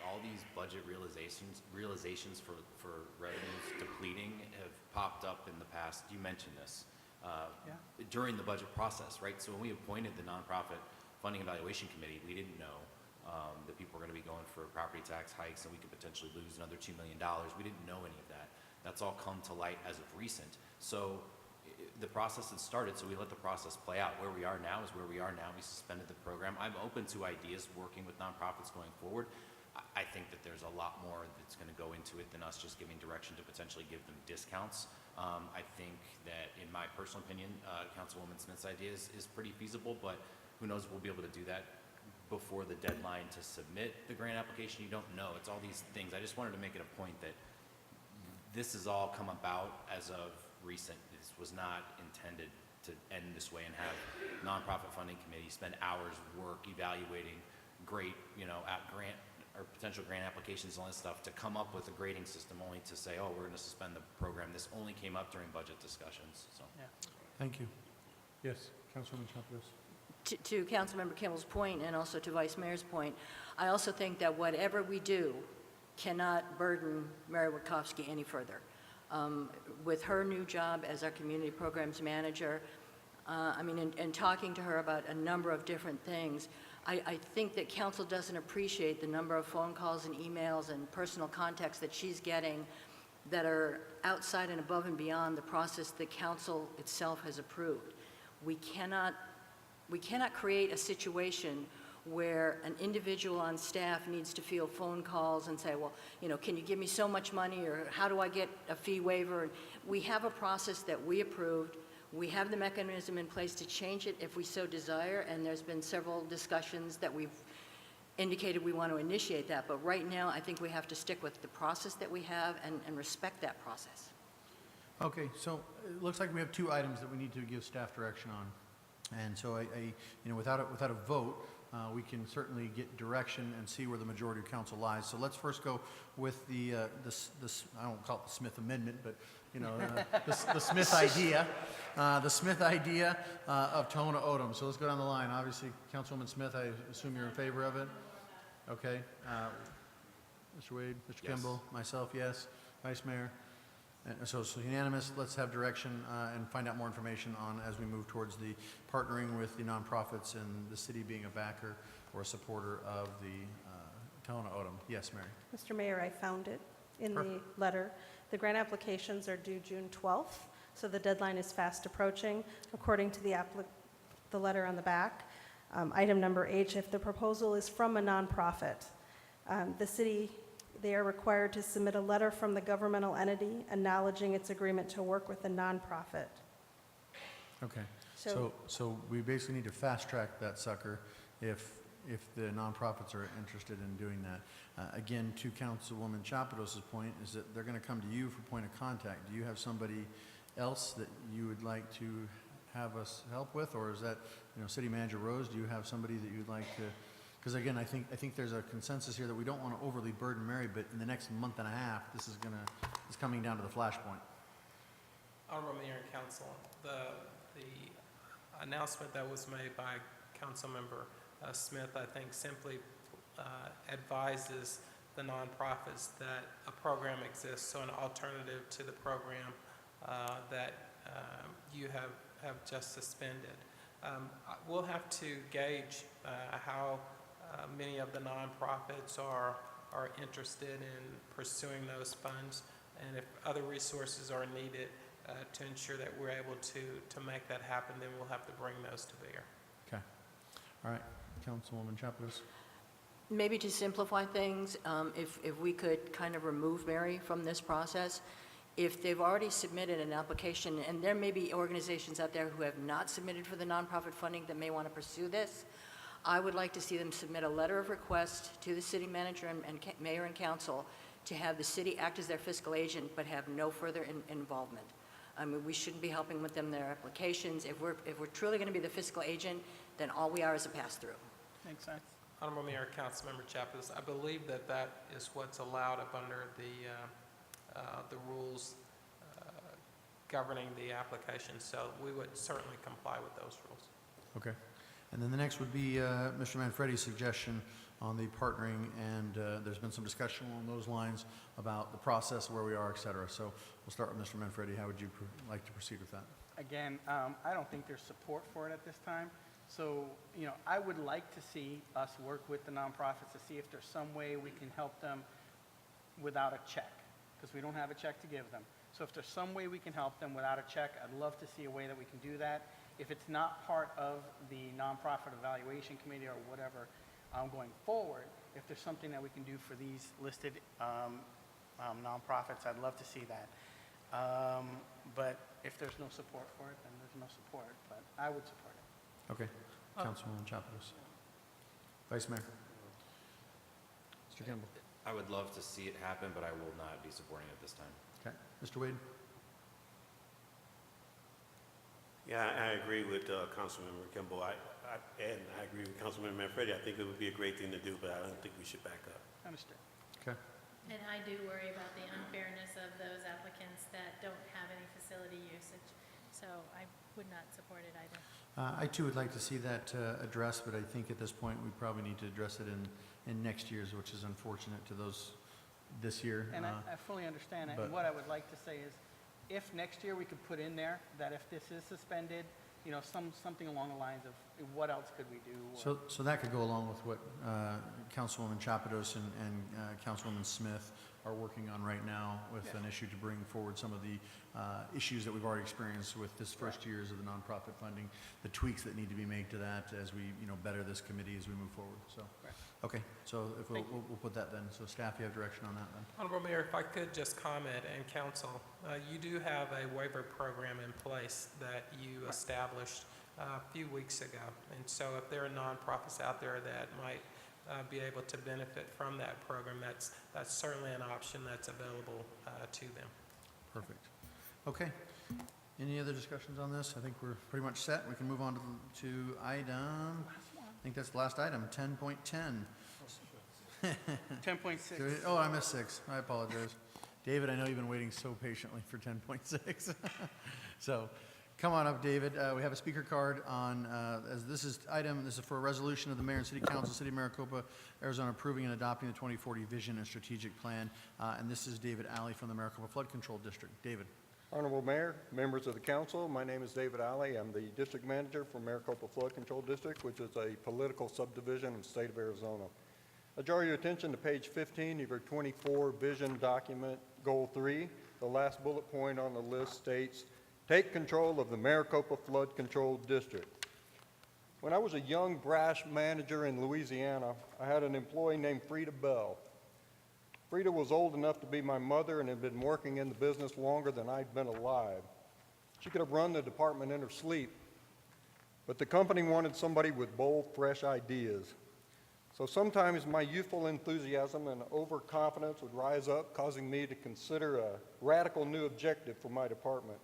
All these budget realizations for revenues depleting have popped up in the past. You mentioned this during the budget process, right? So when we appointed the Nonprofit Funding Evaluation Committee, we didn't know that people were going to be going for property tax hikes and we could potentially lose another $2 million. We didn't know any of that. That's all come to light as of recent. So the process had started, so we let the process play out. Where we are now is where we are now. We suspended the program. I'm open to ideas working with nonprofits going forward. I think that there's a lot more that's going to go into it than us just giving direction to potentially give them discounts. I think that, in my personal opinion, Councilwoman Smith's idea is pretty feasible, but who knows if we'll be able to do that before the deadline to submit the grant application. You don't know. It's all these things. I just wanted to make it a point that this has all come about as of recent. This was not intended to end this way and have nonprofit funding committees spend hours work evaluating great, at grant or potential grant applications and all this stuff to come up with a grading system only to say, oh, we're going to suspend the program. This only came up during budget discussions. So. Yeah. Thank you. Yes, Councilwoman Chapados. To Councilmember Kimball's point and also to Vice Mayor's point, I also think that whatever we do cannot burden Mary Witkowski any further. With her new job as our community programs manager, in talking to her about a number of different things, I think that council doesn't appreciate the number of phone calls and emails and personal contacts that she's getting that are outside and above and beyond the process that council itself has approved. We cannot create a situation where an individual on staff needs to field phone calls and say, well, can you give me so much money, or how do I get a fee waiver? And we have a process that we approved. We have the mechanism in place to change it if we so desire, and there's been several discussions that we've indicated we want to initiate that. But right now, I think we have to stick with the process that we have and respect that process. Okay, so it looks like we have two items that we need to give staff direction on. And so without a vote, we can certainly get direction and see where the majority of council lies. So let's first go with the I won't call it the Smith Amendment, but the Smith idea, of Tohono O'odham. So let's go down the line. Obviously, Councilwoman Smith, I assume you're in favor of it. Okay, Mr. Wade, Mr. Yes. Kimball, myself, yes. Vice Mayor. And so it's unanimous. Let's have direction and find out more information on as we move towards the partnering with the nonprofits and the city being a backer or a supporter of the Tohono O'odham. Yes, Mary. Mr. Mayor, I found it in the letter. The grant applications are due June 12th, so the deadline is fast approaching. According to the letter on the back, item number H, if the proposal is from a nonprofit, the city, they are required to submit a letter from the governmental entity acknowledging its agreement to work with the nonprofit. Okay. So we basically need to fast track that sucker if the nonprofits are interested in doing that. Again, to Councilwoman Chapados' point, is that they're going to come to you for point of contact. Do you have somebody else that you would like to have us help with, or is that, City Manager Rose, do you have somebody that you'd like to? Because again, I think there's a consensus here that we don't want to overly burden Mary, but in the next month and a half, it's coming down to the flashpoint. Honorable Mayor and Council, the announcement that was made by Councilmember Smith, I think, simply advises the nonprofits that a program exists, so an alternative to the program that you have just suspended. We'll have to gauge how many of the nonprofits are interested in pursuing those funds, and if other resources are needed to ensure that we're able to make that happen, then we'll have to bring those to bear. Okay. All right. Councilwoman Chapados. Maybe to simplify things, if we could kind of remove Mary from this process, if they've already submitted an application, and there may be organizations out there who have not submitted for the nonprofit funding that may want to pursue this, I would like to see them submit a letter of request to the city manager and mayor and council to have the city act as their fiscal agent, but have no further involvement. I mean, we shouldn't be helping with them their applications. If we're truly going to be the fiscal agent, then all we are is a pass-through. Makes sense. Honorable Mayor, Councilmember Chapas, I believe that is what's allowed up under the rules governing the application, so we would certainly comply with those rules. Okay. And then the next would be Mr. Manfredi's suggestion on the partnering, and there's been some discussion along those lines about the process, where we are, et cetera. So we'll start with Mr. Manfredi. How would you like to proceed with that? Again, I don't think there's support for it at this time. So, I would like to see us work with the nonprofits to see if there's some way we can help them without a check, because we don't have a check to give them. So if there's some way we can help them without a check, I'd love to see a way that we can do that. If it's not part of the nonprofit evaluation committee or whatever going forward, if there's something that we can do for these listed nonprofits, I'd love to see that. But if there's no support for it, then there's no support, but I would support it. Okay. Councilwoman Chapados. Vice Mayor. Mr. Kimball. I would love to see it happen, but I will not be supporting it this time. Okay. Mr. Wade. Yeah, I agree with Councilmember Kimball, and I agree with Councilmember Manfredi. I think it would be a great thing to do, but I don't think we should back up. Understood. Okay. And I do worry about the unfairness of those applicants that don't have any facility usage, so I would not support it either. I too would like to see that addressed, but I think at this point we probably need to address it in next year's, which is unfortunate to those this year. And I fully understand it. And what I would like to say is, if next year we could put in there that if this is suspended, something along the lines of what else could we do? Or- So that could go along with what Councilwoman Chapados and Councilwoman Smith are working on right now with an issue to bring forward some of the issues that we've already experienced with this first years of the nonprofit funding, the tweaks that need to be made to that as we, better this committee as we move forward. So, okay, so if we'll put that then. So staff, you have direction on that then? Honorable Mayor, if I could just comment, and council, you do have a waiver program in place that you established a few weeks ago. And so if there are nonprofits out there that might be able to benefit from that program, that's certainly an option that's available to them. Perfect. Okay. Any other discussions on this? I think we're pretty much set. We can move on to item, I think that's the last item, 10.10. 10.6. Oh, I missed 6. I apologize. David, I know you've been waiting so patiently for 10.6. So come on up, David. We have a speaker card on, as this is for a resolution of the Mayor and City Council, City of Maricopa, Arizona, approving and adopting the 2040 Vision and Strategic Plan. And this is David Alley from the Maricopa Flood Control District. David. Honorable Mayor, members of the council, my name is David Alley. I'm the district manager for Maricopa Flood Control District, which is a political subdivision of the state of Arizona. I draw your attention to page 15 of your 24 Vision document, Goal 3. The last bullet point on the list states, take control of the Maricopa Flood Control District. When I was a young, brash manager in Louisiana, I had an employee named Frida Bell. Frida was old enough to be my mother and had been working in the business longer than I'd been alive. She could have run the department in her sleep, but the company wanted somebody with bold, fresh ideas. So sometimes my youthful enthusiasm and overconfidence would rise up, causing me to consider a radical new objective for my department.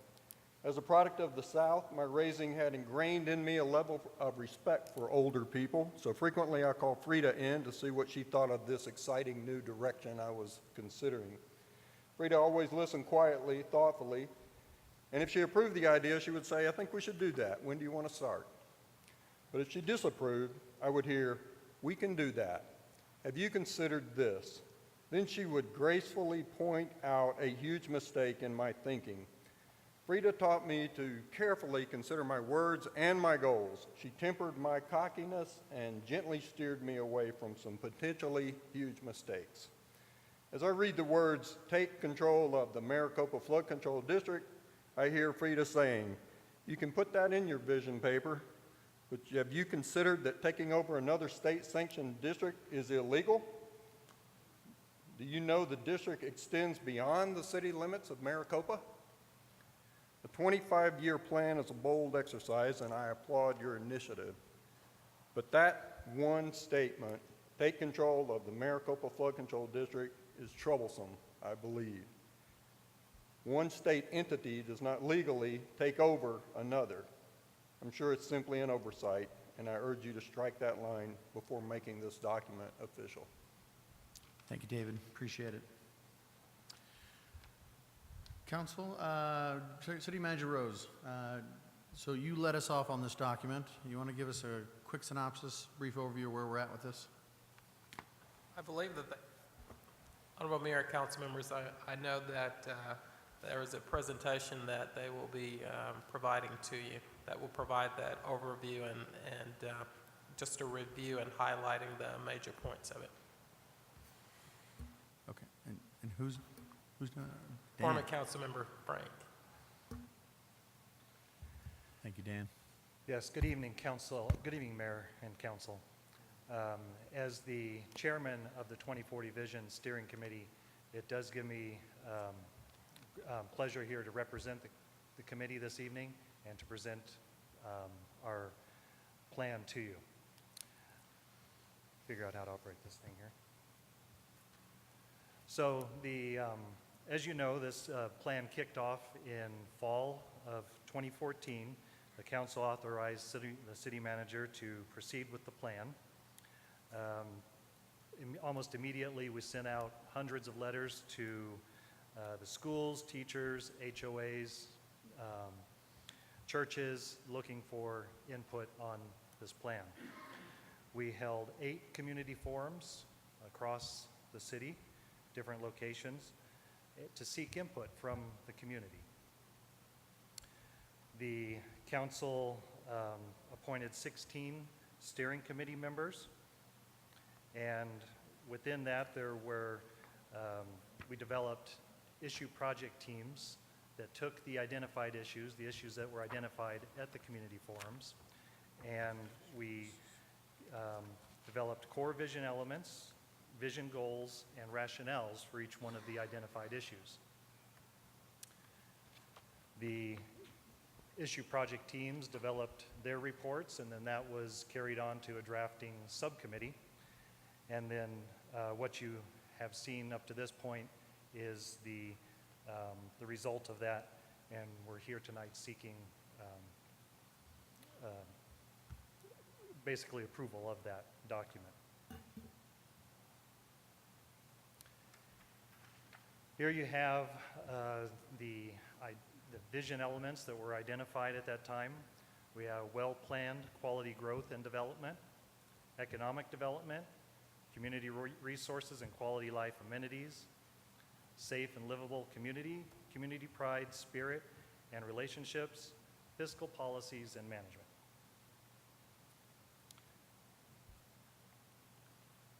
As a product of the South, my raising had ingrained in me a level of respect for older people, so frequently I called Frida in to see what she thought of this exciting new direction I was considering. Frida always listened quietly, thoughtfully, and if she approved the idea, she would say, I think we should do that. When do you want to start? But if she disapproved, I would hear, we can do that. Have you considered this? Then she would gracefully point out a huge mistake in my thinking. Frida taught me to carefully consider my words and my goals. She tempered my cockiness and gently steered me away from some potentially huge mistakes. As I read the words, take control of the Maricopa Flood Control District, I hear Frida saying, you can put that in your vision paper, but have you considered that taking over another state-sanctioned district is illegal? Do you know the district extends beyond the city limits of Maricopa? A 25-year plan is a bold exercise, and I applaud your initiative. But that one statement, take control of the Maricopa Flood Control District, is troublesome, I believe. One state entity does not legally take over another. I'm sure it's simply an oversight, and I urge you to strike that line before making this document official. Thank you, David. Appreciate it. Council, City Manager Rose, so you led us off on this document. You want to give us a quick synopsis, brief overview of where we're at with this? I believe that Honorable Mayor, council members, I know that there is a presentation that they will be providing to you that will provide that overview and just a review and highlighting the major points of it. Okay, and who's going to? Former council member Frank. Thank you, Dan. Yes, good evening, council. Good evening, Mayor and council. As the chairman of the 2040 Vision Steering Committee, it does give me pleasure here to represent the committee this evening and to present our plan to you. Figure out how to operate this thing here. So as you know, this plan kicked off in fall of 2014. The council authorized the city manager to proceed with the plan. Almost immediately, we sent out hundreds of letters to the schools, teachers, HOAs, churches, looking for input on this plan. We held 8 community forums across the city, different locations, to seek input from the community. The council appointed 16 steering committee members. And within that, we developed issue project teams that took the identified issues, the issues that were identified at the community forums, and we developed core vision elements, vision goals, and rationales for each one of the identified issues. The issue project teams developed their reports, and then that was carried on to a drafting subcommittee. And then what you have seen up to this point is the result of that, and we're here tonight seeking basically approval of that document. Here you have the vision elements that were identified at that time. We have well-planned quality growth and development, economic development, community resources and quality life amenities, safe and livable community, community pride, spirit, and relationships, fiscal policies, and management.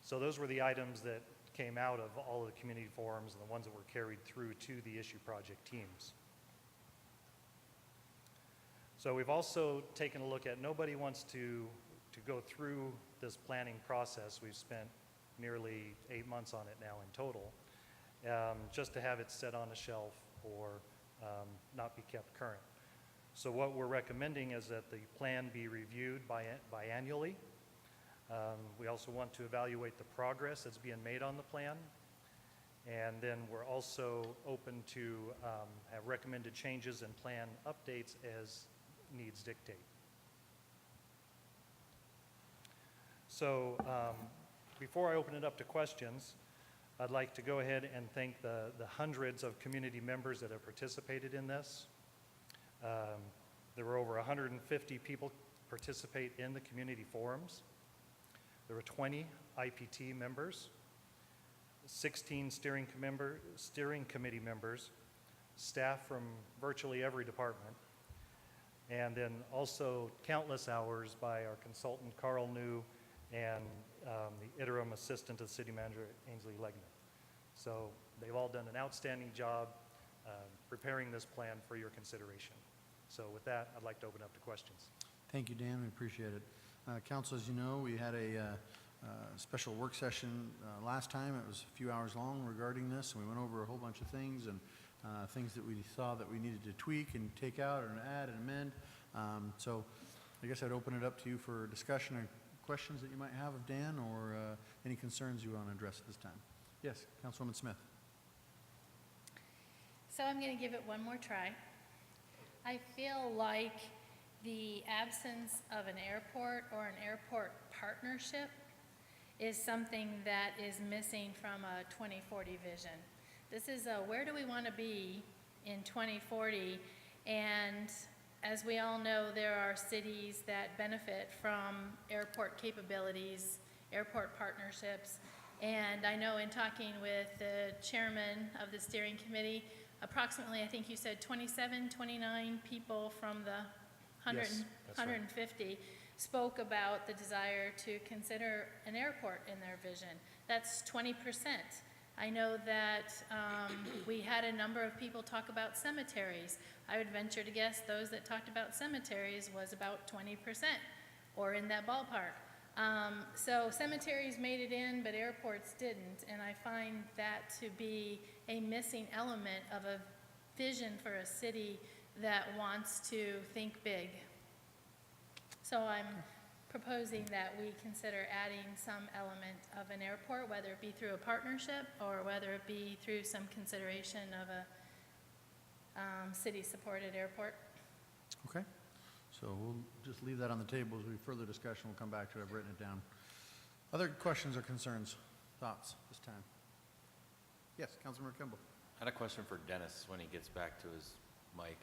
So those were the items that came out of all of the community forums and the ones that were carried through to the issue project teams. So we've also taken a look at, nobody wants to go through this planning process. We've spent nearly 8 months on it now in total, just to have it set on a shelf or not be kept current. So what we're recommending is that the plan be reviewed biannually. We also want to evaluate the progress that's being made on the plan. And then we're also open to have recommended changes and plan updates as needs dictate. So before I open it up to questions, I'd like to go ahead and thank the hundreds of community members that have participated in this. There were over 150 people participate in the community forums. There were 20 IPT members, 16 steering committee members, staff from virtually every department, and then also countless hours by our consultant Carl New and the interim assistant to the city manager, Ainsley Legner. So they've all done an outstanding job preparing this plan for your consideration. So with that, I'd like to open up to questions. Thank you, Dan. We appreciate it. Council, as you know, we had a special work session last time. It was a few hours long regarding this, and we went over a whole bunch of things and things that we saw that we needed to tweak and take out and add and amend. So I guess I'd open it up to you for discussion or questions that you might have of Dan, or any concerns you want to address at this time. Yes, Councilwoman Smith. So I'm going to give it one more try. I feel like the absence of an airport or an airport partnership is something that is missing from a 2040 vision. This is a where do we want to be in 2040, and as we all know, there are cities that benefit from airport capabilities, airport partnerships, and I know in talking with the chairman of the steering committee, approximately, I think you said 27, 29 people from the 150 spoke about the desire to consider an airport in their vision. That's 20%. I know that we had a number of people talk about cemeteries. I would venture to guess those that talked about cemeteries was about 20% or in that ballpark. So cemeteries made it in, but airports didn't, and I find that to be a missing element of a vision for a city that wants to think big. So I'm proposing that we consider adding some element of an airport, whether it be through a partnership or whether it be through some consideration of a city-supported airport. Okay. So we'll just leave that on the table. As we further discussion, we'll come back to it. I've written it down. Other questions or concerns, thoughts this time? Yes, Councilmember Kimball. I had a question for Dennis when he gets back to his mic.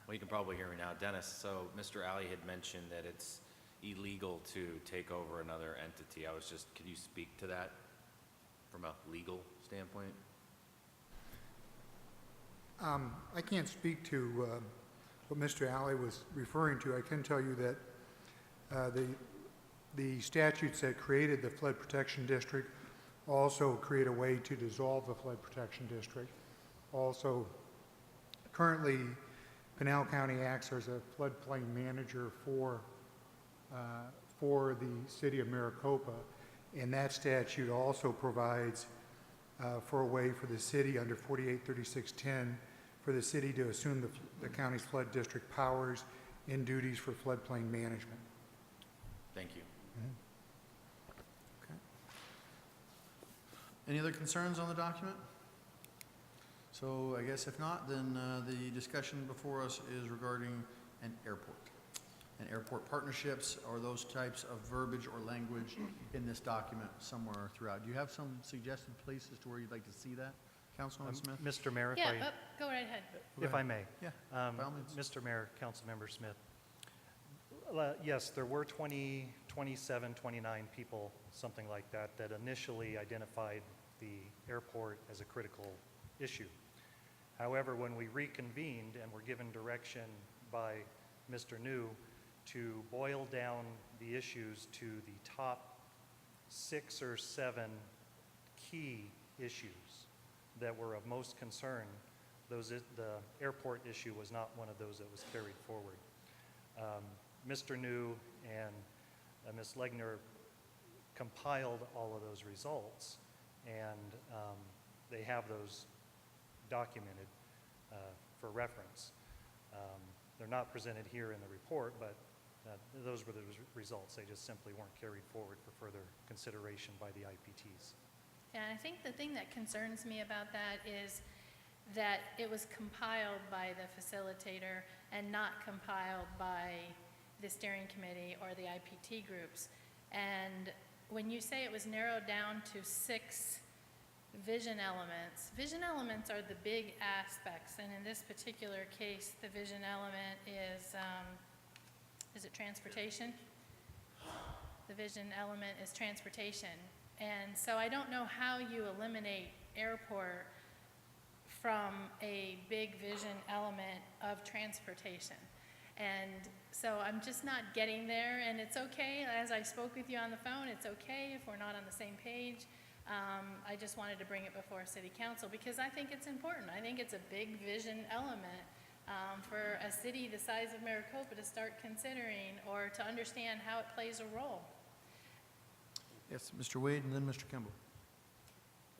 Well, you can probably hear me now. Dennis, so Mr. Alley had mentioned that it's illegal to take over another entity. Could you speak to that from a legal standpoint? I can't speak to what Mr. Alley was referring to, I can tell you that the statutes that created the flood protection district also create a way to dissolve the flood protection district. Also, currently, Pinal County acts as a floodplain manager for the city of Maricopa, and that statute also provides for a way for the city under 483610 for the city to assume the county's flood district powers and duties for floodplain management. Thank you. Any other concerns on the document? So I guess if not, then the discussion before us is regarding an airport. And airport partnerships or those types of verbiage or language in this document somewhere throughout. Do you have some suggested places to where you'd like to see that, Councilman Smith? Mr. Mayor, Yeah, go right ahead. if I may. Yeah, by all means. Mr. Mayor, Councilmember Smith. Yes, there were 27, 29 people, something like that, that initially identified the airport as a critical issue. However, when we reconvened and were given direction by Mr. New to boil down the issues to the top 6 or 7 key issues that were of most concern, the airport issue was not one of those that was carried forward. Mr. New and Ms. Legner compiled all of those results, and they have those documented for reference. They're not presented here in the report, but those were the results. They just simply weren't carried forward for further consideration by the IPTs. Yeah, and I think the thing that concerns me about that is that it was compiled by the facilitator and not compiled by the steering committee or the IPT groups. And when you say it was narrowed down to 6 vision elements are the big aspects. And in this particular case, the vision element is it transportation? The vision element is transportation. And so I don't know how you eliminate airport from a big vision element of transportation. And so I'm just not getting there, and it's okay, as I spoke with you on the phone, it's okay if we're not on the same page. I just wanted to bring it before City Council because I think it's important. I think it's a big vision element for a city the size of Maricopa to start considering or to understand how it plays a role. Yes, Mr. Wade and then Mr. Kimball.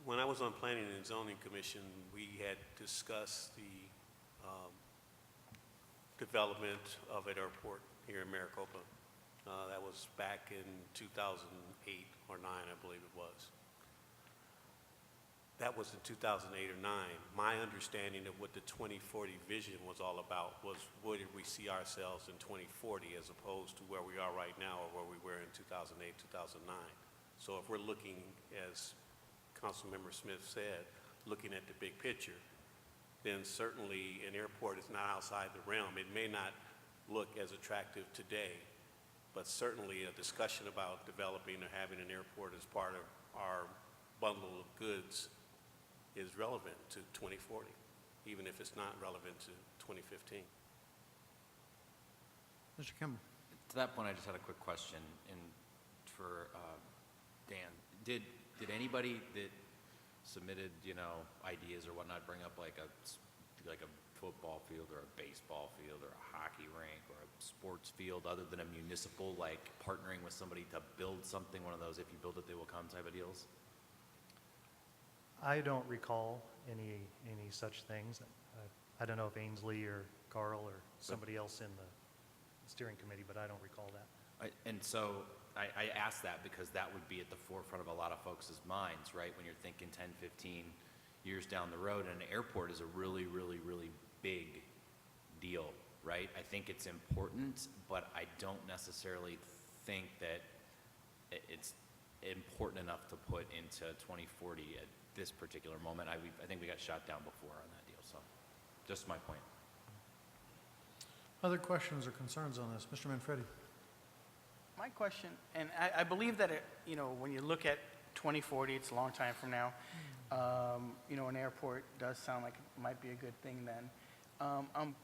When I was on Planning and Zoning Commission, we had discussed the development of an airport here in Maricopa. That was back in 2008 or 9, I believe it was. That was in 2008 or 9. My understanding of what the 2040 vision was all about was where did we see ourselves in 2040 as opposed to where we are right now or where we were in 2008, 2009. So if we're looking, as Councilmember Smith said, looking at the big picture, then certainly an airport is not outside the realm. It may not look as attractive today, but certainly a discussion about developing or having an airport as part of our bundle of goods is relevant to 2040, even if it's not relevant to 2015. Mr. Kimball. To that point, I just had a quick question for Dan. Did anybody that submitted, ideas or whatnot bring up like a football field or a baseball field or a hockey rink or a sports field other than a municipal, like partnering with somebody to build something, one of those if you build it they will come type of deals? I don't recall any such things. I don't know if Ainsley or Carl or somebody else in the steering committee, but I don't recall that. And so I ask that because that would be at the forefront of a lot of folks' minds, right? When you're thinking 10, 15 years down the road, and an airport is a really, really, really big deal, right? I think it's important, but I don't necessarily think that it's important enough to put into 2040 at this particular moment. I think we got shot down before on that deal, so just my point. Other questions or concerns on this? Mr. Manfredi. My question, and I believe that, when you look at 2040, it's a long time from now. An airport does sound like it might be a good thing then. I'm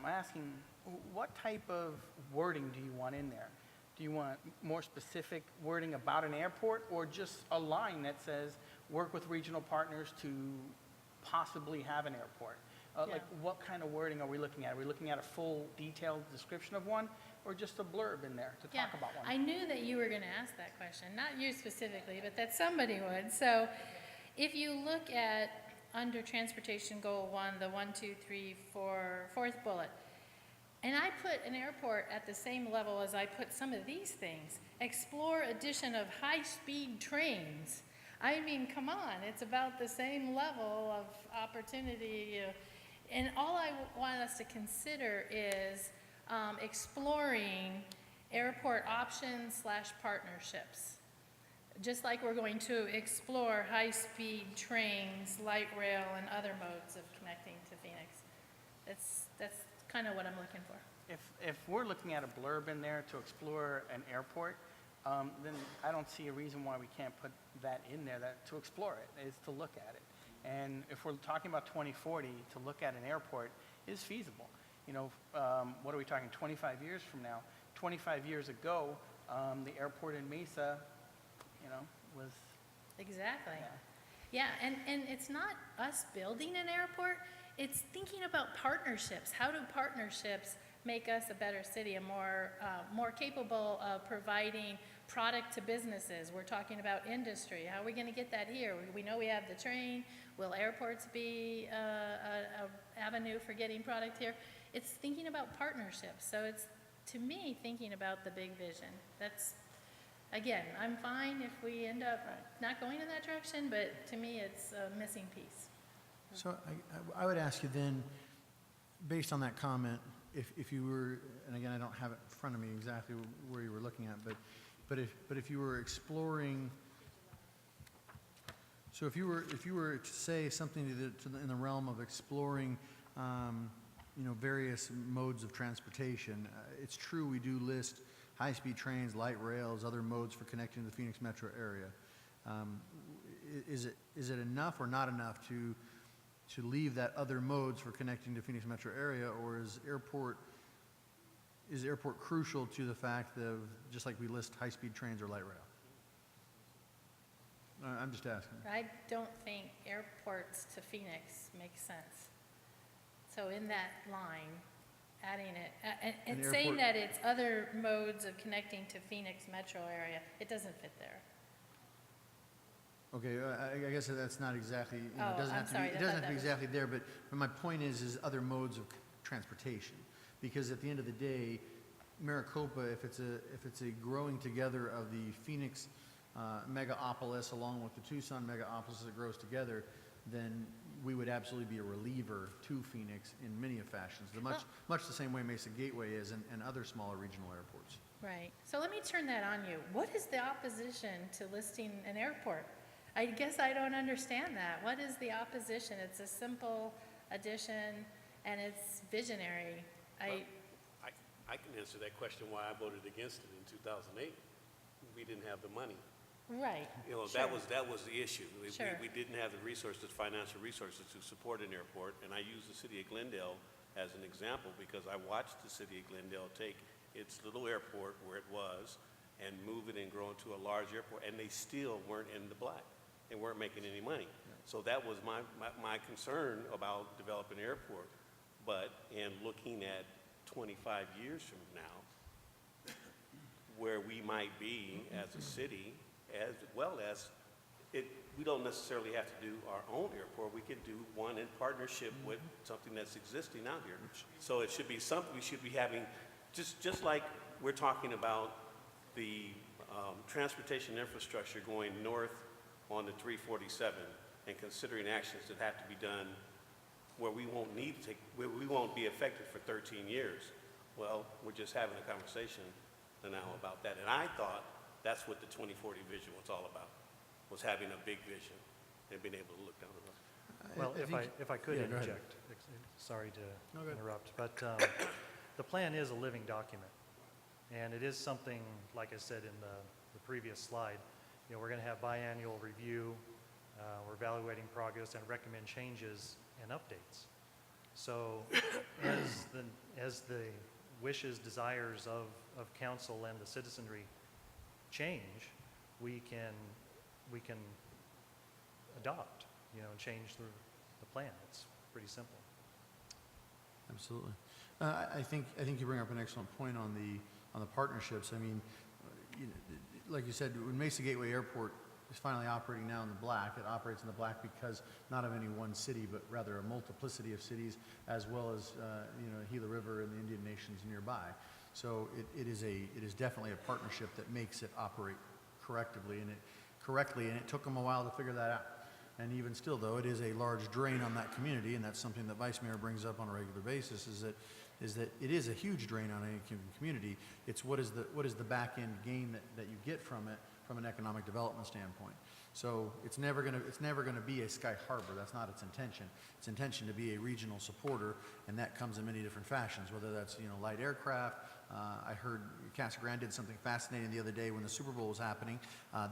asking, what type of wording do you want in there? Do you want more specific wording about an airport, or just a line that says, work with regional partners to possibly have an airport? Like, what kind of wording are we looking at? Are we looking at a full detailed description of one, or just a blurb in there to talk about one? I knew that you were going to ask that question, not you specifically, but that somebody would. So if you look at under Transportation Goal 1, the 1, 2, 3, 4, fourth bullet, and I put an airport at the same level as I put some of these things. Explore addition of high-speed trains. I mean, come on, it's about the same level of opportunity. And all I want us to consider is exploring airport options / partnerships. Just like we're going to explore high-speed trains, light rail, and other modes of connecting to Phoenix. That's kind of what I'm looking for. If we're looking at a blurb in there to explore an airport, then I don't see a reason why we can't put that in there, that to explore it, is to look at it. And if we're talking about 2040, to look at an airport is feasible. You know, what are we talking, 25 years from now? 25 years ago, the airport in Mesa, you know, was... Exactly. Yeah, and it's not us building an airport, it's thinking about partnerships. How do partnerships make us a better city, a more capable of providing product to businesses? We're talking about industry. How are we going to get that here? We know we have the train. Will airports be an avenue for getting product here? It's thinking about partnerships. So it's, to me, thinking about the big vision. That's, again, I'm fine if we end up not going in that direction, but to me, it's a missing piece. So I would ask you then, based on that comment, if you were, and again, I don't have it in front of me exactly where you were looking at, but if you were exploring, so if you were to say something in the realm of exploring, you know, various modes of transportation, it's true we do list high-speed trains, light rails, other modes for connecting to the Phoenix metro area. Is it enough or not enough to leave that other modes for connecting to Phoenix metro area, or is airport crucial to the fact of, just like we list high-speed trains or light rail? I'm just asking. I don't think airports to Phoenix makes sense. So in that line, adding it, and saying that it's other modes of connecting to Phoenix metro area, it doesn't fit there. Okay, I guess that's not exactly, you know, Oh, it doesn't I'm have to sorry, be, I it doesn't thought have to be that was- exactly there, but my point is other modes of transportation. Because at the end of the day, Maricopa, if it's a growing together of the Phoenix megapolis along with the Tucson megapolis that grows together, then we would absolutely be a reliever to Phoenix in many fashions, much the same way Mesa Gateway is and other smaller regional airports. Right. So let me turn that on you. What is the opposition to listing an airport? I guess I don't understand that. What is the opposition? It's a simple addition and it's visionary. I can answer that question why I voted against it in 2008. We didn't have the money. Right. You know, Sure. that was the issue. Sure. We didn't have the resources, financial resources to support an airport, and I use the city of Glendale as an example because I watched the city of Glendale take its little airport where it was and move it and grow into a large airport, and they still weren't in the black. They weren't making any money. So that was my concern about developing an airport. But in looking at 25 years from now, where we might be as a city, as well as we don't necessarily have to do our own airport. We could do one in partnership with something that's existing out here. So it should be something we should be having, just like we're talking about the transportation infrastructure going north on the 347 and considering actions that have to be done where we won't where we won't be affected for 13 years. Well, we're just having a conversation now about that. And I thought that's what the 2040 vision was all about, was having a big vision and being able to look down the road. Well, if I could Yeah, go ahead. interject, sorry to No, go ahead. interrupt, but the plan is a living document. And it is something, like I said in the previous slide, you know, we're going to have biannual review, we're evaluating progress and recommend changes and updates. So as the wishes, desires of council and the citizenry change, we can adopt, and change the plan. It's pretty simple. Absolutely. I think you bring up an excellent point on the partnerships. I mean, like you said, when Mesa Gateway Airport is finally operating now in the black, it operates in the black because not of any one city, but rather a multiplicity of cities, as well as Gila River and the Indian nations nearby. So it is definitely a partnership that makes it operate correctly, and it took them a while to figure that out. And even still, though, it is a large drain on that community, and that's something that Vice Mayor brings up on a regular basis, is that it is a huge drain on any community. It's what is the back end gain that you get from it from an economic development standpoint. So it's never gonna be a Sky Harbor. That's not its intention. Its intention to be a regional supporter, and that comes in many different fashions, whether that's light aircraft. I heard Casa Grande did something fascinating the other day when the Super Bowl was happening.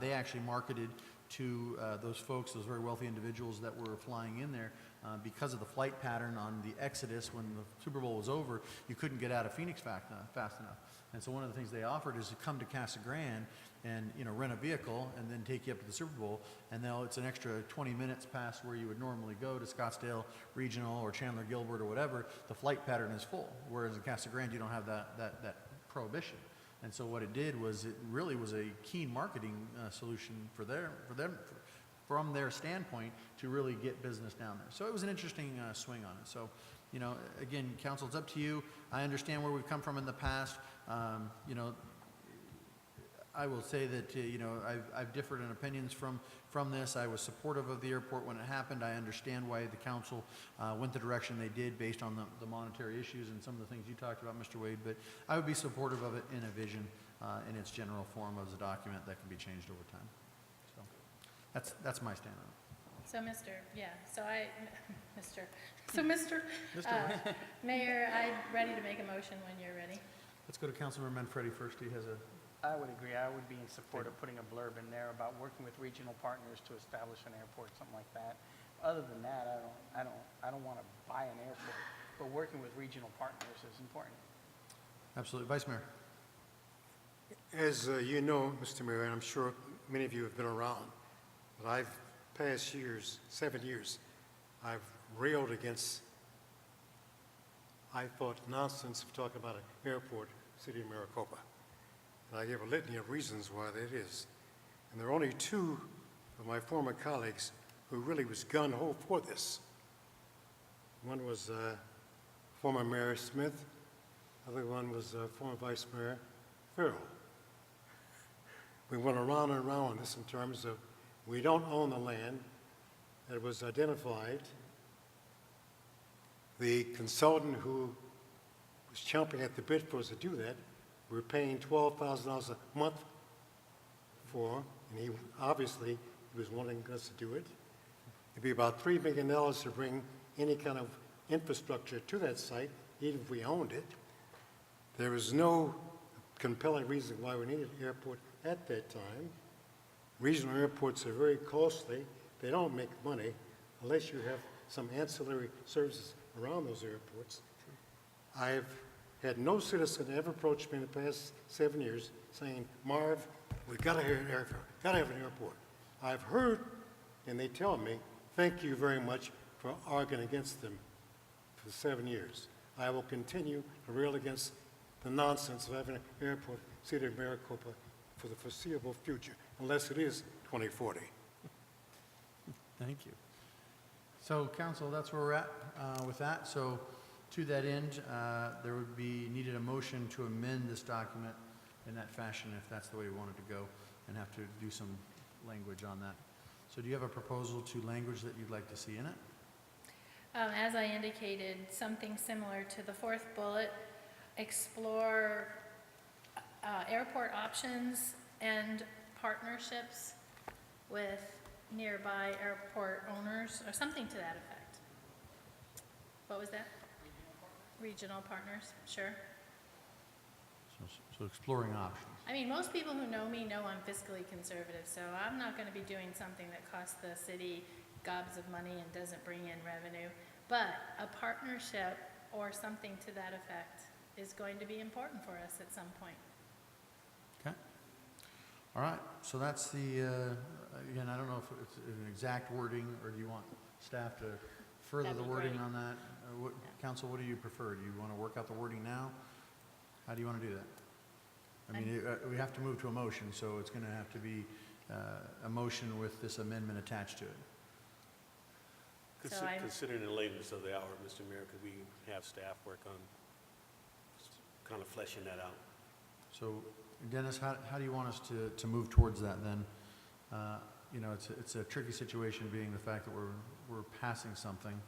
They actually marketed to those folks, those very wealthy individuals that were flying in there, because of the flight pattern on the exodus when the Super Bowl was over, you couldn't get out of Phoenix fast enough. And so one of the things they offered is to come to Casa Grande and rent a vehicle and then take you up to the Super Bowl, and it's an extra 20 minutes past where you would normally go to Scottsdale Regional or Chandler Gilbert or whatever. The flight pattern is full, whereas in Casa Grande you don't have that prohibition. And so what it did was it really was a keen marketing solution for them from their standpoint to really get business down there. So it was an interesting swing on it. So, again, council, it's up to you. I understand where we've come from in the past. I will say that, I've differed in opinions from this. I was supportive of the airport when it happened. I understand why the council went the direction they did based on the monetary issues and some of the things you talked about, Mr. Wade, but I would be supportive of it in a vision, in its general form as a document that can be changed over time. So that's my stand on it. So Mr. Mayor, I'm ready to make a motion when you're ready. Let's go to Councilmember Manfredi first. He has a... I would agree. I would be in support of putting a blurb in there about working with regional partners to establish an airport, something like that. Other than that, I don't want to buy an airport, but working with regional partners is important. Absolutely. Vice Mayor. As you know, Mr. Mayor, and I'm sure many of you have been around, but I've past years, 7 years, I've railed against, I thought, nonsense of talking about an airport, city of Maricopa. And I gave a litany of reasons why that is. And there are only two of my former colleagues who really was gung-ho for this. One was former Mayor Smith. The other one was former Vice Mayor Farrell. We went around and around on this in terms of we don't own the land that was identified. The consultant who was chomping at the bit for us to do that, we're paying $12,000 a month for, and he was wanting us to do it. It'd be about $3 million to bring any kind of infrastructure to that site, even if we owned it. There was no compelling reason why we needed an airport at that time. Regional airports are very costly. They don't make money unless you have some ancillary services around those airports. I've had no citizen ever approach me in the past 7 years saying, Marv, we've got to have an airport, got to have an airport. I've heard, and they tell me, thank you very much for arguing against them for 7 years. I will continue to rail against the nonsense of having an airport, city of Maricopa, for the foreseeable future, unless it is 2040. Thank you. So, council, that's where we're at with that. So, to that end, there would be needed a motion to amend this document in that fashion if that's the way we wanted to go, and have to do some language on that. So do you have a proposal to language that you'd like to see in it? As I indicated, something similar to the fourth bullet, explore airport options and partnerships with nearby airport owners, or something to that effect. What was that? Regional partners, sure. So exploring options. I mean, most people who know me know I'm fiscally conservative, so I'm not going to be doing something that costs the city gobs of money and doesn't bring in revenue. But a partnership or something to that effect is going to be important for us at some point. Okay. All right, so that's the, again, I don't know if it's an exact wording, or do you want staff to further That'd the be wording great. on that? Council, what do you prefer? Do you want to work out the wording now? How do you want to do that? I mean, we have to move to a motion, so it's going to have to be a motion with this amendment attached to it. So I'm- Considering the lateness of the hour, Mr. Mayor, could we have staff work on kind of fleshing that out? So Dennis, how do you want us to move towards that then? You know, it's a tricky situation, being the fact that we're passing something.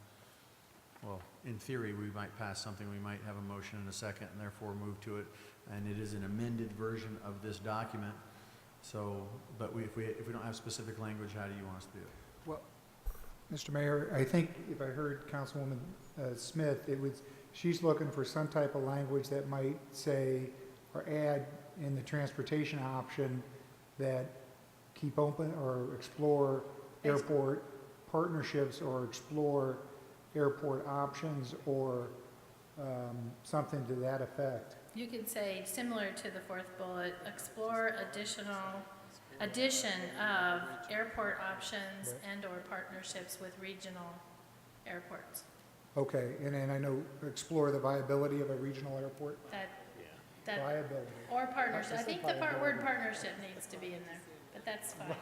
Well, in theory, we might pass something, we might have a motion in a second, and therefore move to it, and it is an amended version of this document. So, but if we don't have specific language, how do you want us to do it? Well, Mr. Mayor, I think if I heard Councilwoman Smith, she's looking for some type of language that might say, or add in the transportation option, that keep open or explore airport partnerships, or explore airport options, or something to that effect. You could say, similar to the fourth bullet, explore addition of airport options and/or partnerships with regional airports. Okay, and then I know explore the viability of a regional airport. That, Viability. or partnership. I said think the word viability. partnership needs to be in there, but that's fine.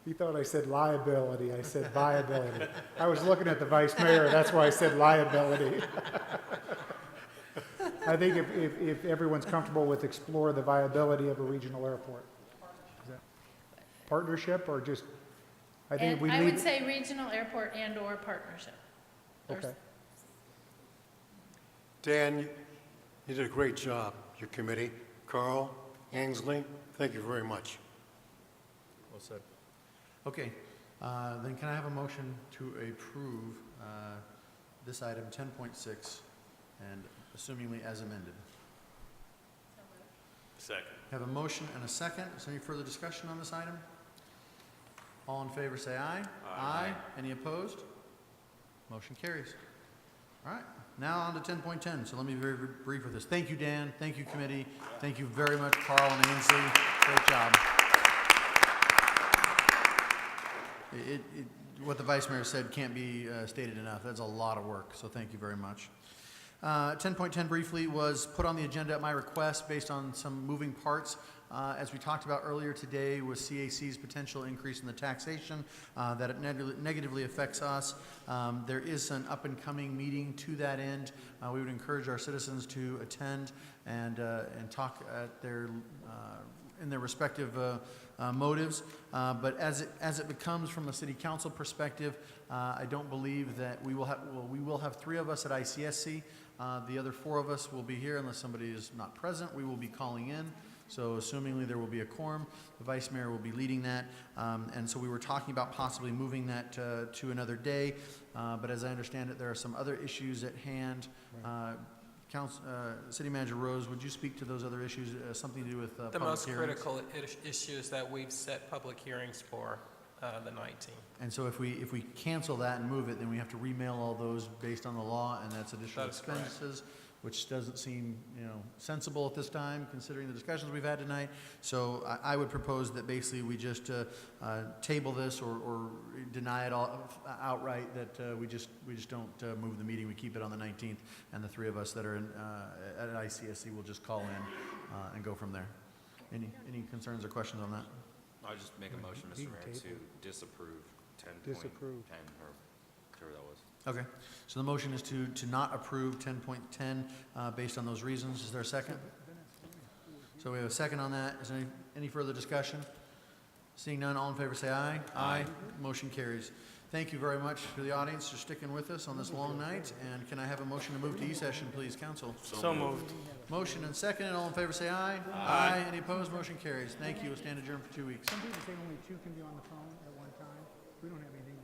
You thought I said liability, I said viability. I was looking at the vice mayor, that's why I said liability. I think if everyone's comfortable with explore the viability of a regional airport. Is that partnership, or just, I think And we I leave. would say regional airport and/or partnership. There's- Okay. Dan, you did a great job, your committee. Carl, Ainsley, thank you very much. Well said. Okay, then can I have a motion to approve this item 10.6, and assumingly as amended? Second. Have a motion and a second. Is there any further discussion on this item? All in favor, say aye. Aye. Any opposed? Motion carries. All right, now on to 10.10. So let me be very brief with this. Thank you, Dan. Thank you, committee. Thank you very much, Carl and Ainsley. Great job. What the Vice Mayor said can't be stated enough. That's a lot of work, so thank you very much. 10.10 briefly was put on the agenda at my request based on some moving parts. As we talked about earlier today with CAC's potential increase in the taxation, that it negatively affects us. There is an up-and-coming meeting to that end. We would encourage our citizens to attend and talk at in their respective motives. But as it becomes from a city council perspective, I don't believe that we will have 3 of us at ICSC. The other 4 of us will be here unless somebody is not present. We will be calling in. So assumingly there will be a quorum, the Vice Mayor will be leading that. And so we were talking about possibly moving that to another day. But as I understand it, there are some other issues at hand. City Manager Rose, would you speak to those other issues, something to do with The public most hearings? critical issues that we've set public hearings for, the 19th. And so if we cancel that and move it, then we have to remail all those based on the law, and that's additional That is correct. expenses, which doesn't seem, sensible at this time, considering the discussions we've had tonight. So I would propose that basically we just table this or deny it all outright, that we just don't move the meeting. We keep it on the 19th, and the 3 of us that are at ICSC will just call in and go from there. Any concerns or questions on that? I'll just make a motion, Mr. Mayor, to disapprove 10.10, Disapprove. or whatever that was. Okay, so the motion is to not approve 10.10 based on those reasons. Is there a second? So we have a second on that. Is there any further discussion? Seeing none, all in favor say aye. Aye. Motion carries. Thank you very much to the audience for sticking with us on this long night. And can I have a motion to move to E-session, please, council? So moved. Motion and second, and all in favor say aye. Aye. Any opposed? Motion carries. Thank you. We'll stand adjourned for 2 weeks. Some people say only 2 can be on the phone at one time. We don't have anything